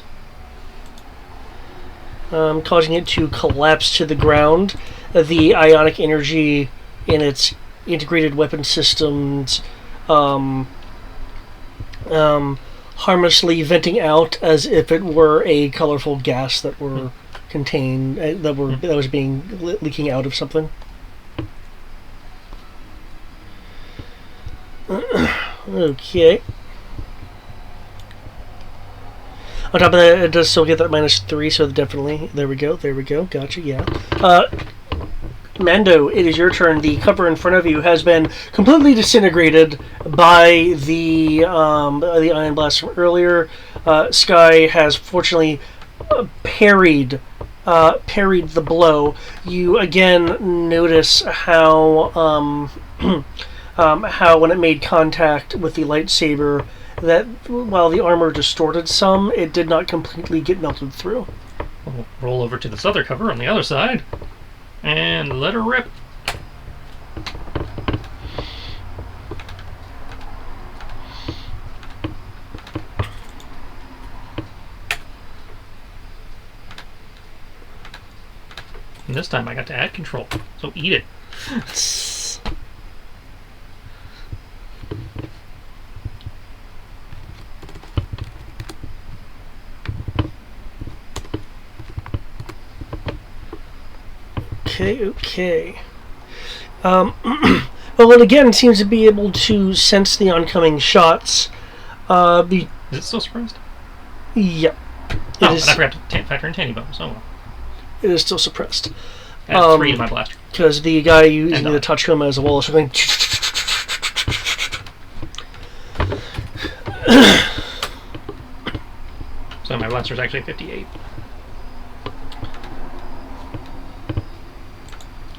causing it to collapse to the ground. The ionic energy in its integrated weapon systems harmlessly venting out as if it were a colorful gas that were contained that was being leaking out of something. Okay. On top of that, it does still get that -3, so definitely. There we go. Gotcha, yeah. Mando, it is your turn. The cover in front of you has been completely disintegrated by the ion blast from earlier. Sky has fortunately parried the blow. You again notice how how when it made contact with the lightsaber, that while the armor distorted some, it did not completely get melted through. We'll roll over to this other cover on the other side and let her rip. And this time I got to add control, so eat it. Okay. Well, it again seems to be able to sense the oncoming shots. Is it still suppressed? Yeah. Oh, and I forgot to factor in tanny bombs. Oh well. It is still suppressed. Add 3 to my blaster. Because the guy using the touchcom as a wall is something. So my blaster is actually 58.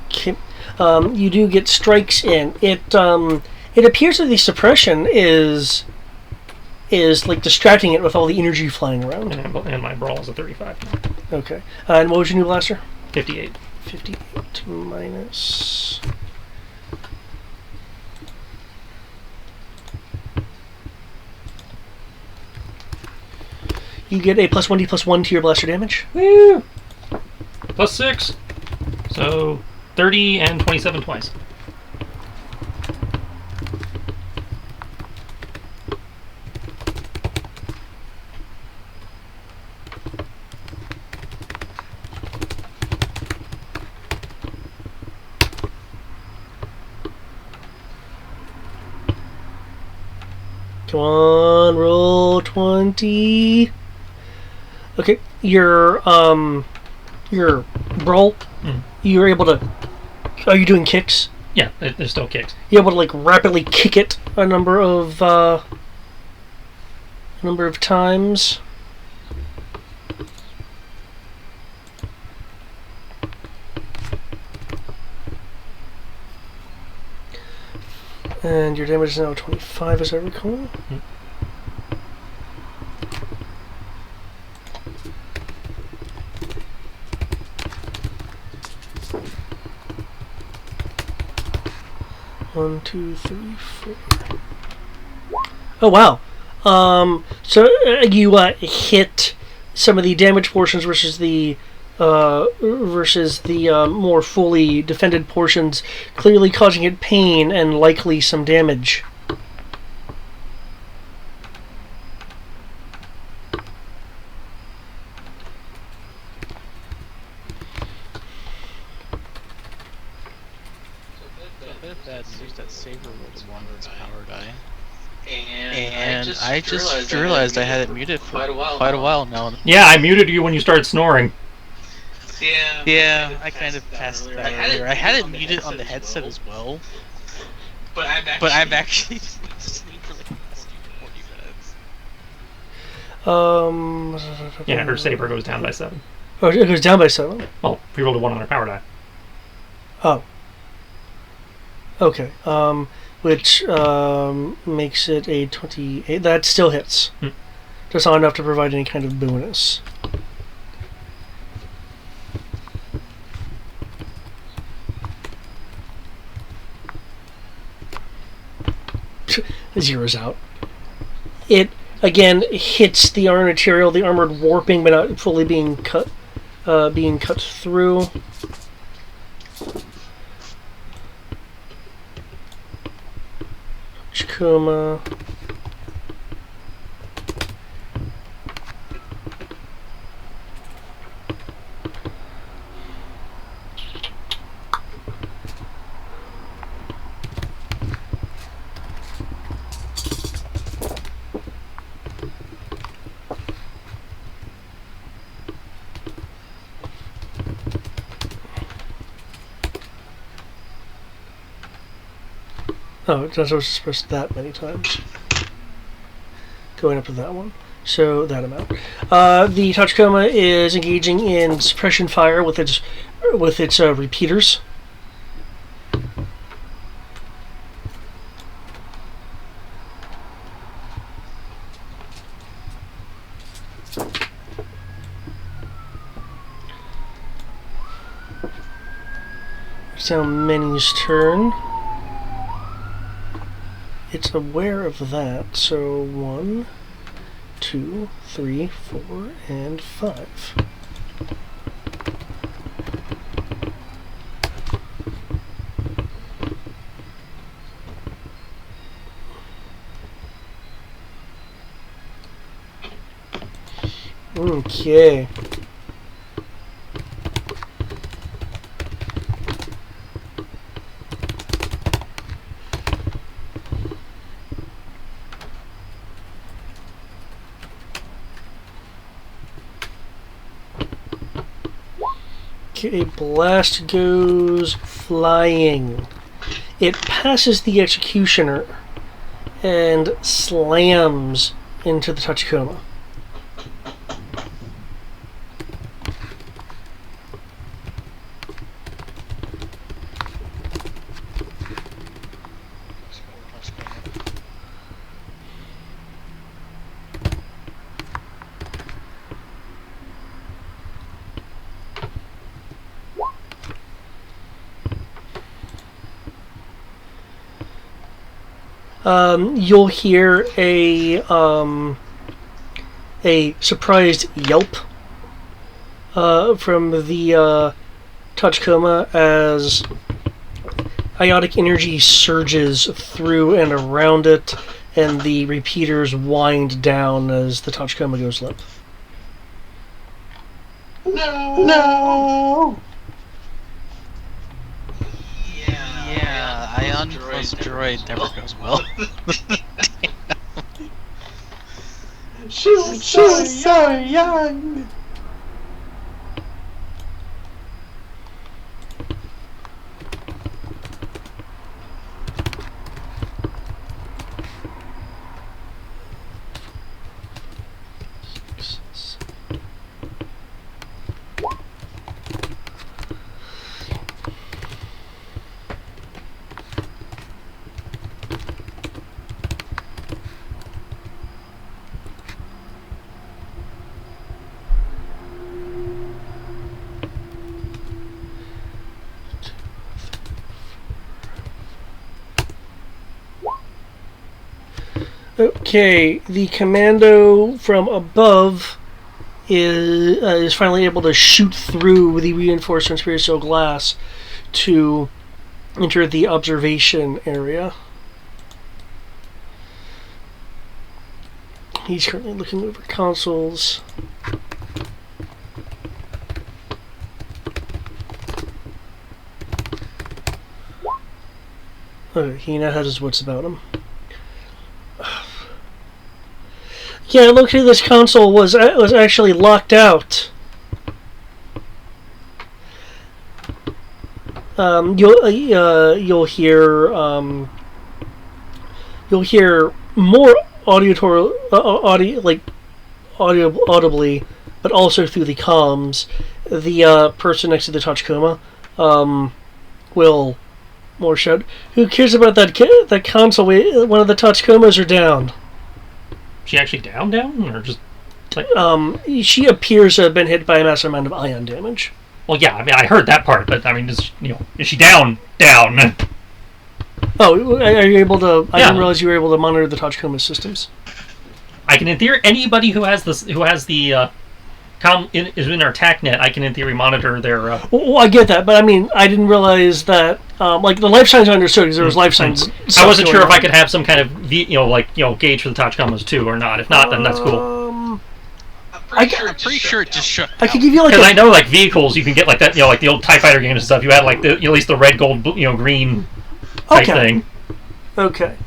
Okay. You do get strikes in. It appears that the suppression is like distracting it with all the energy flying around. And my brawl is a 35. Okay. And what was your new blaster? 58. 58 minus. You get a +1d+1 to your blaster damage. Woo! +6. So 30 and 27 twice. Come on, roll 20. Okay, your brawl. You're able to. Are you doing kicks? Yeah, there's still kicks. You're able to like rapidly kick it a number of number of times. And your damage is now 25, as I recall. One, two, three, four. Oh wow! So you hit some of the damage portions versus the more fully defended portions, clearly causing it pain and likely some damage. That news that Saber rolled one its power die. And I just realized I had it muted for quite a while now. Yeah, I muted you when you started snoring. Yeah, I kind of passed that earlier. I had it muted on the headset as well. But I'm actually asleep for like 40 minutes. Yeah, her saber goes down by 7. Oh, it goes down by 7? Well, we rolled a 1 on her power die. Oh. Okay. Which makes it a 28. That still hits. Just not enough to provide any kind of bonus. Zeroes out. It again hits the armor material, the armored warping, but not fully being cut through. Chikuma. Oh, it doesn't suppress that many times. Going up to that one. So, that amount. The Tachikoma is engaging in suppression fire with its repeaters. It's now Many's turn. It's aware of that, so 1, 2, 3, 4, and 5. Okay. A blast goes flying. It passes the executioner and slams into the Tachikoma. You'll hear a surprised yelp from the Tachikoma as iotic energy surges through and around it, and the repeaters wind down as the Tachikoma goes limp. No! Yeah, Ion plus droid never goes well. She was so young! Okay, the commando from above is finally able to shoot through the reinforced transparent glass to enter the observation area. He's currently looking over consoles. Okay, he now has his wits about him. Yeah, it looked like this console was actually locked out. You'll hear more audibly, but also through the comms. The person next to the Tachikoma will more shout, "Who cares about that console? One of the Tachikomas are down." She actually down, or just like? She appears to have been hit by a massive amount of ion damage. Well, yeah. I mean, I heard that part, but I mean, is she down? Down. Oh, are you able to? I Yeah. didn't realize you were able to monitor the Tachikoma systems. I can, in theory, anybody who has the is in our TACnet, I can in theory monitor their. Well, I get that, but I mean, I didn't realize that. Like the life signs I understood because there was life signs. I wasn't sure if I could have some kind of gauge for the Tachikomas too or not. If not, then that's cool. I'm pretty sure it just shut. I could give you like because I know like vehicles you can get like that. Like the old TIE Fighter games and stuff. You had like at least the red, gold, green type thing. Okay.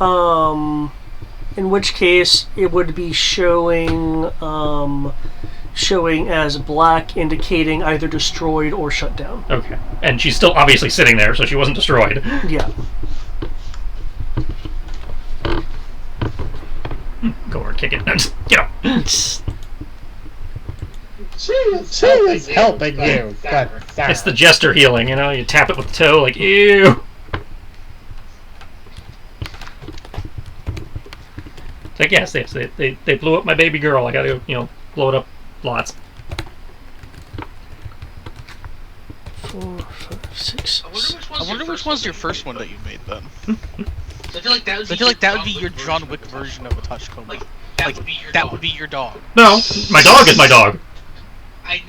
In which case it would be showing as black, indicating either destroyed or shut down. Okay. And she's still obviously sitting there, so she wasn't destroyed. Yeah. Go over and kick it. Get up. She is helping you. It's the jester healing, you tap it with the toe, like, ew. It's like, yes, they blew up my baby girl. I gotta go, blow it up lots. 4, 5, 6. I wonder which one's your first one that you made then. I feel like that would be your John Wick version of a Tachikoma. Like that would be your dog. No, my dog is my dog. I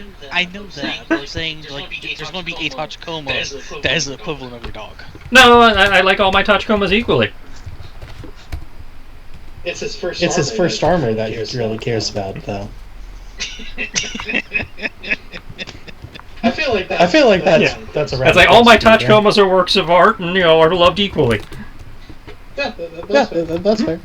know that. But I'm saying there's going to be a Tachikoma that is the equivalent of your dog. No, I like all my Tachikomas equally. It's his first armor that he really cares about, though. I feel like that's a It's like all my Tachikomas are works of art and are loved equally. Yeah, that's fair.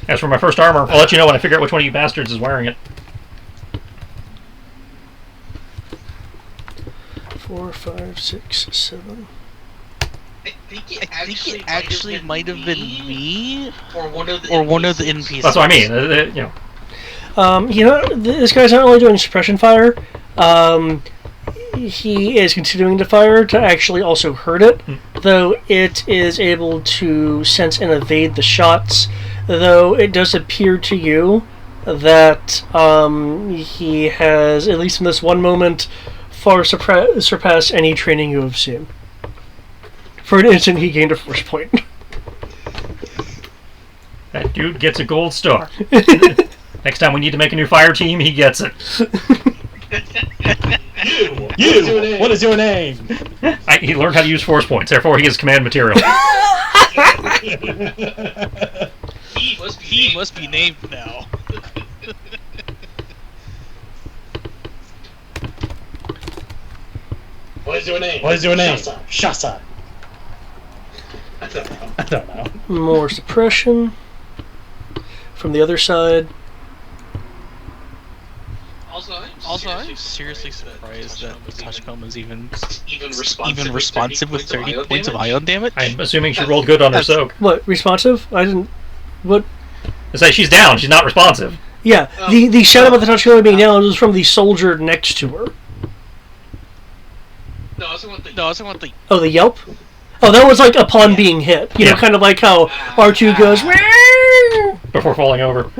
As for my first armor, I'll let you know when I figure out which one of you bastards is wearing it. 4, 5, 6, 7. I think it actually might have been me or one of the NPCs. That's what I mean. This guy's not only doing suppression fire. He is continuing to fire to actually also hurt it, though it is able to sense and evade the shots. Though it does appear to you that he has, at least in this one moment, far surpassed any training you have seen. For an instant, he gained a force point. That dude gets a gold star. Next time we need to make a new fire team, he gets it. You! What is your name? He learned how to use force points, therefore he gets command material. He must be named now. What is your name? Shasa. I don't know. More suppression from the other side. Also, I'm seriously surprised that Tachikoma is even responsive with 30 points of ion damage. I'm assuming she rolled good on her soak. What, responsive? I didn't... What? It's like she's down, she's not responsive. Yeah, the shout about the Tachikoma being down was from the soldier next to her. No, I was talking about the... Oh, the yelp? Oh, that was like upon being hit. You know, kind of like how R2 goes... Before falling over.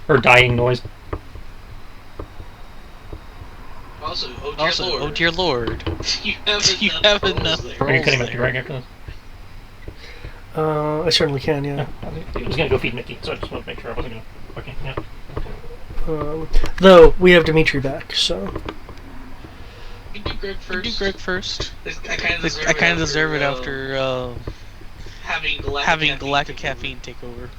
Her dying noise. Also, oh dear lord, you have enough Are you rolls cutting Mickey there. right after this? I certainly can, yeah. I was gonna go feed Mickey, so I just wanted to make sure I wasn't gonna. Okay, yeah. Though, we have Dimitri back, so... You do Greg first. I kind of deserve it after having the lack of caffeine take over.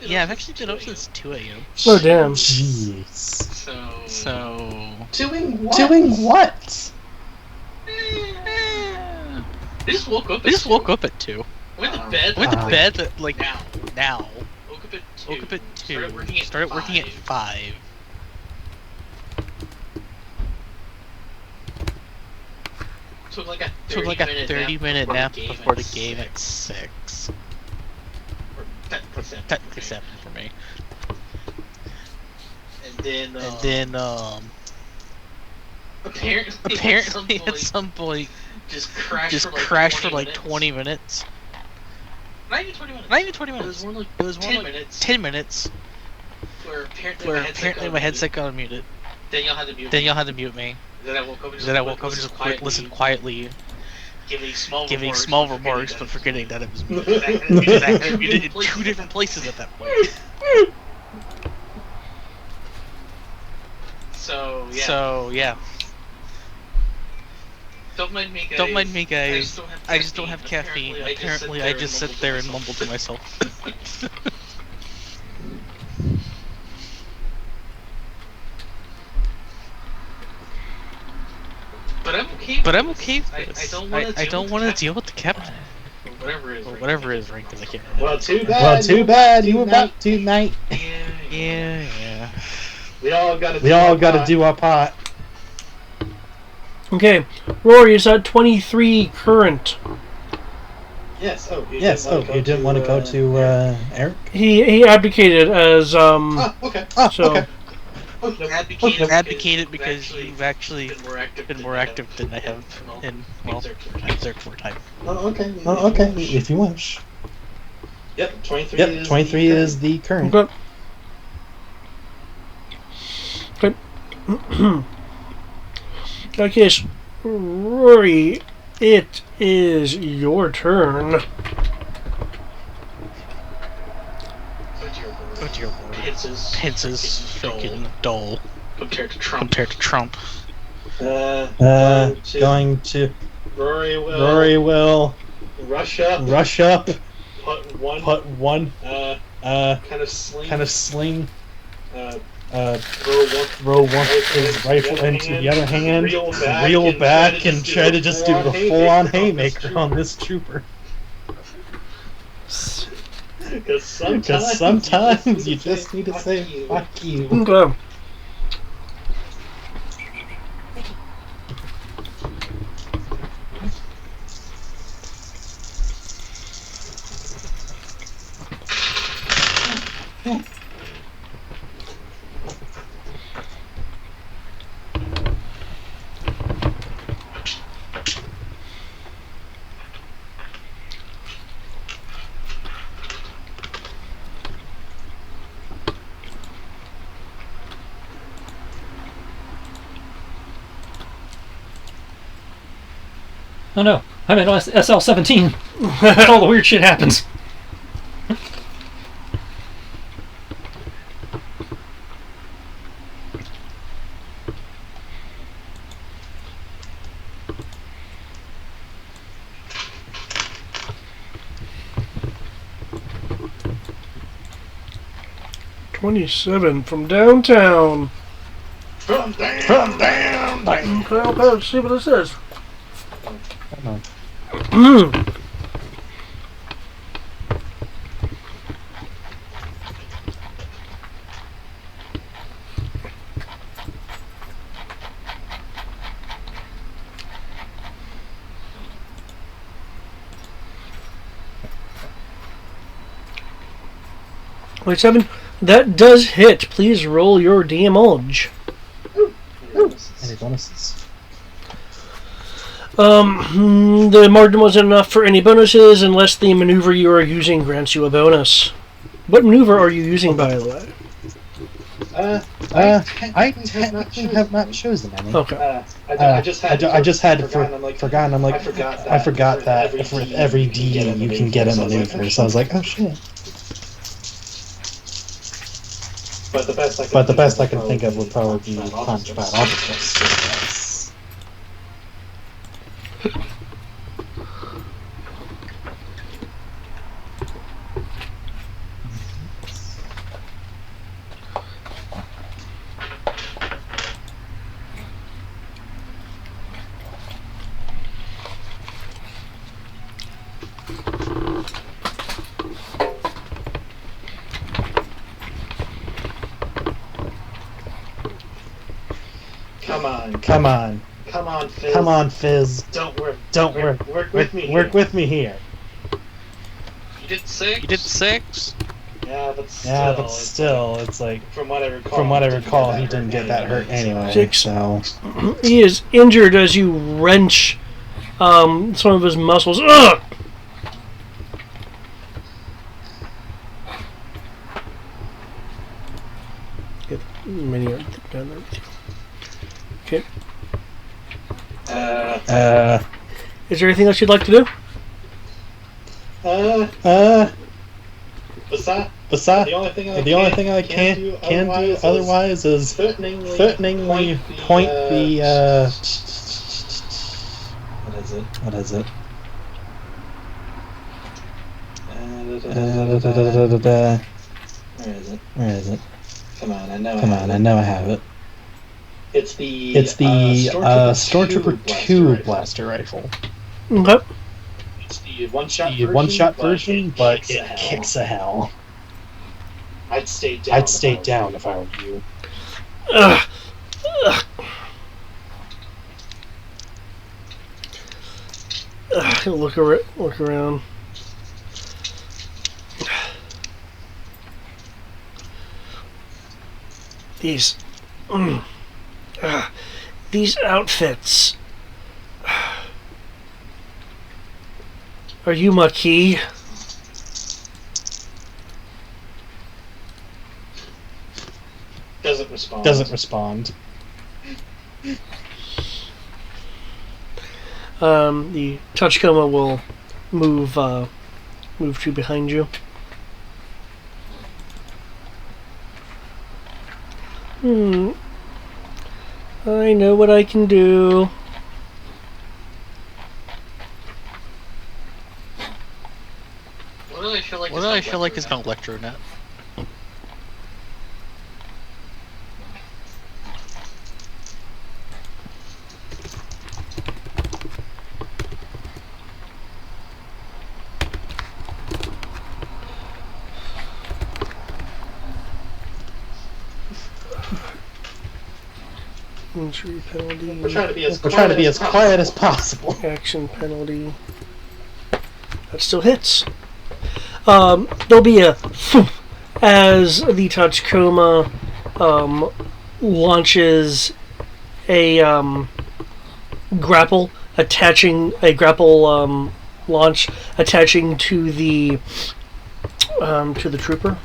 Yeah, I've actually been up since 2 a.m. Oh, damn. Jeez. So Doing what? Doing what? I just woke up at 2. Went to bed at like now. Woke up at 2. Started working at 5. Took like a 30-minute nap before the game at 6. Technically 7 for me. And then apparently at some point just crashed for like 20 minutes. Not even 20 minutes. It was more like 10 minutes. Where apparently my headset got unmuted. Then y'all had to mute me. Then I woke up and just listened quietly. Giving small remarks, but forgetting that it was muted in 2 different places at that point. So yeah. Don't mind me, guys. I just don't have caffeine. Apparently, I just sit there and mumble to myself. But I'm okay with this. I don't want to deal with the captain. Or whatever his rank is, I can't remember. Well, too bad. You about to night. Yeah. We all got to do our part. Okay, Rory is at 23 current. Yes. You didn't want to go to Eric? He abdicated as Okay. so Advocated because you've actually been more active than I have in Exerc more time. Okay. If you wish. Yep. 23. Yep. 23 is the current. Okay. Okay, so Rory, it is your turn. Go to your board. Pence is freaking dull compared to Trump. Going to Rory will rush up. Put one. Kind of sling. Throw one his rifle into the other hand, reel back, and try to just do a full-on haymaker on this trooper. Because sometimes you just need to say "fuck you." Okay. Oh no, I'm at SL-17. All the weird shit happens. $27 from downtown. From downtown. Okay, let's see what this is. Come on. Wait, 7. That does hit. Please roll your damage. And bonuses. The margin wasn't enough for any bonuses unless the maneuver you are using grants you a bonus. What maneuver are you using, by the way? I technically have not chosen any. Okay. I just had forgotten. I'm like, I forgot that with every D you can get a maneuver. So I was like, oh shit. But the best I can think of would probably be Punchpad Octopus. Come on, Fizz. Don't work. Work with me here. You did 6? Yeah, but still, it's like from what I recall, he didn't get that hurt anyway. 6. So He is injured as you wrench some of his muscles. Ugh! Get many down there with you. Okay. Is there anything else you'd like to do? Besides, the only thing I can do otherwise is threateningly point the what is it? Where is it? Come on, I know I have it. It's the Stormtrooper 2 blaster rifle. Okay. It's the one-shot version, but it kicks a hell. I'd stay down if I were you. Ugh. He'll look around. These outfits. Are you Maquis? Doesn't respond. The touch coma will move to behind you. I know what I can do. What do I feel like is an electronet? Injury penalty. We're trying to be as quiet as possible. Action penalty. That still hits. There'll be a as the touch coma launches a grapple launch attaching to the trooper.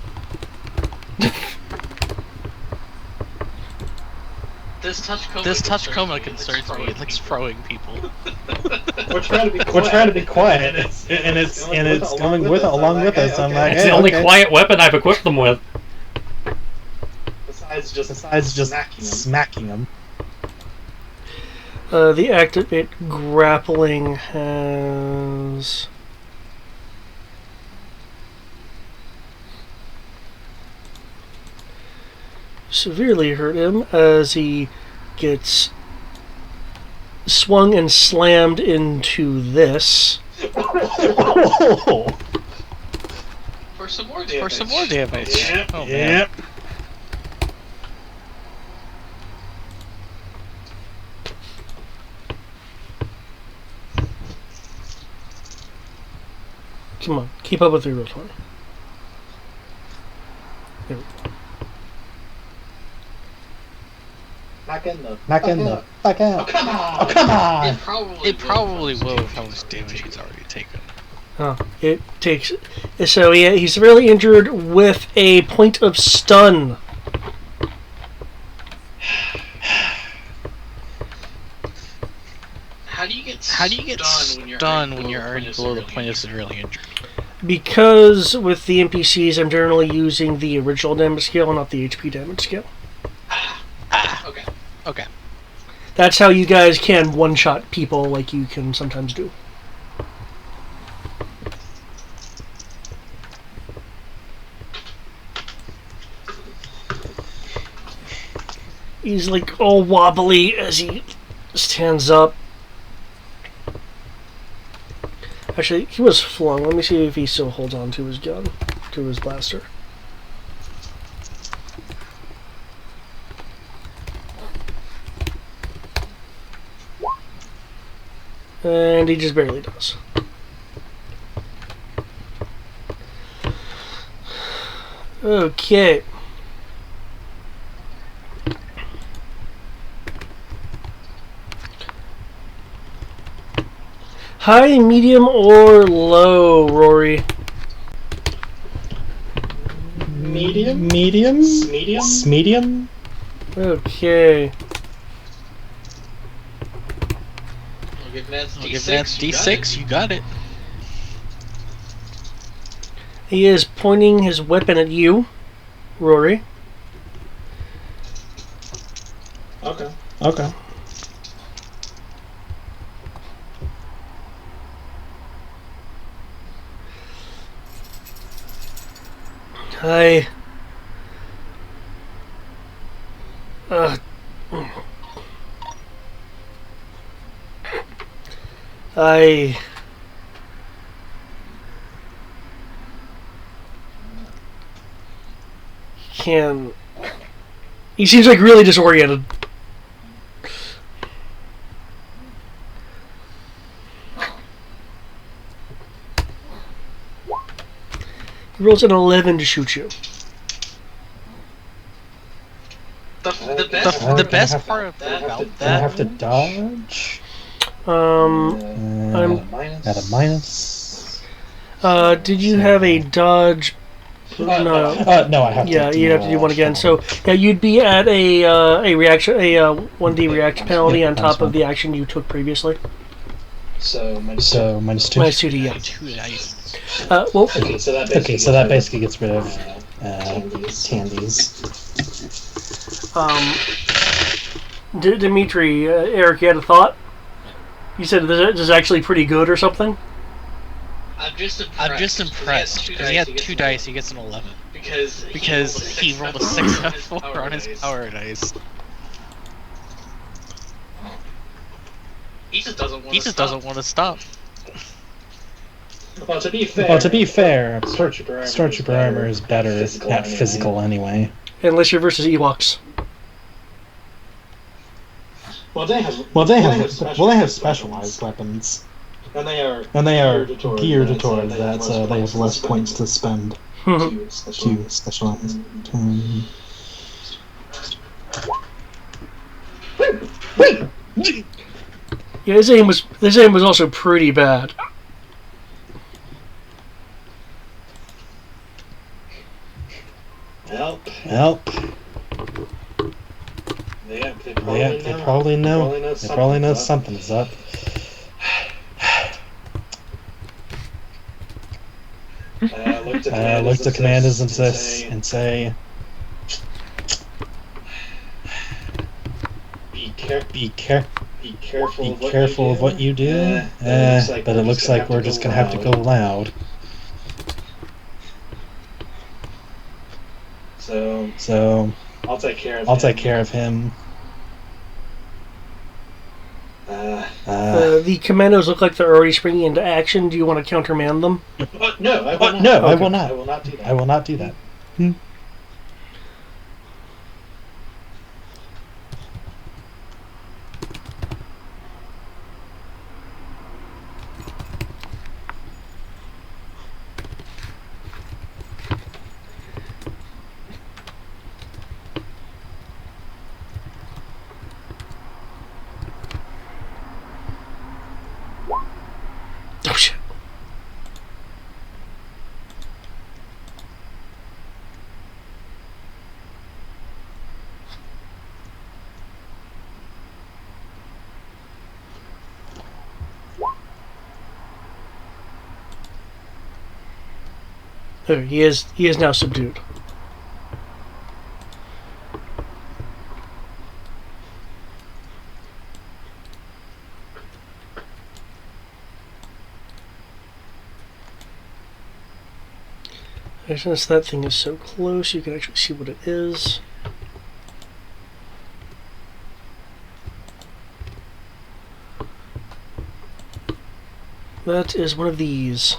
This touch coma concerns me. It likes throwing people. We're trying to be quiet, and it's going along with us. I'm like, it's the only quiet weapon I've equipped them with. Besides just smacking them. The activate grappling has severely hurt him as he gets swung and slammed into this. For some more damage. Yep. Oh, man. Come on, keep up with your roll 20. There we go. Knock in the fuck out. Come on! Oh, come on! It probably will with how much damage he's already taken. Oh, it takes. So yeah, he's severely injured with a point of stun. How do you get stunned when you're already below the point of severely injured? Because with the NPCs, I'm generally using the original damage scale, not the HP damage scale. Okay. That's how you guys can one-shot people like you can sometimes do. He's like all wobbly as he stands up. Actually, he was flung. Let me see if he still holds on to his gun, to his blaster. And he just barely does. Okay. High, medium, or low, Rory? Medium? Medium? Medium? Medium? Okay. That's D6, you got it. He is pointing his weapon at you, Rory. Okay. Okay. I can. He seems like really disoriented. He rolls an 11 to shoot you. The best part about Do I that have to dodge? I'm. At a minus? Did you have a dodge? No. No, I have to. Yeah, you'd have to do one again. So yeah, you'd be at a reaction, a 1d reaction penalty on top of the action you took previously. So minus minus 2. Minus 2 to yeah. 2 dice. Well, Okay, so that basically gets rid of Tandies. Dimitri, Eric, you had a thought? You said this is actually pretty good or something? I'm just impressed because he had 2 dice, he gets an 11. Because he rolled a 6 and a 4 on his power dice. He just doesn't want to stop. Well, to be fair, Stormtrooper armor is better at physical anyway. Unless you're versus Ewoks. Well, they have specialized weapons, and they are geared towards that, so they have less points to spend to specialize. Yeah, his aim was also pretty bad. Help. They probably know something's up. Look to commanders and say, be careful of what you do. But it looks like we're just gonna have to go loud. So I'll take care of him. The commandos look like they're already springing into action. Do you want to countermand them? No, I will not. No, I will not. I will not do that. Oh shit. Oh, he is now subdued. Since that thing is so close, you can actually see what it is. That is one of these.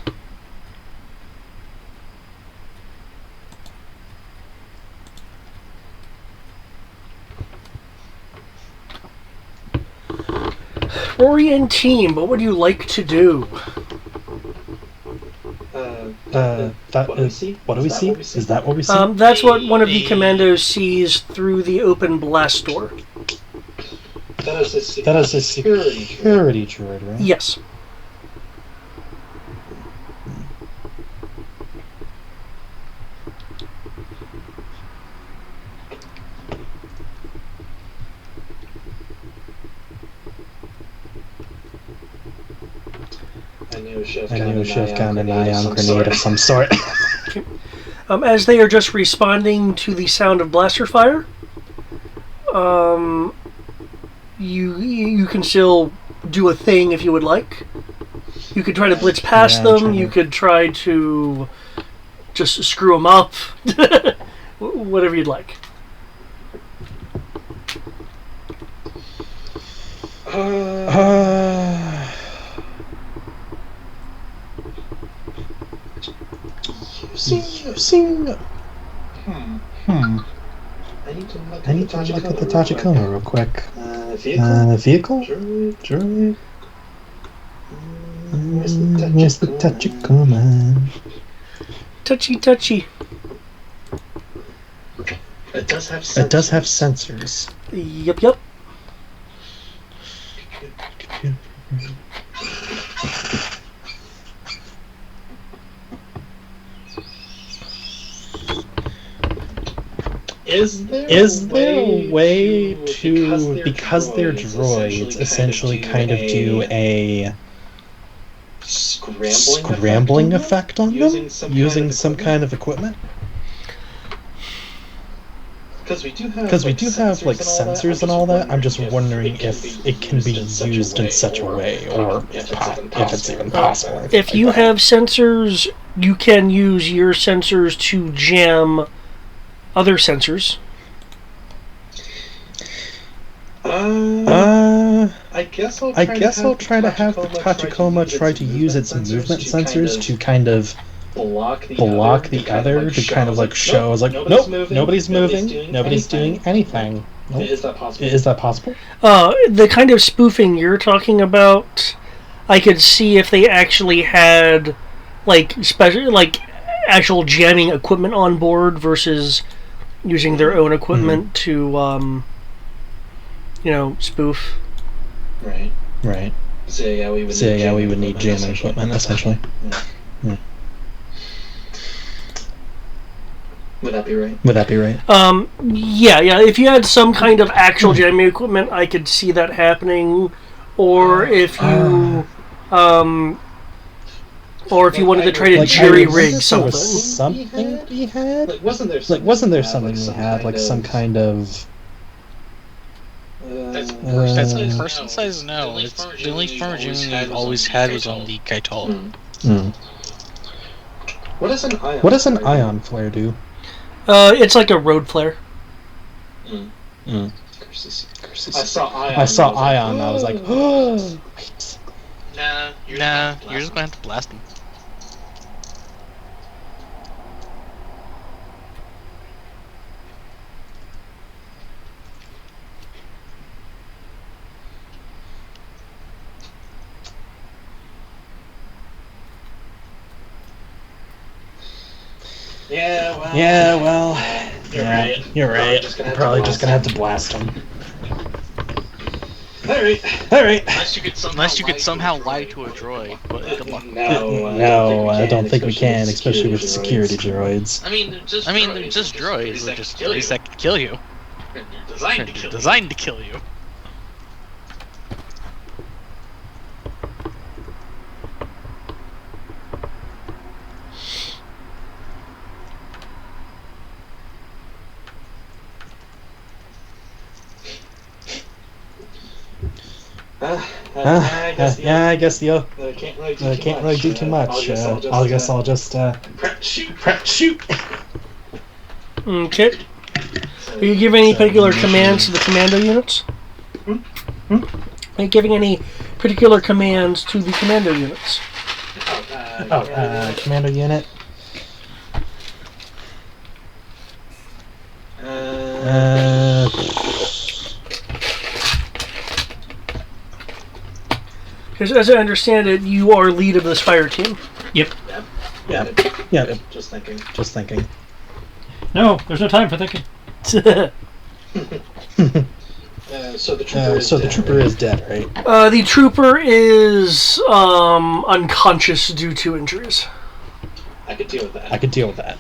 Rory and team, what would you like to do? What do we see? Is that what we see? That's what one of the commandos sees through the open blast door. That is a security droid, right? Yes. I knew it should have gotten an ion grenade of some sort. As they are just responding to the sound of blaster fire, you can still do a thing if you would like. You could try to blitz past them. You could try to just screw them up. Whatever you'd like. Using. I need to look at the Tachikoma real quick. Vehicle? Droid? Where's the Tachikoma? Touchy. It does have sensors. Yep. Is there a way to, because they're droids, essentially kind of do a scrambling effect on them using some kind of equipment? Because we do have like sensors and all that. I'm just wondering if it can be used in such a way, or if it's even possible. If you have sensors, you can use your sensors to jam other sensors. I guess I'll try to have the Tachikoma try to use its movement sensors to kind of block the other to kind of like show as like, nope, nobody's moving, nobody's doing anything. Nope. Is that possible? The kind of spoofing you're talking about, I could see if they actually had like actual jamming equipment on board versus using their own equipment to spoof. Right. So yeah, we would need jamming equipment essentially. Yeah. Would that be right? Yeah. If you had some kind of actual jamming equipment, I could see that happening. Or if you, wanted to try to jerry-rig something. Something we had? Like, wasn't there something we had? Like some kind of. That's person size. No, it's the only farmer June we've always had was on the Kaitol. What does an ion flare do? It's like a road flare. I saw ion. And I was like, oh. Wait. Nah, you're just gonna have to blast them. Yeah, well, you're right. I'm probably just gonna have to blast them. All right. Unless you could somehow lie to a droid, but good luck. No, I don't think we can, especially with security droids. I mean, they're just droids. They're just droids that can kill you. They're designed to kill you. I guess you can't really do too much. I guess I'll just prep shoot. Okay. Are you giving any particular commands to the commando units? Are you giving any particular commands to the commando units? Commando unit. Because as I understand it, you are lead of this fire team. Yep. Yeah. Just thinking. No, there's no time for thinking. So the trooper is dead, right? The trooper is unconscious due to injuries. I could deal with that.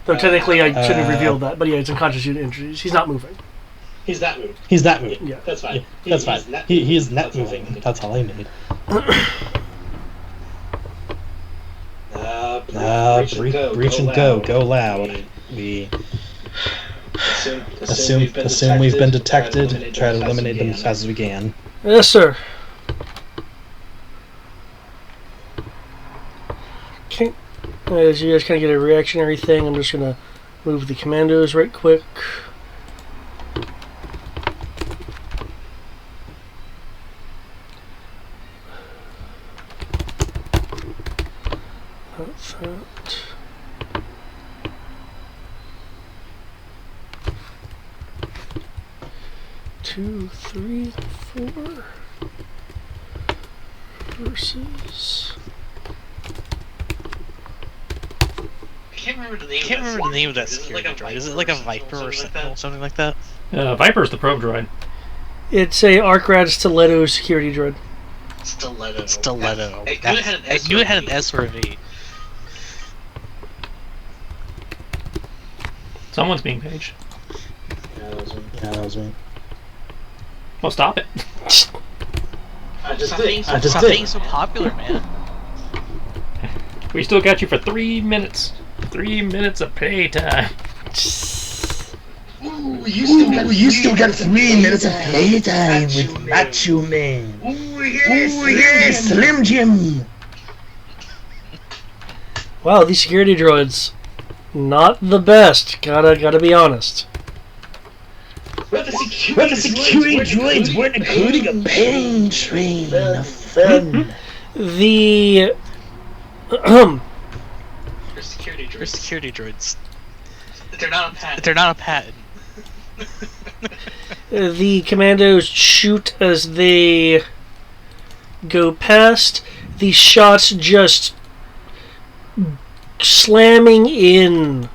Though technically I shouldn't have revealed that, but yeah, it's unconscious due to injuries. He's not moving. He's that moving. Yeah. That's fine. That's fine. He is net moving. That's all I need. Reach and go. Go loud. We assume we've been detected. Try to eliminate them as fast as we can. Yes, sir. Okay. As you guys kind of get a reactionary thing, I'm just going to move the commandos right quick. That's that. Two, three, four versus. I can't remember the name of that security droid. Is it like a Viper or something like that? Viper's the probe droid. It's a Arkrad Stiletto security droid. Stiletto. I knew it had an S or a V. Someone's being paged. Yeah, that was me. Well, stop it. I just being so popular, man. We still got you for 3 minutes. 3 minutes of playtime. Ooh, you still got 3 minutes of playtime with Macho Man. Ooh, yes, Slim Jim. Wow, these security droids, not the best. Gotta be honest. But the security droids weren't including a pain train of fun. The They're security droids. They're not a patent. the commandos shoot as they go past. The shots just slamming in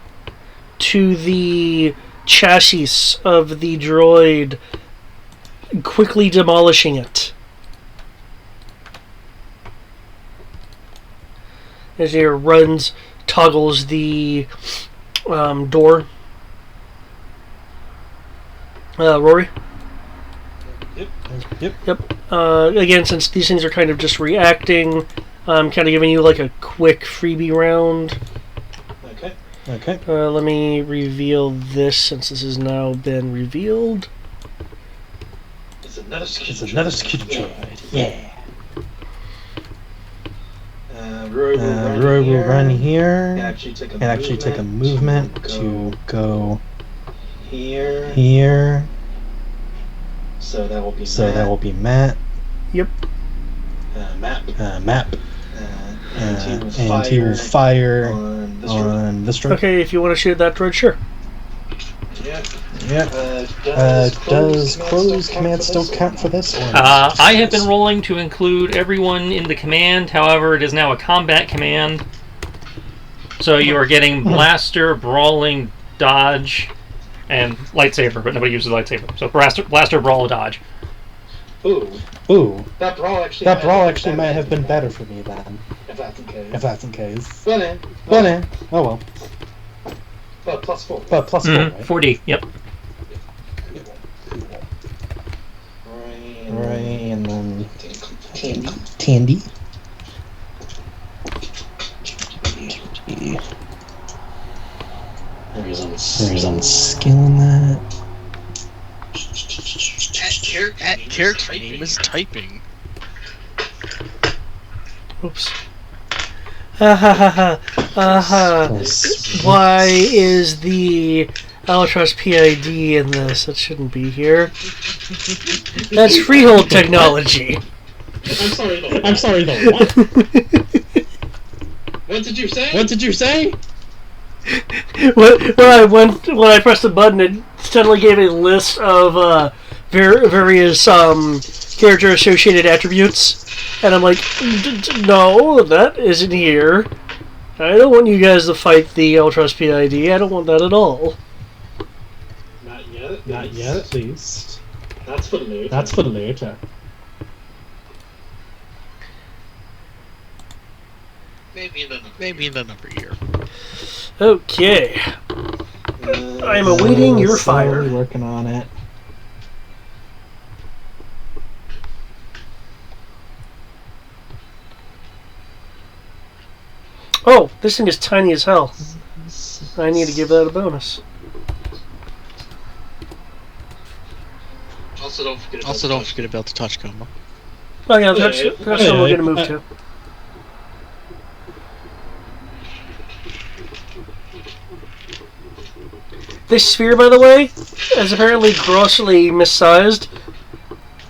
to the chassis of the droid, quickly demolishing it. As he runs, toggles the door. Rory? Yep. Again, since these things are kind of just reacting, I'm kind of giving you like a quick freebie round. Okay. Let me reveal this since this has now been revealed. It's another security droid. Yeah. Roy will run here and actually take a movement to go here. So that will be Matt. Yep. Map. And he will fire on this droid. Okay, if you want to shoot that droid, sure. Yeah. Does Crow's command still count for this? I have been rolling to include everyone in the command. However, it is now a combat command. So you are getting blaster, brawling, dodge, and lightsaber, but nobody uses lightsaber. So blaster, brawl, dodge. Ooh. That brawl actually might have been better for me then. If that's the case. If that's the case. But Oh well. But +4. But +4, right? 4D, yep. Right, and then Tandy. Where's on skill in that? That character name is typing. Oops. Ha ha ha ha. Why is the Albatross PID in this? That shouldn't be here. That's freehold technology. I'm sorry though. What? What did you say? When I pressed the button, it suddenly gave a list of various character associated attributes, and I'm like, no, that isn't here. I don't want you guys to fight the Albatross PID. I don't want that at all. Not yet, at least. That's for later. That's for later. Maybe in another year. Okay. I'm awaiting your fire. Slowly working on it. Oh, this thing is tiny as hell. I need to give that a bonus. Also, don't forget about the touch combo. Oh yeah, that's what we're gonna move to. This sphere, by the way, is apparently grossly missized.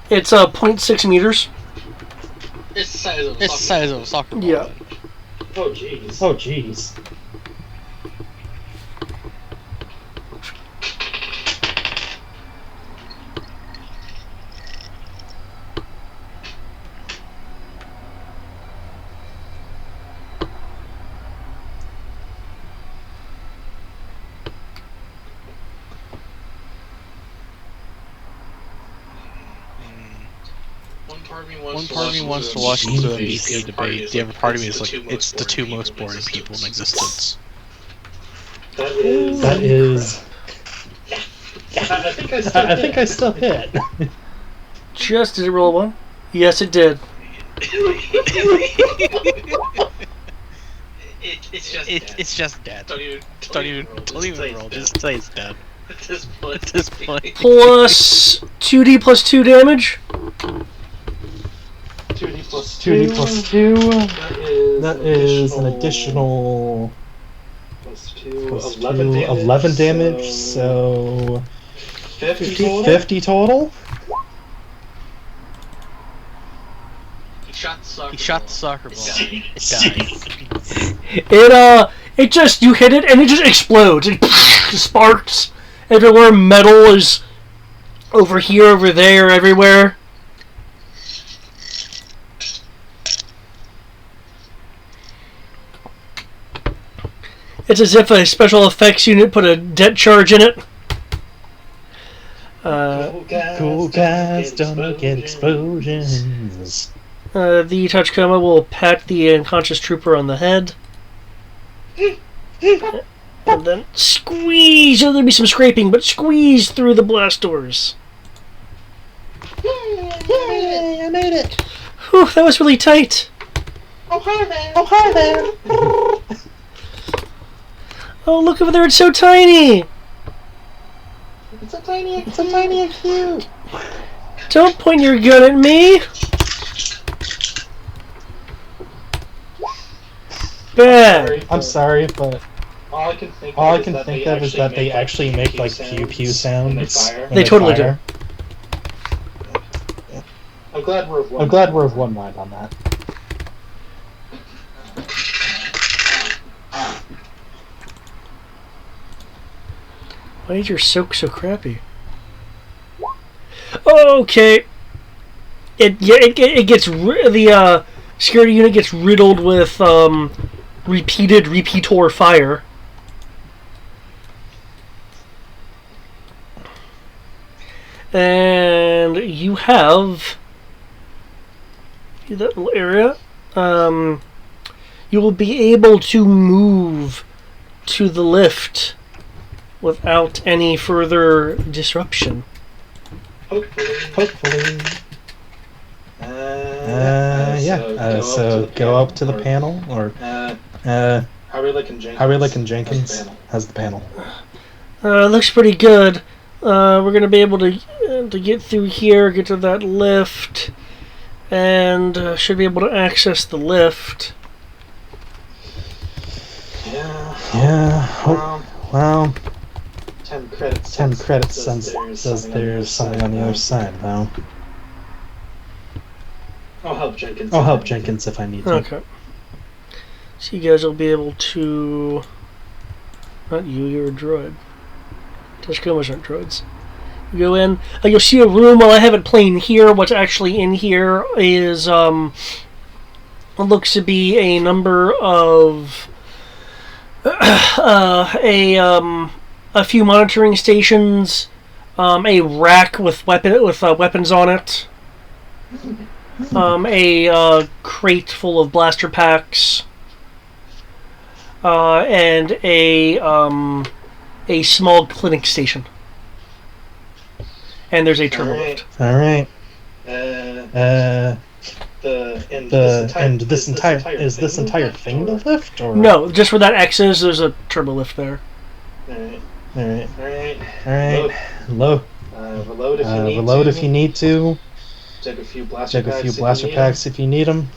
It's 0.6 meters. It's the size of a soccer ball. Yeah. Oh jeez. Oh jeez. One part of me wants to watch the MVP debate. The other part of me is like, it's the two most boring people in existence. That is. I think I still hit. Just did it roll one? Yes, it did. It's just dead. Don't even roll. Just say it's dead. At this point. Plus 2d plus 2 damage. 2d plus 2d plus 2. That is an additional plus 2, plus 11 2, damage. 11 damage, so 50 total. 50 total. He shot the soccer ball. It died. It just, you hit it and it just explodes. It sparks everywhere. Metal is over here, over there, everywhere. It's as if a special effects unit put a det charge in it. Cool guys don't get explosions. The touch coma will pat the unconscious trooper on the head. And then squeeze! Oh, there'll be some scraping, but squeeze through the blast doors. Yay, I made it! Whew, that was really tight. Oh, hi there! Oh, hi there! Oh, look over there, it's so tiny! It's so tiny and cute! Don't point your gun at me! Bad! I'm sorry, but All I can think of is that they actually make like pew pew sounds. They totally do. I'm glad we're of one mind on that. Why is your soak so crappy? Okay. It gets the security unit gets riddled with repeator fire. And you have view that little area. You will be able to move to the lift without any further disruption. Hopefully. Yeah. So go up to the panel, or How are we looking, Jenkins? How's the panel? Looks pretty good. We're gonna be able to get through here, get to that lift, and should be able to access the lift. Yeah. Well, 10 credits. 10 credits says there's something on the other side, though. I'll help Jenkins. If I need to. Okay. So you guys will be able to... Not you, you're a droid. Tachikomas aren't droids. You go in, you'll see a room. While I have it playing here, what's actually in here is, what looks to be a number of... a few monitoring stations, a rack with weapons on it, a crate full of blaster packs, and a small clinic station. And there's a turbo lift. All right. This entire thing the lift, or No, just where that X is, there's a turbo lift there. All right. Low. Reload if you need to. Take a few blaster packs if you need them.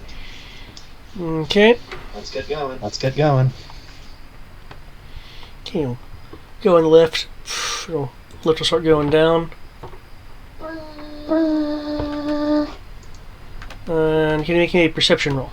Okay. Let's get going. Okay. Go and lift. Lift will start going down. And can you make a perception roll?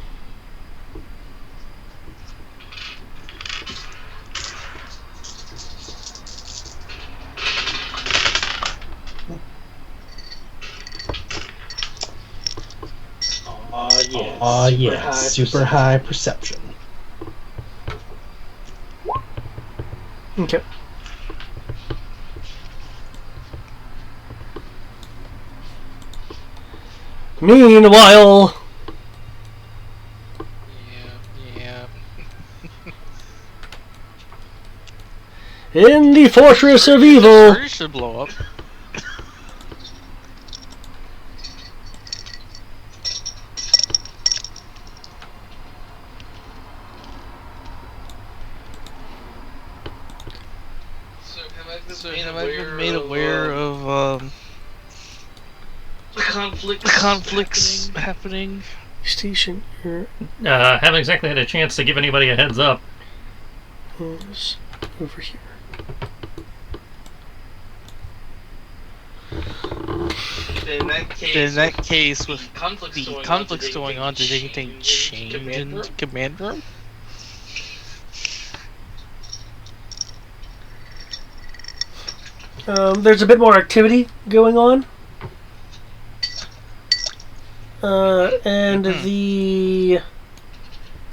Super high perception. Okay. Meanwhile, Yeah. in the Fortress of Evil, Surge should blow up. So have I been made aware of conflicts happening? station here Haven't exactly had a chance to give anybody a heads up. is over here. In that case, with the conflicts going on, did anything change in the command room? There's a bit more activity going on. And the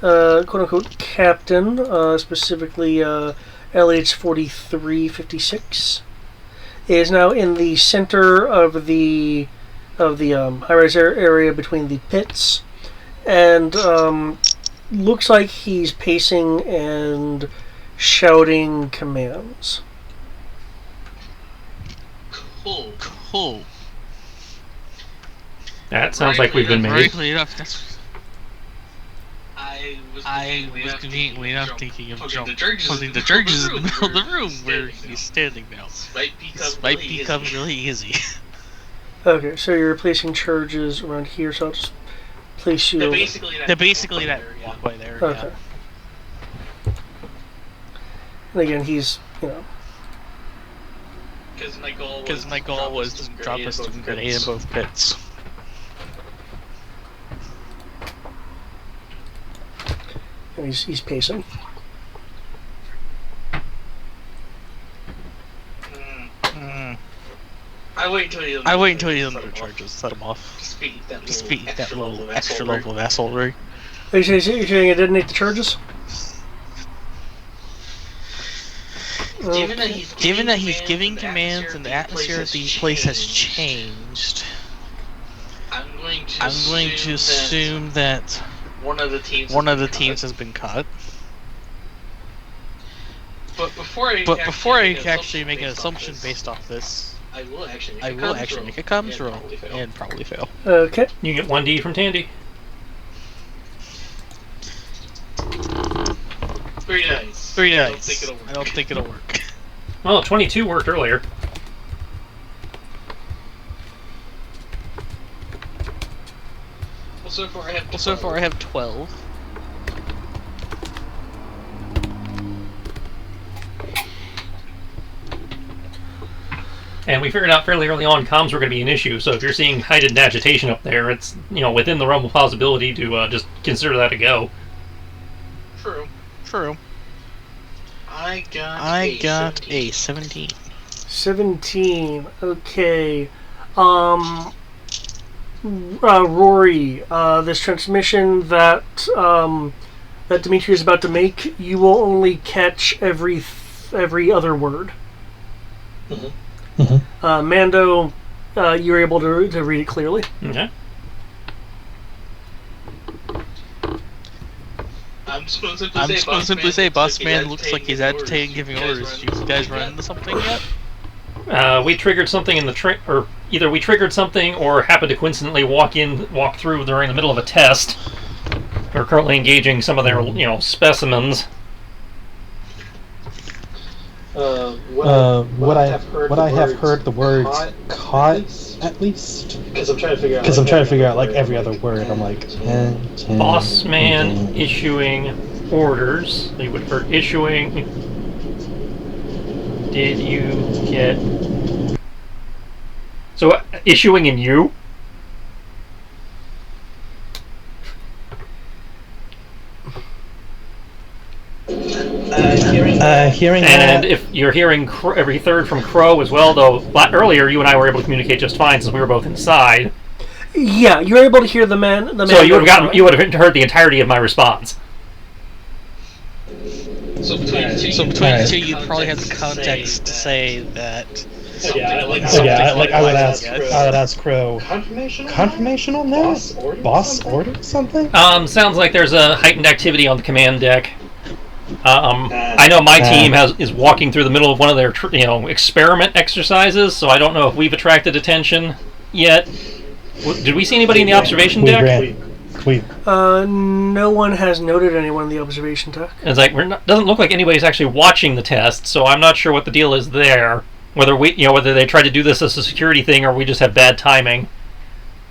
quote-unquote captain, specifically LH-4356, is now in the center of the high-rise area between the pits, and looks like he's pacing and shouting commands. Cool. That sounds like we've been made. Rightly enough, that's... I was conveniently enough thinking of putting the Jurges in the middle of the room where he's standing now. This might become really easy. Okay, so you're replacing charges around here, so I'll just place you... They're basically that walkway there, Okay. And again, he's, Because my goal was to drop a student grenade in both pits. and he's pacing. I wait until he's under charges, set him off. Just beat that little extra level of assholery. Are you saying it didn't need the charges? Given that he's giving commands and the atmosphere of the place has changed, to assume that one of the teams has been caught. But before I actually make an assumption based off this, I will actually make a comms roll and probably fail. Okay. You get 1D from Tandy. Very nice. I don't think it'll work. Well, 22 worked earlier. Well, so far I have 12. And we figured out fairly early on comms were going to be an issue, so if you're seeing heightened agitation up there, it's, within the realm of possibility to just consider that a go. True. I got a 17. 17. Okay. Rory, this transmission that that Dimitri is about to make, you will only catch every other word. Mando, you're able to read it clearly. Okay. I'm just going to simply say, Boss Man looks like he's agitating, giving orders. You guys run into something yet? We triggered something in the or either we triggered something or happened to coincidentally walk through during the middle of a test. We're currently engaging some of their, specimens. What I have heard the words caught at least, because I'm trying to figure out like every other word. I'm like Boss Man issuing orders. They would for issuing. Did you get so issuing in you? Hearing and that, if you're hearing every third from Crow as well, though earlier you and I were able to communicate just fine since we were both inside. Yeah, you're able to hear the man. So you would have heard the entirety of my response. So between the two, you probably have the context to say that. I would ask Crow. Confirmation on that? Boss order something? Sounds like there's a heightened activity on the command deck. I know my team is walking through the middle of one of their experiment exercises, so I don't know if we've attracted attention yet. Did we see anybody in the observation deck? No one has noted anyone in the observation deck. It's like doesn't look like anybody's actually watching the test, so I'm not sure what the deal is there. Whether whether they tried to do this as a security thing or we just have bad timing.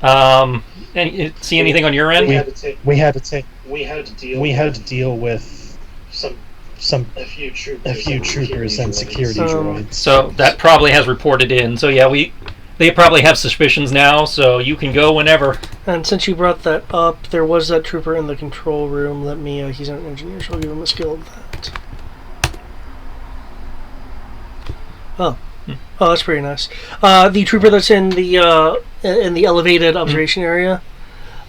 See anything on your end? We had to deal with a few troopers and security droids. So that probably has reported in. So yeah, they probably have suspicions now. So you can go whenever. And since you brought that up, there was that trooper in the control room. Let me. He's an engineer, so I'll give him a skill of that. Oh, that's pretty nice. The trooper that's in the elevated observation area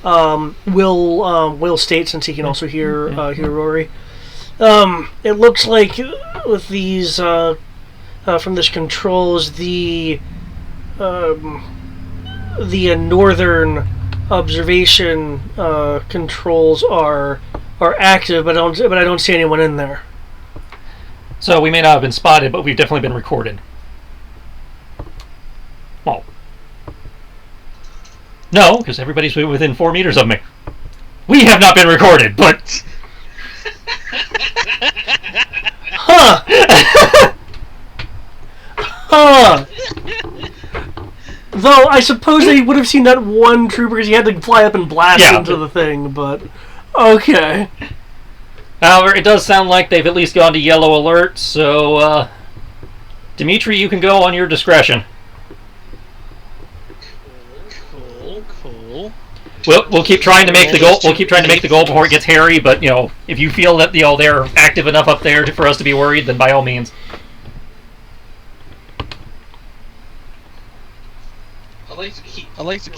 will state, since he can also hear Rory. It looks like with these from this controls, the northern observation controls are active, but I don't see anyone in there. So we may not have been spotted, but we've definitely been recorded. Well, no, because everybody's within 4 meters of me. We have not been recorded, but. Huh. Though I suppose they would have seen that one trooper because he had to fly up and blast into the thing, but okay. However, it does sound like they've at least gone to yellow alert, so Dimitri, you can go on your discretion. Cool. We'll keep trying to make the goal. We'll keep trying to make the goal before it gets hairy. But if you feel that they're active enough up there for us to be worried, then by all means. I like to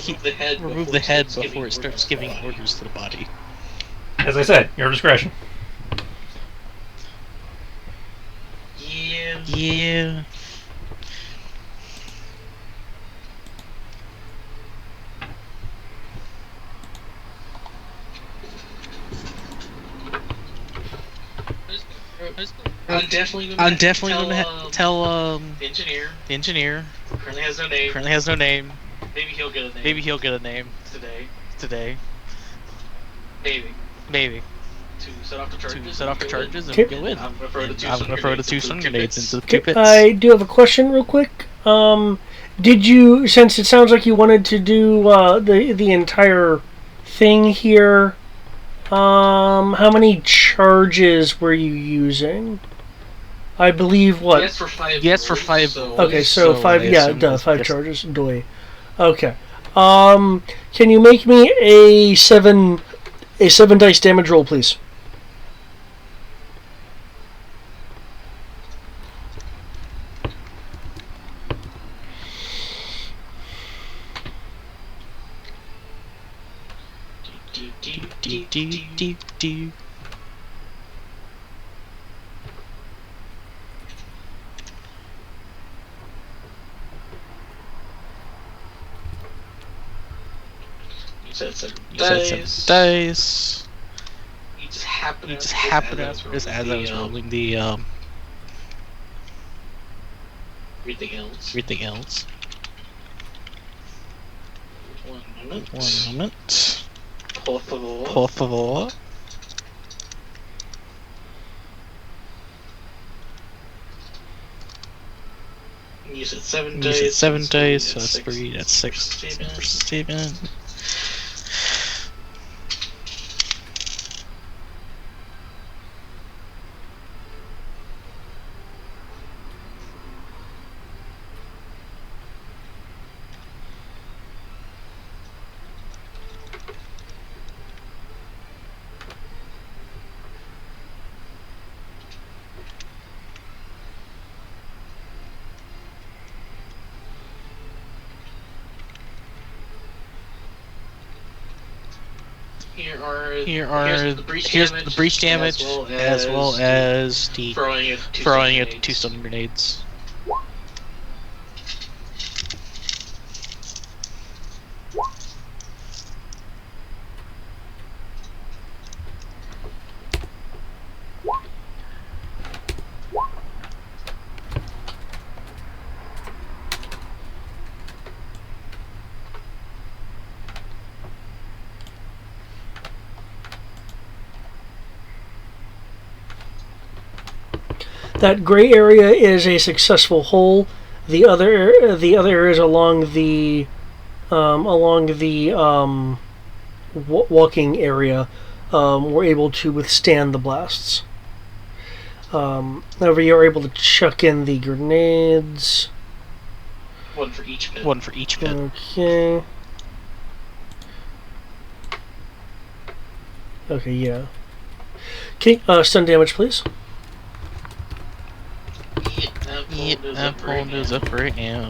remove the head before it starts giving orders to the body. As I said, your discretion. Yeah. I'm definitely gonna tell the engineer. Currently has no name. Maybe he'll get a name today. Maybe. To set off the charges and go in. I'm gonna throw the two stun grenades into the two pits. I do have a question real quick. Did you, since it sounds like you wanted to do the entire thing here, how many charges were you using? I believe what? Yes, for 5. Okay, so 5. Yeah, duh, 5 charges. Doy. Okay. Can you make me a 7 dice damage roll, please? Do. You said 7 dice. You just happened as I was rolling the everything else. One moment. Por favor. You said 7 days. So that's 3. That's 6 for Steven. Here's the breach damage as well as the throwing it 2 stun grenades. That gray area is a successful hole. The other areas along the walking area were able to withstand the blasts. However, you were able to chuck in the grenades. One for each pit. Okay. Okay, yeah. Okay, stun damage, please. I'm pulling those up right now.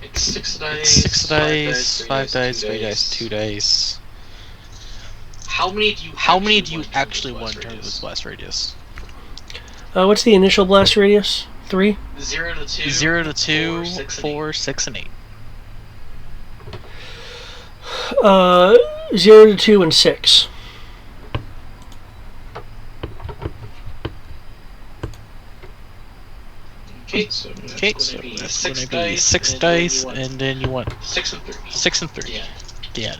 It's 6 dice, 5 dice, 3 dice, 2 dice. How many do you actually want in terms of blast radius? What's the initial blast radius? 3? 0 to 2, 4, 6, and 8. 0 to 2 and 6. Okay, so that's gonna be 6 dice, and then you want 6 and 3. Yeah.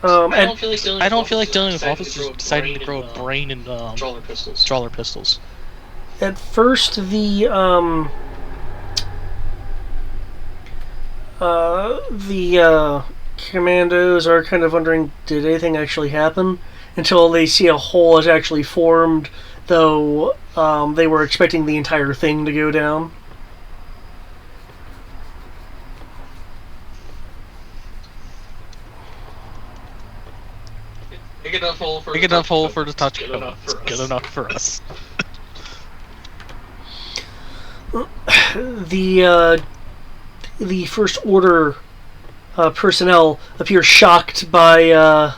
I don't feel like dealing with officers deciding to grow a brain and trawler pistols. At first, the commandos are kind of wondering, did anything actually happen? Until they see a hole has actually formed, though they were expecting the entire thing to go down. Big enough hole for the touch cone. It's good enough for us. The First Order personnel appear shocked by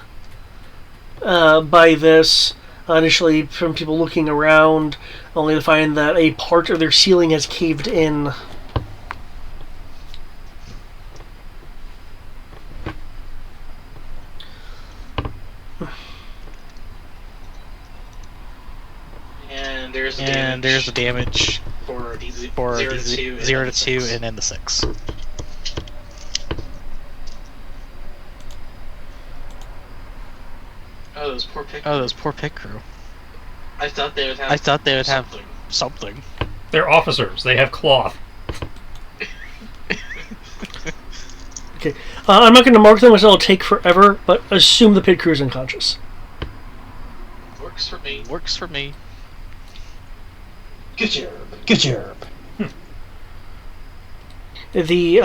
this. Initially, from people looking around, only to find that a part of their ceiling has caved in. And there's the damage for the 0 to 2 and then the 6. Oh, those poor pit crew. I thought they would have something. They're officers. They have cloth. Okay. I'm not going to mark them as it'll take forever, but assume the pit crew's unconscious. Works for me. Good job. Good job. The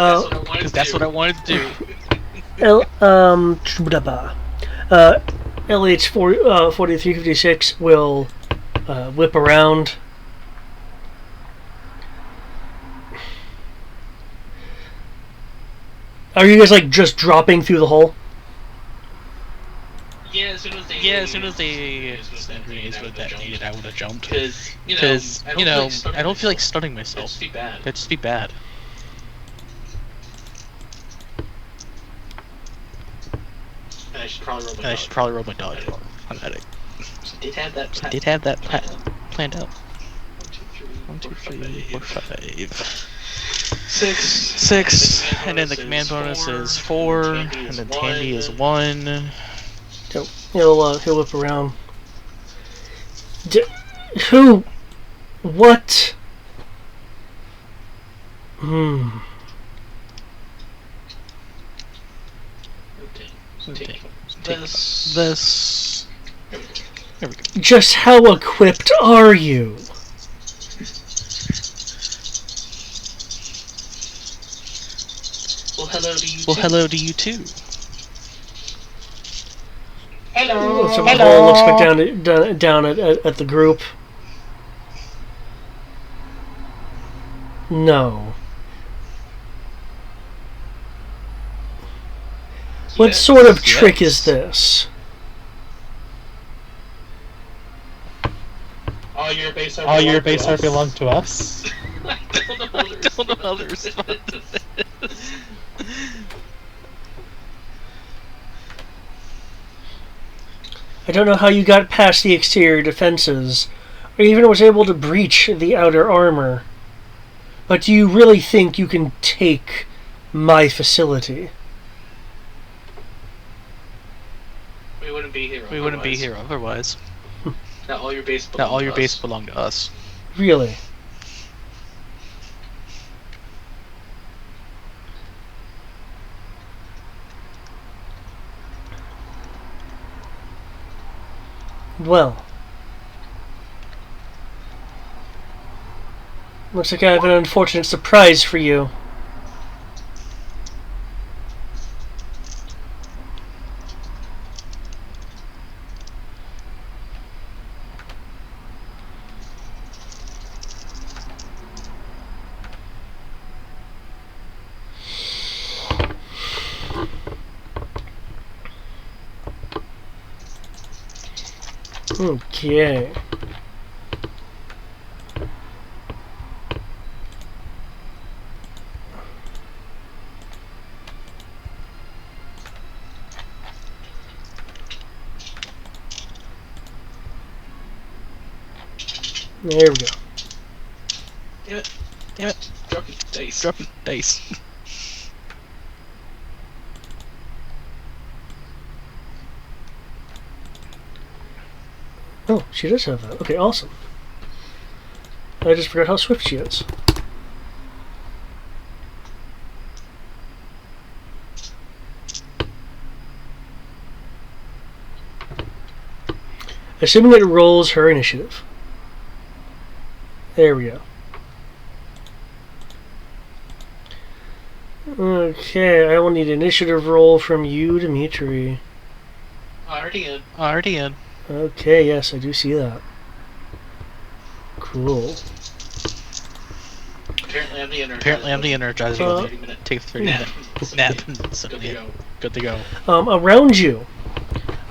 Because that's what I wanted to do. LH 4356 will whip around. Are you guys like just dropping through the hole? Yeah, as soon as they grenades were detonated, I would have jumped. Because I don't feel like stunning myself. That'd just be bad. And I should probably roll my dodge. On that. Did have that Planned out. 1, 2, 3, 4, 5. 6, and then the command bonus is 4, and then Tandy is 1. He'll whip around. Who? What? This. There we go. Just how equipped are you? Well, hello to you too. Hello. So Paul looks back down at the group. No. What sort of trick is this? All your base are belong to us. I don't know how to respond to this. I don't know how you got past the exterior defenses, or even was able to breach the outer armor. But do you really think you can take my facility? We wouldn't be here otherwise. Not all your base belong to us. Really? Well. Looks like I have an unfortunate surprise for you. Okay. There we go. Damn it. Dropping dice. Oh, she does have that. Okay, awesome. I just forgot how swift she is. Assuming it rolls her initiative. There we go. Okay, I will need an initiative roll from you, Dimitri. Already in. Okay, yes, I do see that. Cool. Apparently I'm the Energizer. Take a 30-minute nap. Good to go. Around you,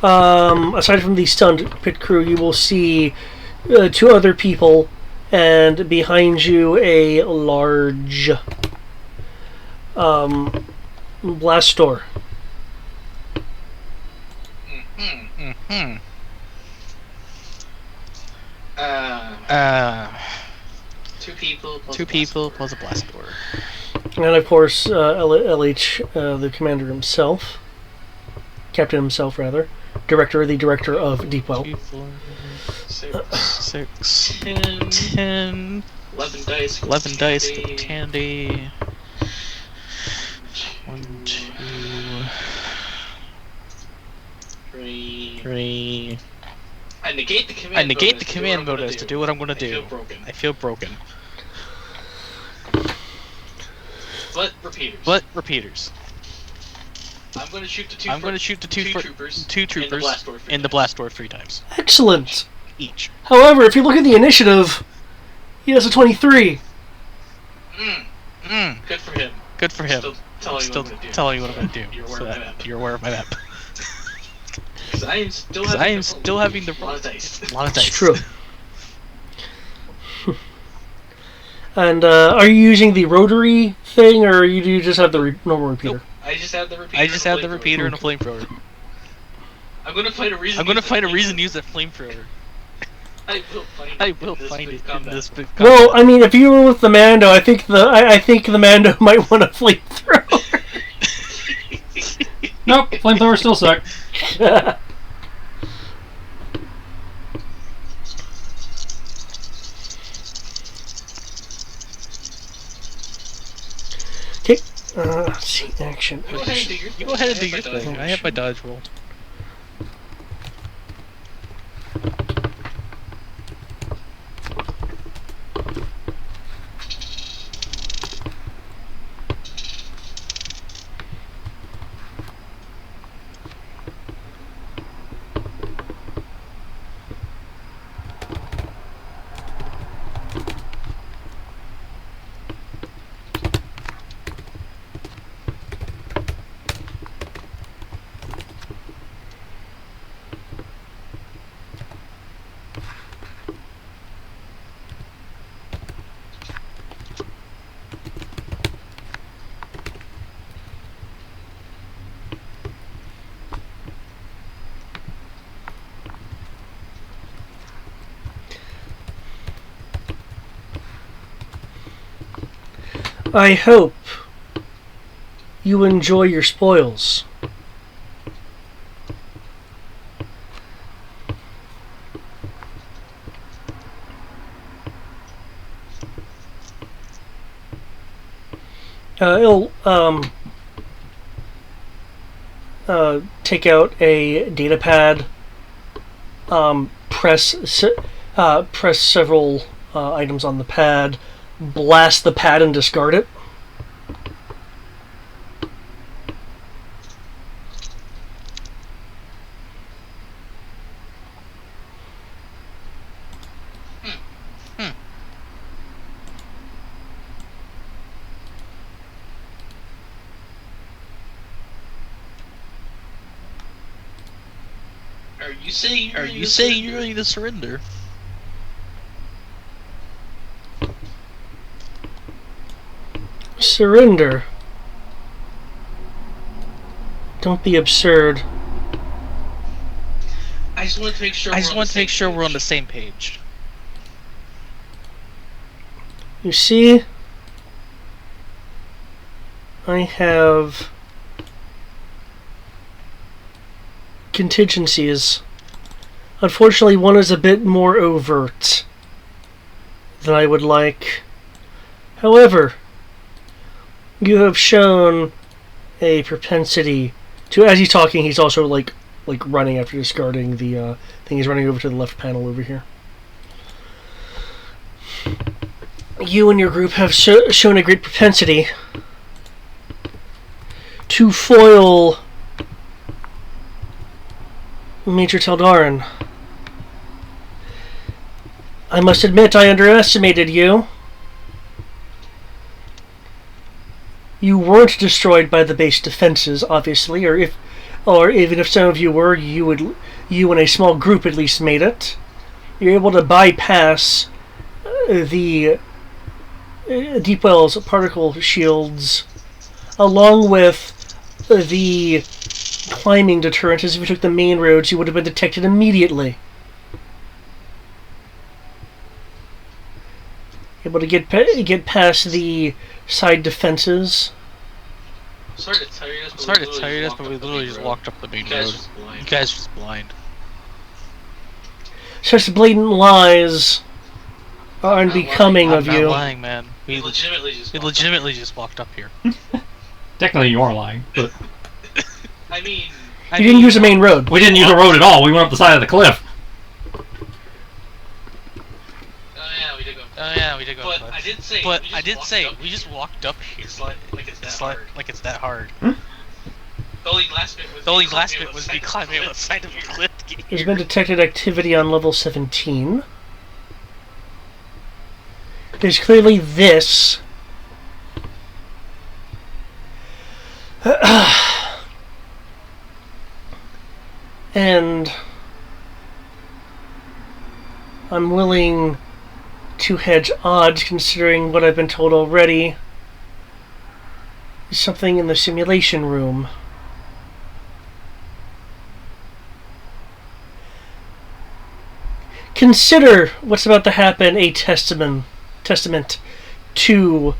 aside from the stunned pit crew, you will see 2 other people, and behind you a large blast door. Two people plus a blast door. And of course, LH, the commander himself, captain himself rather, the director of Deepwell. 2, 4, 6, 10, 11 dice, candy. 1, 2, 3. I negate the command bonus to do what I'm gonna do. I feel broken. But repeaters. I'm going to shoot the two troopers in the blast door 3 times. Excellent! Each. However, if you look at the initiative, he has a 23. Good for him. Still telling you what I'm going to do. You're aware of my map. Because I am still having the roll. A lot of dice. It's true. And are you using the rotary thing, or do you just have the normal repeater? Nope. I just have the repeater. And a flamethrower. I'm gonna find a reason. To use that flamethrower. I will find it in this big. Well, I mean, if you were with the Mando, I think the Mando might want a flamethrower. Nope, flamethrowers still suck. Okay, let's see, action. You go ahead and do your thing. I have my dodge roll. I hope you enjoy your spoils. It'll take out a data pad, press several items on the pad, blast the pad and discard it. Are you saying you're ready to surrender? Surrender? Don't be absurd. I just want to make sure we're on the same page. You see, I have contingencies. Unfortunately, one is a bit more overt than I would like. However, you have shown a propensity to, as he's talking, he's also like running after discarding the thing. He's running over to the left panel over here. You and your group have shown a great propensity to foil Major Teldarin. I must admit I underestimated you. You weren't destroyed by the base defenses, obviously, or even if some of you were, you and a small group at least made it. You're able to bypass the Deepwell's particle shields, along with the climbing deterrent, as if you took the main roads, you would have been detected immediately. able to get past the side defenses. Sorry to tell you this, but we literally just walked up the main road. You guys are just blind. Such blatant lies are unbecoming of I'm you. not lying, man. We legitimately just walked up here. Technically, you are lying, but I mean, You didn't use the main road. we didn't use the road at all. We went up the side of the cliff. Oh yeah, we did go. But up. I did say. But I did say we just walked up here. It's like it's that hard. the only last bit was me climbing up the side of the cliff. There's been detected activity on level 17. There's clearly this. And I'm willing to hedge odds considering what I've been told already. There's something in the simulation room. Consider what's about to happen a testament to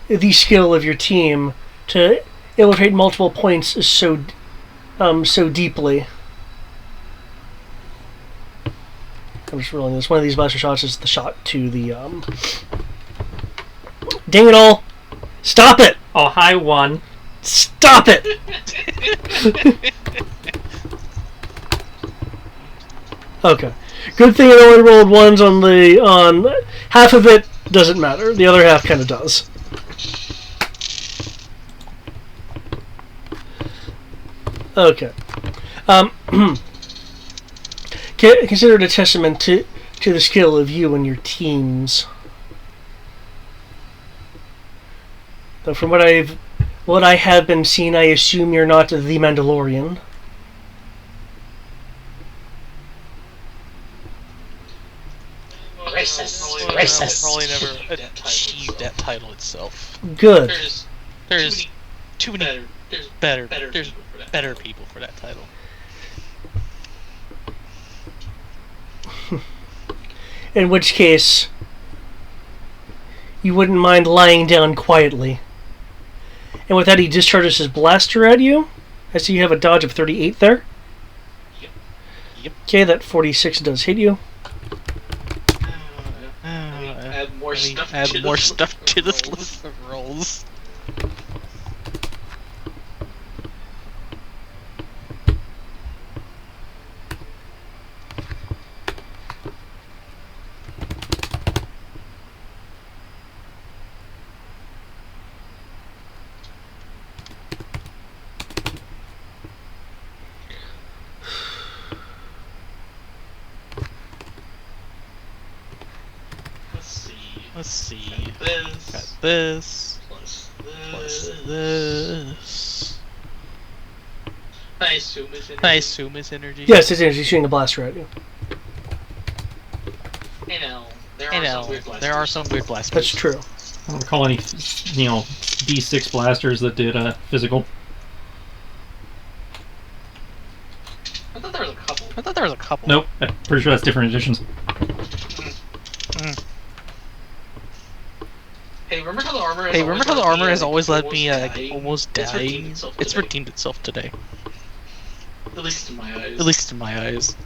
the skill of your team to illustrate multiple points so deeply. I'm just rolling this. One of these blaster shots is the shot to the Dang it all! Stop it! Oh, hi, one. Stop it! Okay. Good thing I only rolled ones on half of it doesn't matter. The other half kind of does. Okay. Consider it a testament to the skill of you and your teams. Though from what I have been seeing, I assume you're not the Mandalorian. Racist. Probably never achieved that title itself. Good. There's too many better people for that title. In which case, you wouldn't mind lying down quietly. And with that, he discharges his blaster at you. I see you have a dodge of 38 there. Yep. Okay, that 46 does hit you. Add more stuff to this list of rolls. Let's see. Got this. Plus this. I assume it's energy. Yes, it's energy. He's shooting a blaster at you. There are some weird blasters. That's true. I don't recall any, D6 blasters that did physical. I thought there was a couple. Nope, I'm pretty sure that's different editions. Hey, remember how the armor has always let me almost die? It's redeemed itself today. At least in my eyes. At least in my eyes.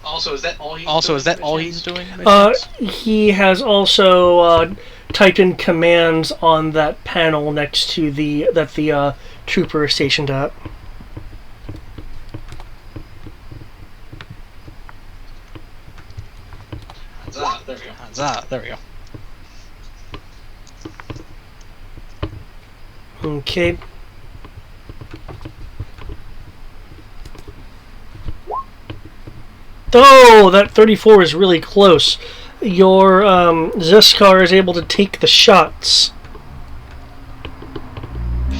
Also, is that all he's doing? He has also typed in commands on that panel next to the trooper is stationed at. There we go. Okay. Oh, that 34 is really close. Your Zeskar is able to take the shots.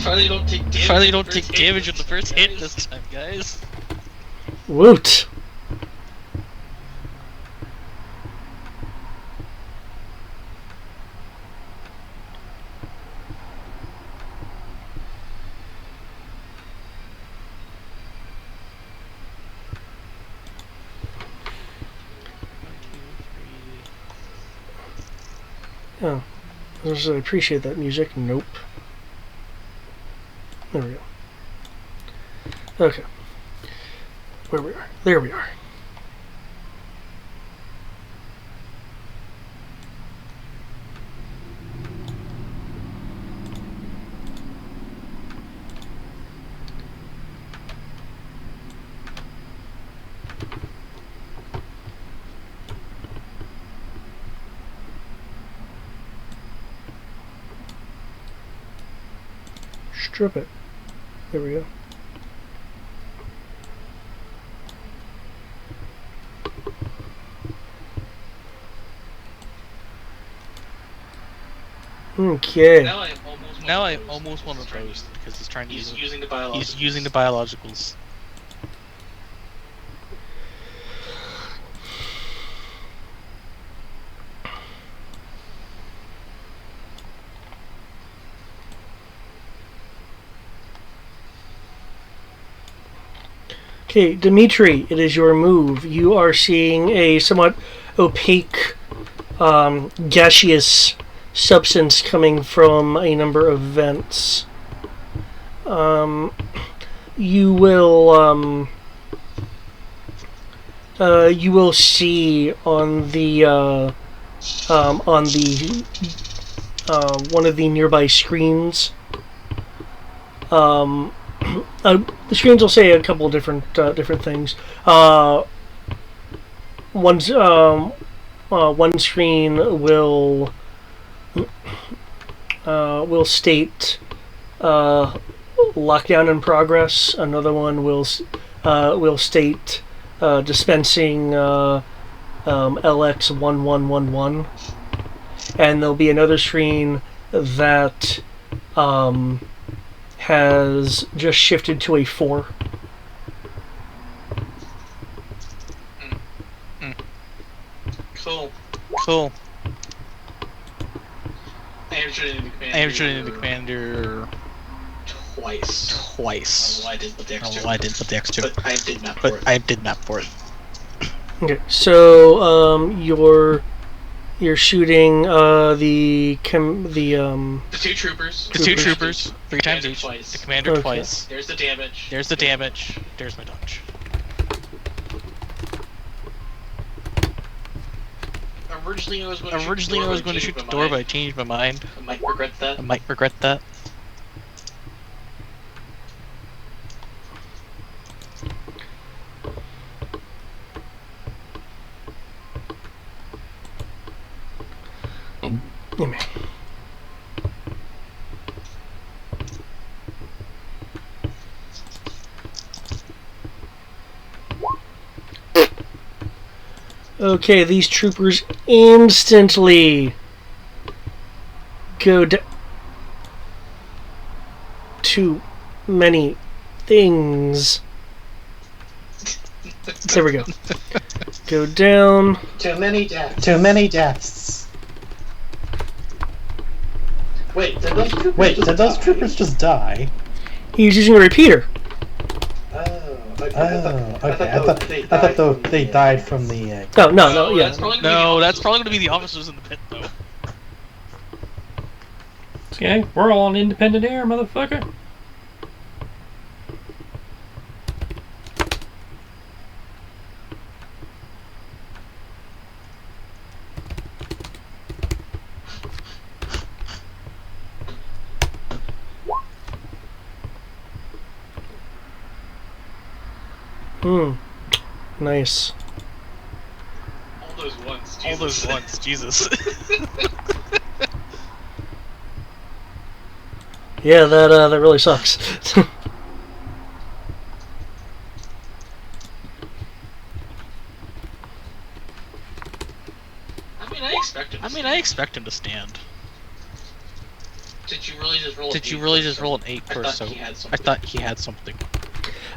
Finally, don't take damage with the first hit this time, guys. Woot. Oh. I appreciate that music. Nope. There we go. Okay. Where we are. There we are. Strip it. There we go. Okay. Now I almost want to boast because he's trying to use he's using the biologicals. Okay, Dimitri, it is your move. You are seeing a somewhat opaque, gaseous substance coming from a number of vents. You will see on the one of the nearby screens. The screens will say a couple of different things. One screen will state lockdown in progress. Another one will state dispensing LX1111, and there'll be another screen that has just shifted to a 4. Cool. I am shooting the commander twice. I did put the X2. But I did map for it. Okay, so you're shooting the two troopers. 3 times each. The commander twice. There's the damage. There's my dodge. Originally I was going to shoot the door, but I changed my mind. I might regret that. Amen. Okay, these troopers instantly go too many things. There we go. Go down. Too many deaths. Wait, did those troopers just die? He's using a repeater. Okay. I thought they died from the. No, yeah. That's probably going to be the officers in the pit, though. Okay, we're all on independent air, motherfucker. Nice. All those ones, Jesus. Yeah, that really sucks. I expect him to stand. Did you really just roll an 8 first? I thought he had something.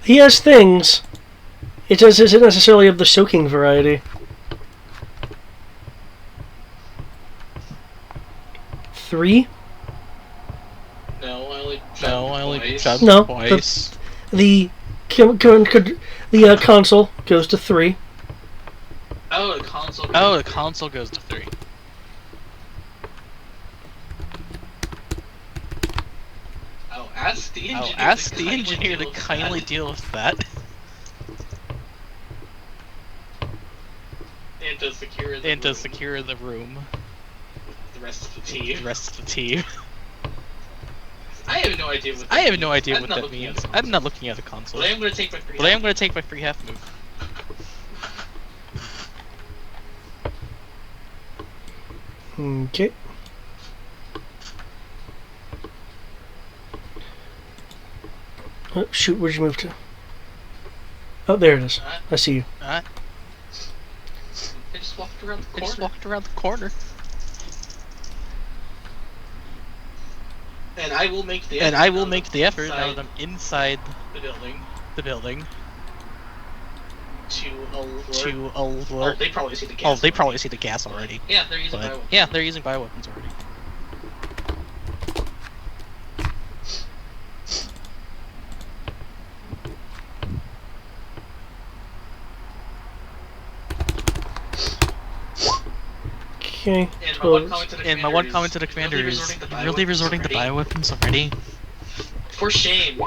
He has things. It just isn't necessarily of the soaking variety. 3? No, I only jumped No, twice. The console goes to 3. Oh, the console goes to 3. I'll ask the engineer to kindly deal with that. And to secure the room. The rest of the team. I have no idea what that means. I'm not looking at the console. But I am going to take my free half move. Okay. Oh, shoot, where'd you move to? Oh, there it is. I see you. I just walked around the corner. And I will make the effort now that I'm inside the building. To alert. Oh, they probably see the gas. Already. Yeah, they're using bioweapons. Yeah, they're using bioweapons already. Okay. And my one comment to the commander is, really resorting to bioweapons already? For shame.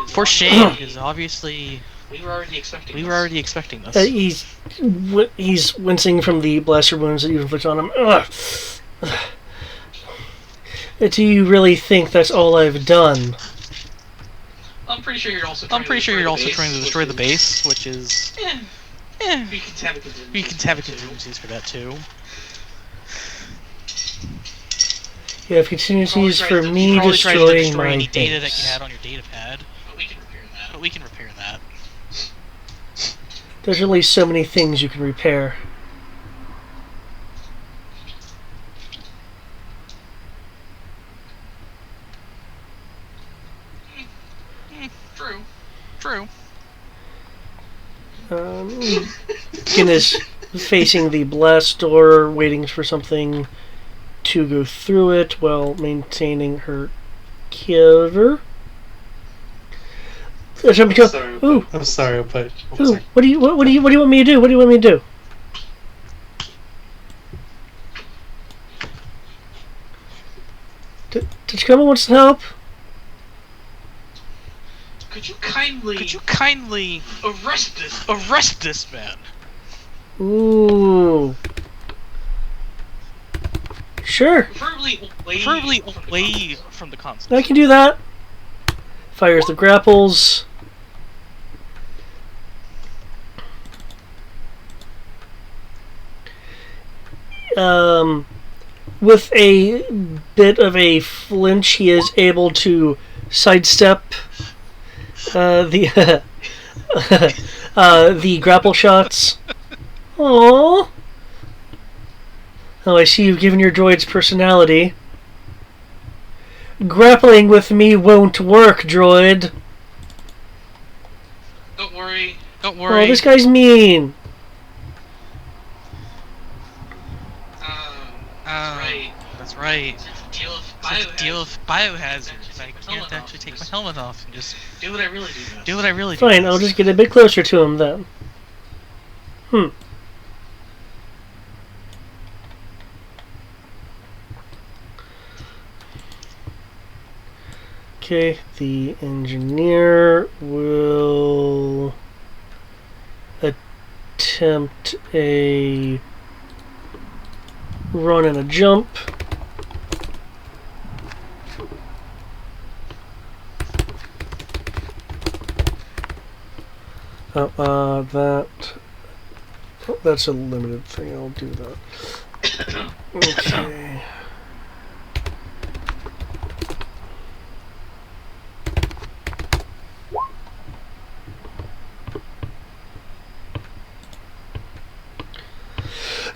Because obviously we were already expecting this. He's wincing from the blaster wounds that you inflict on him. Ugh. Do you really think that's all I've done? I'm pretty sure you're also trying to destroy the base, which is... We can have contingencies for that too. You have contingencies for me destroying my any base. data that you had on your data pad. But we can repair that. There's only so many things you can repair. True. Kin is facing the blast door, waiting for something to go through it while maintaining her cover. I'm sorry, but what do you want me to do? What do you want me to do? Tachikoma wants to help. Could you kindly arrest this man? Ooh. Sure. Preferably away from the console. I can do that. Fires the grapples. With a bit of a flinch, he is able to sidestep the grapple shots. Aww. Oh, I see you've given your droids personality. Grappling with me won't work, droid. Don't worry. Oh, this guy's mean. That's right. Deal with biohazards. I can't actually take my helmet off and just do what I really do. Fine, I'll just get a bit closer to him then. Okay, the engineer will attempt a run and a jump. That's a limited thing. I'll do that. Okay.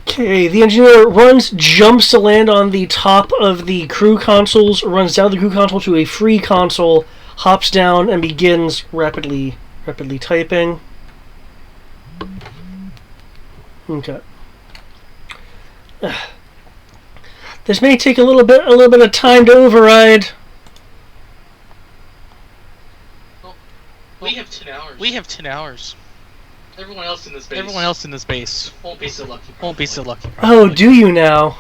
Okay, the engineer jumps to land on the top of the crew consoles, runs down the crew console to a free console, hops down, and begins rapidly typing. Okay. This may take a little bit of time to override. Well, we have 10 hours. Everyone else in this base won't be so lucky. Oh, do you now?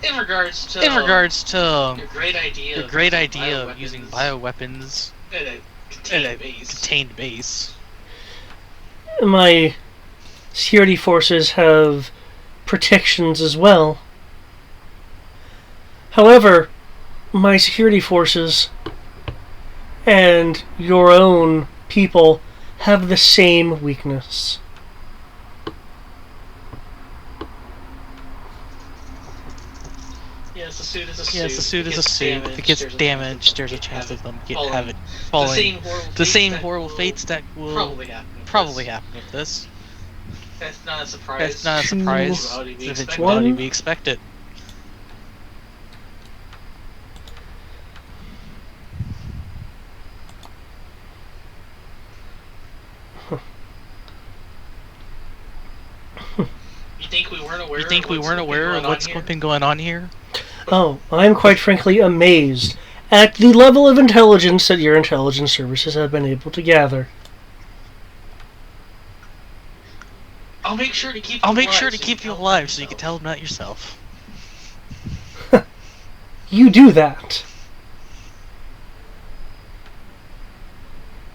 In regards to your great idea of using bioweapons in in a contained base. My security forces have protections as well. However, my security forces and your own people have the same weakness. Yes, the suit is a suit. Yes, the suit is a suit. If it gets damaged, there's a chance of them have it falling. The same horrible fates that will probably happen with this. That's not a surprise. That's not a surprise. It's eventuality we expect it. You think we weren't aware of what's been going on here? Oh, I'm quite frankly amazed at the level of intelligence that your intelligence services have been able to gather. I'll make sure to keep you alive so you can tell them that yourself. You do that.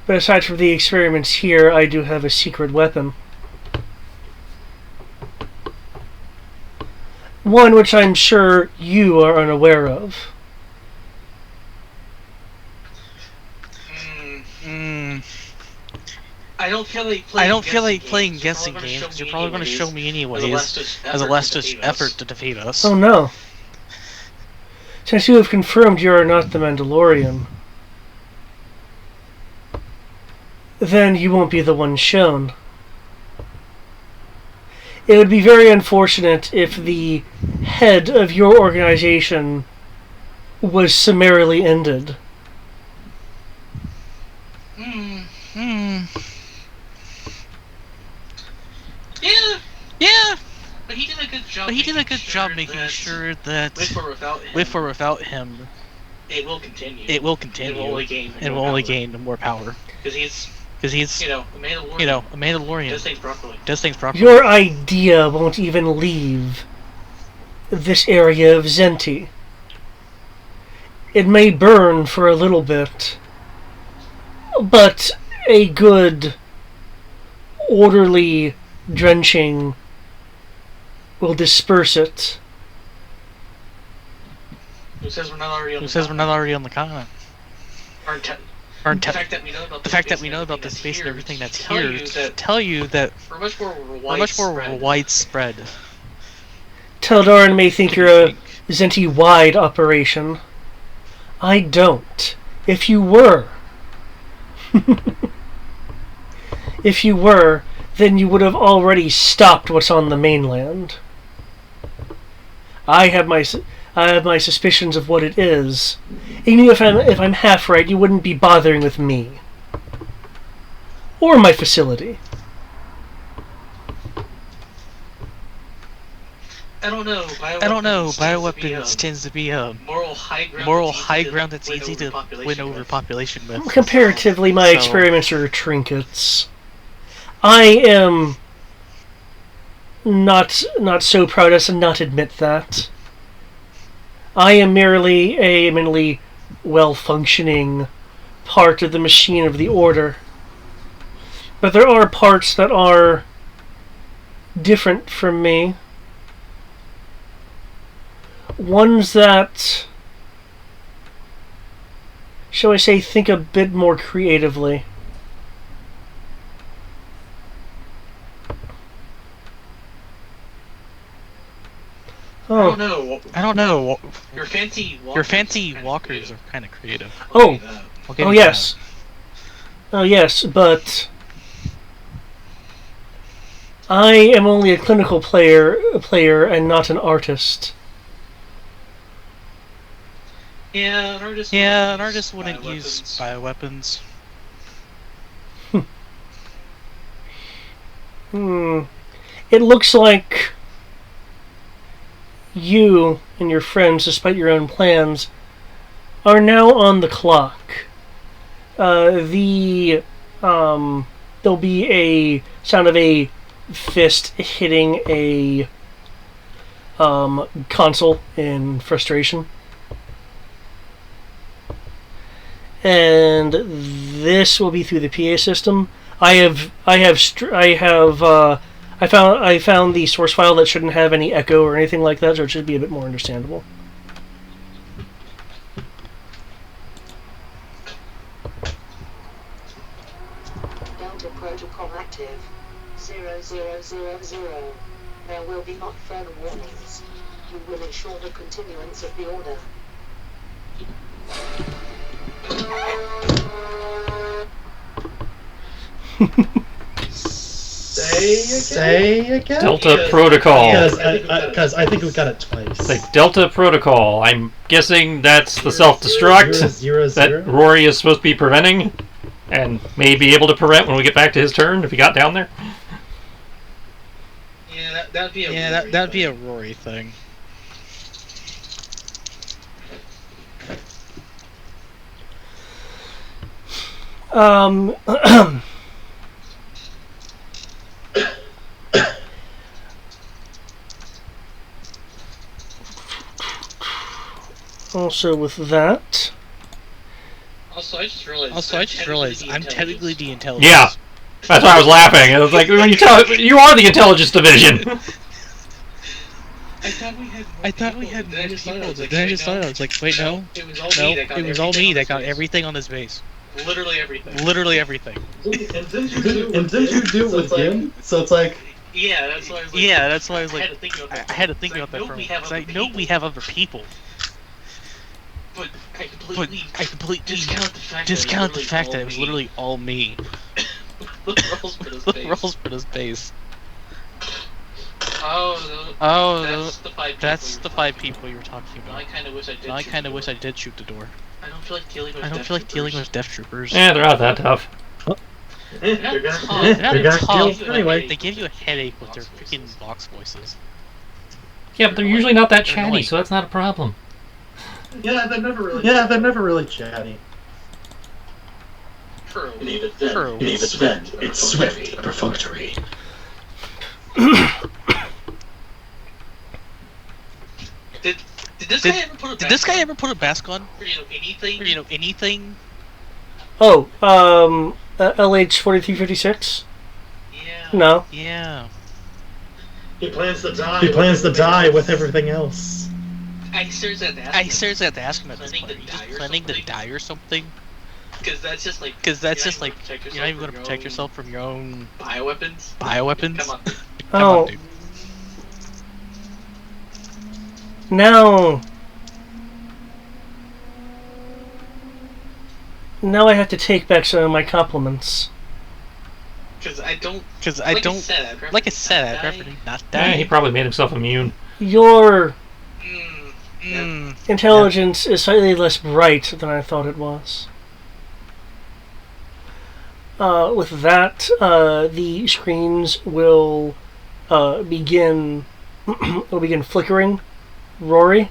But aside from the experiments here, I do have a secret weapon. One which I'm sure you are unaware of. I don't feel like playing guessing games because you're probably going to show me anyways as a last-ditch effort to defeat us. Oh no. Since you have confirmed you are not the Mandalorian, then you won't be the one shown. It would be very unfortunate if the head of your organization was summarily ended. Yeah. But he did a good job. Making sure that with or without him, it will continue. It will only gain more power. Because he's a Mandalorian. Does things properly. Your idea won't even leave this area of Zenti. It may burn for a little bit, but a good, orderly drenching will disperse it. Who says we're not already on the continent? The fact that we know about this base and everything that's here to tell you that we're much more widespread. Teldarin may think you're a Zenti-wide operation. I don't. If you were, then you would have already stopped what's on the mainland. I have my suspicions of what it is. Even if I'm half right, you wouldn't be bothering with me or my facility. I don't know. Bioweapons tends to be a moral high ground that's easy to win over population with. Comparatively, my experiments are trinkets. I am not so proud as to not admit that. I am merely a eminently well-functioning part of the machine of the Order. But there are parts that are different from me. Ones that, shall I say, think a bit more creatively. Oh. I don't know. Your fancy walkers are kind of creative. Oh yes. Oh yes, but I am only a clinical player and not an artist. Yeah, an artist wouldn't use bioweapons. It looks like you and your friends, despite your own plans, are now on the clock. There'll be a sound of a fist hitting a console in frustration. And this will be through the PA system. I found the source file that shouldn't have any echo or anything like that, so it should be a bit more understandable. Delta protocol active. 0000. There will be not further warnings. You will ensure the continuance of the order. Say again? Delta Protocol. Because I think we got it twice. It's like Delta Protocol. I'm guessing that's the self-destruct Zero. that Rory is supposed to be preventing, and may be able to prevent when we get back to his turn if he got down there. Yeah, that'd be a Rory thing. Also with that... Also, I just realized I'm technically the intelligence. Yeah, that's why I was laughing. It was like, when you are the intelligence division. I thought we had more people. Then I just thought, I was like, wait, no. It was all me that got everything on this base. Literally everything. And didn't you do it with him? So it's like... Yeah, that's why I was like, I had to think about that for a minute. Because I know we have other people. But I completely discount the fact that it was literally all me. The rules for this base. That's the 5 people you were talking about. I kind of wish I did shoot the door. I don't feel like dealing with death troopers. Yeah, they're not that tough. They're not tough. Anyway, they give you a headache with their freaking box voices. Yeah, but they're usually not that chatty, so that's not a problem. Yeah, they're never really chatty. True. It's swift, perfunctory. Did this guy ever put a mask on? Or, anything? Oh, LH 4356? Yeah. No. Yeah. He plans to die with everything else. I seriously had to ask him at this point. Are you just planning to die or something? Because that's just like you're not even going to protect yourself from your own bioweapons. Come on. Come on, dude. Now I have to take back some of my compliments. Because I don't. Like I said, I'd rather not die. Yeah, he probably made himself immune. Your intelligence is slightly less bright than I thought it was. With that, the screens will begin flickering. Rory,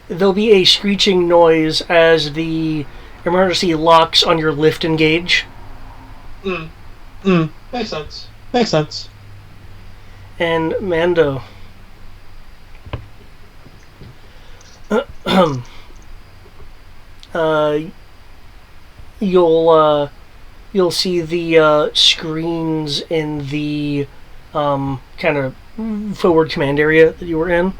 there'll be a screeching noise as the emergency locks on your lift engage. Makes sense. And Mando. You'll see the screens in the kind of forward command area that you were in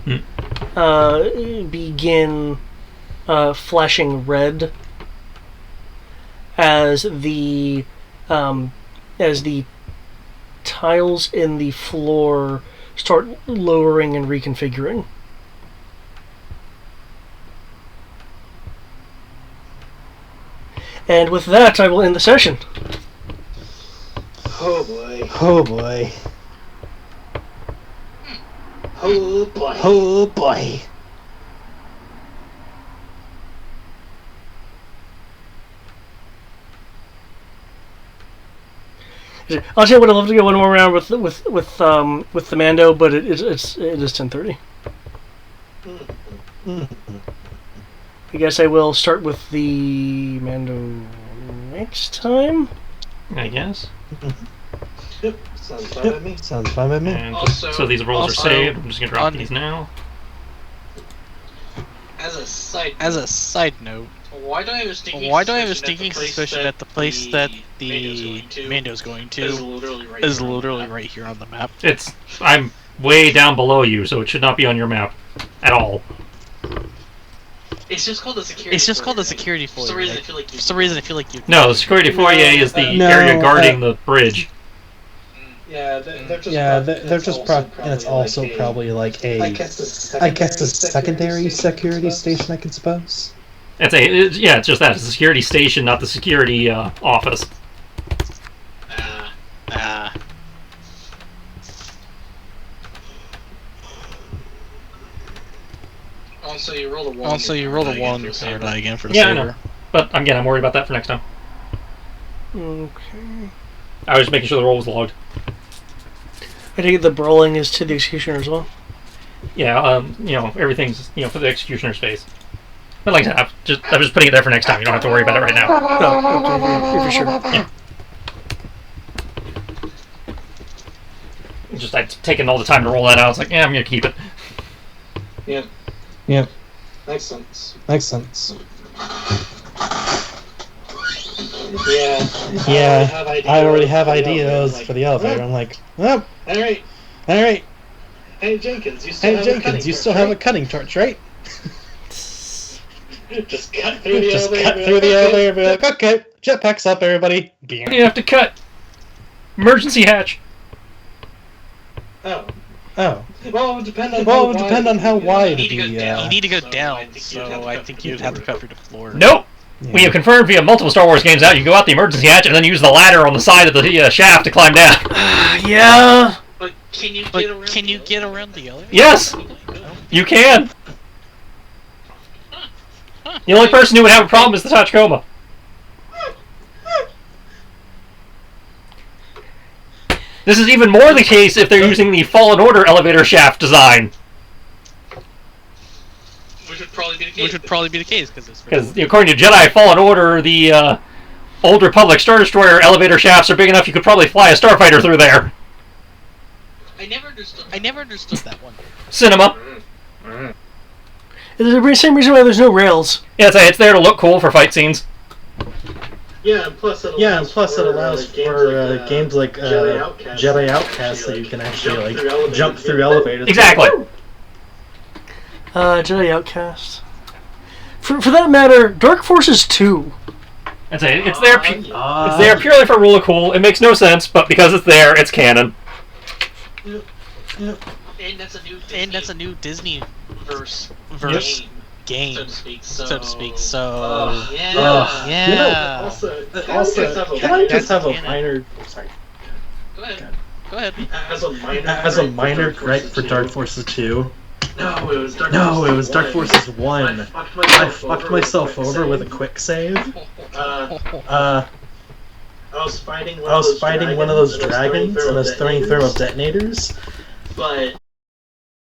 begin flashing red as the tiles in the floor start lowering and reconfiguring. And with that, I will end the session. Oh boy. Oh boy. Oh boy. Oh boy. I'll tell you what, I'd love to go one more round with the Mando, but it is 10:30. I guess I will start with the Mando next time. I guess. Yep, sounds fine by me. Sounds fine by me. And Also- so these rolls also, are saved. I'm just gonna drop on- these now. As a side note, Why do I have a sneaking suspicion that the place that the Mando's going to is literally right here on the map? I'm way down below you, so it should not be on your map at all. it's just called the security. foyer. For some reason, I feel like you. No, the security foyer is the no, area guarding the bridge. Yeah, they're just. And it's also probably like a secondary security station, I can suppose. It's just that. It's a security station, not the security office. Also, you roll a 1. on your power die again for the Yeah, I saver. know. But again, I'm worried about that for next time. Okay. I was making sure the roll was logged. I think the brawling is to the executioner as well. Yeah, everything's for the executioner's face. But like I said, I'm just putting it there for next time. You don't have to worry about it right now. No, okay, for sure. Yeah. I'd taken all the time to roll that out. It's like, yeah, I'm gonna keep it. Yeah. Yep. Makes sense. Makes sense. Yeah. I already have ideas for the elevator. I'm like, oh, All right. Hey Jenkins, you still have a cutting torch, right? Just cut through the elevator. Be like, okay, jetpack's up, everybody. You have to cut. Emergency hatch. Oh. Oh. Well, it would depend on how wide You need to go the. down, so I think you'd have to cut through the floor. Nope. We have confirmed via multiple Star Wars games out. You can go out the emergency hatch and then use the ladder on the side of the shaft to climb down. Yeah. But can you get around the elevator? Yes, you can. The only person who would have a problem is the Tachikoma. This is even more the case if they're using the Fallen Order elevator shaft design. Which would probably be the case Because according to Jedi Fallen Order, the Old Republic Star Destroyer elevator shafts are big enough you could probably fly a starfighter through there. I never understood that one. Cinema. It's the same reason why there's no rails. Yeah, it's there to look cool for fight scenes. Yeah, and plus it allows for games like Jedi Outcast, so you can actually jump through elevators. Exactly. Jedi Outcast. For that matter, Dark Forces 2. It's there purely for rule of cool. It makes no sense, but because it's there, it's canon. Yep. And that's a new Disney verse game, so to speak. So yeah. Also, can I just have a minor? Sorry. Go ahead. As a minor gripe for Dark Forces 2. No, it was Dark Forces 1. I fucked myself over with a quick save. I was fighting one of those dragons, and I was throwing thermal detonators. But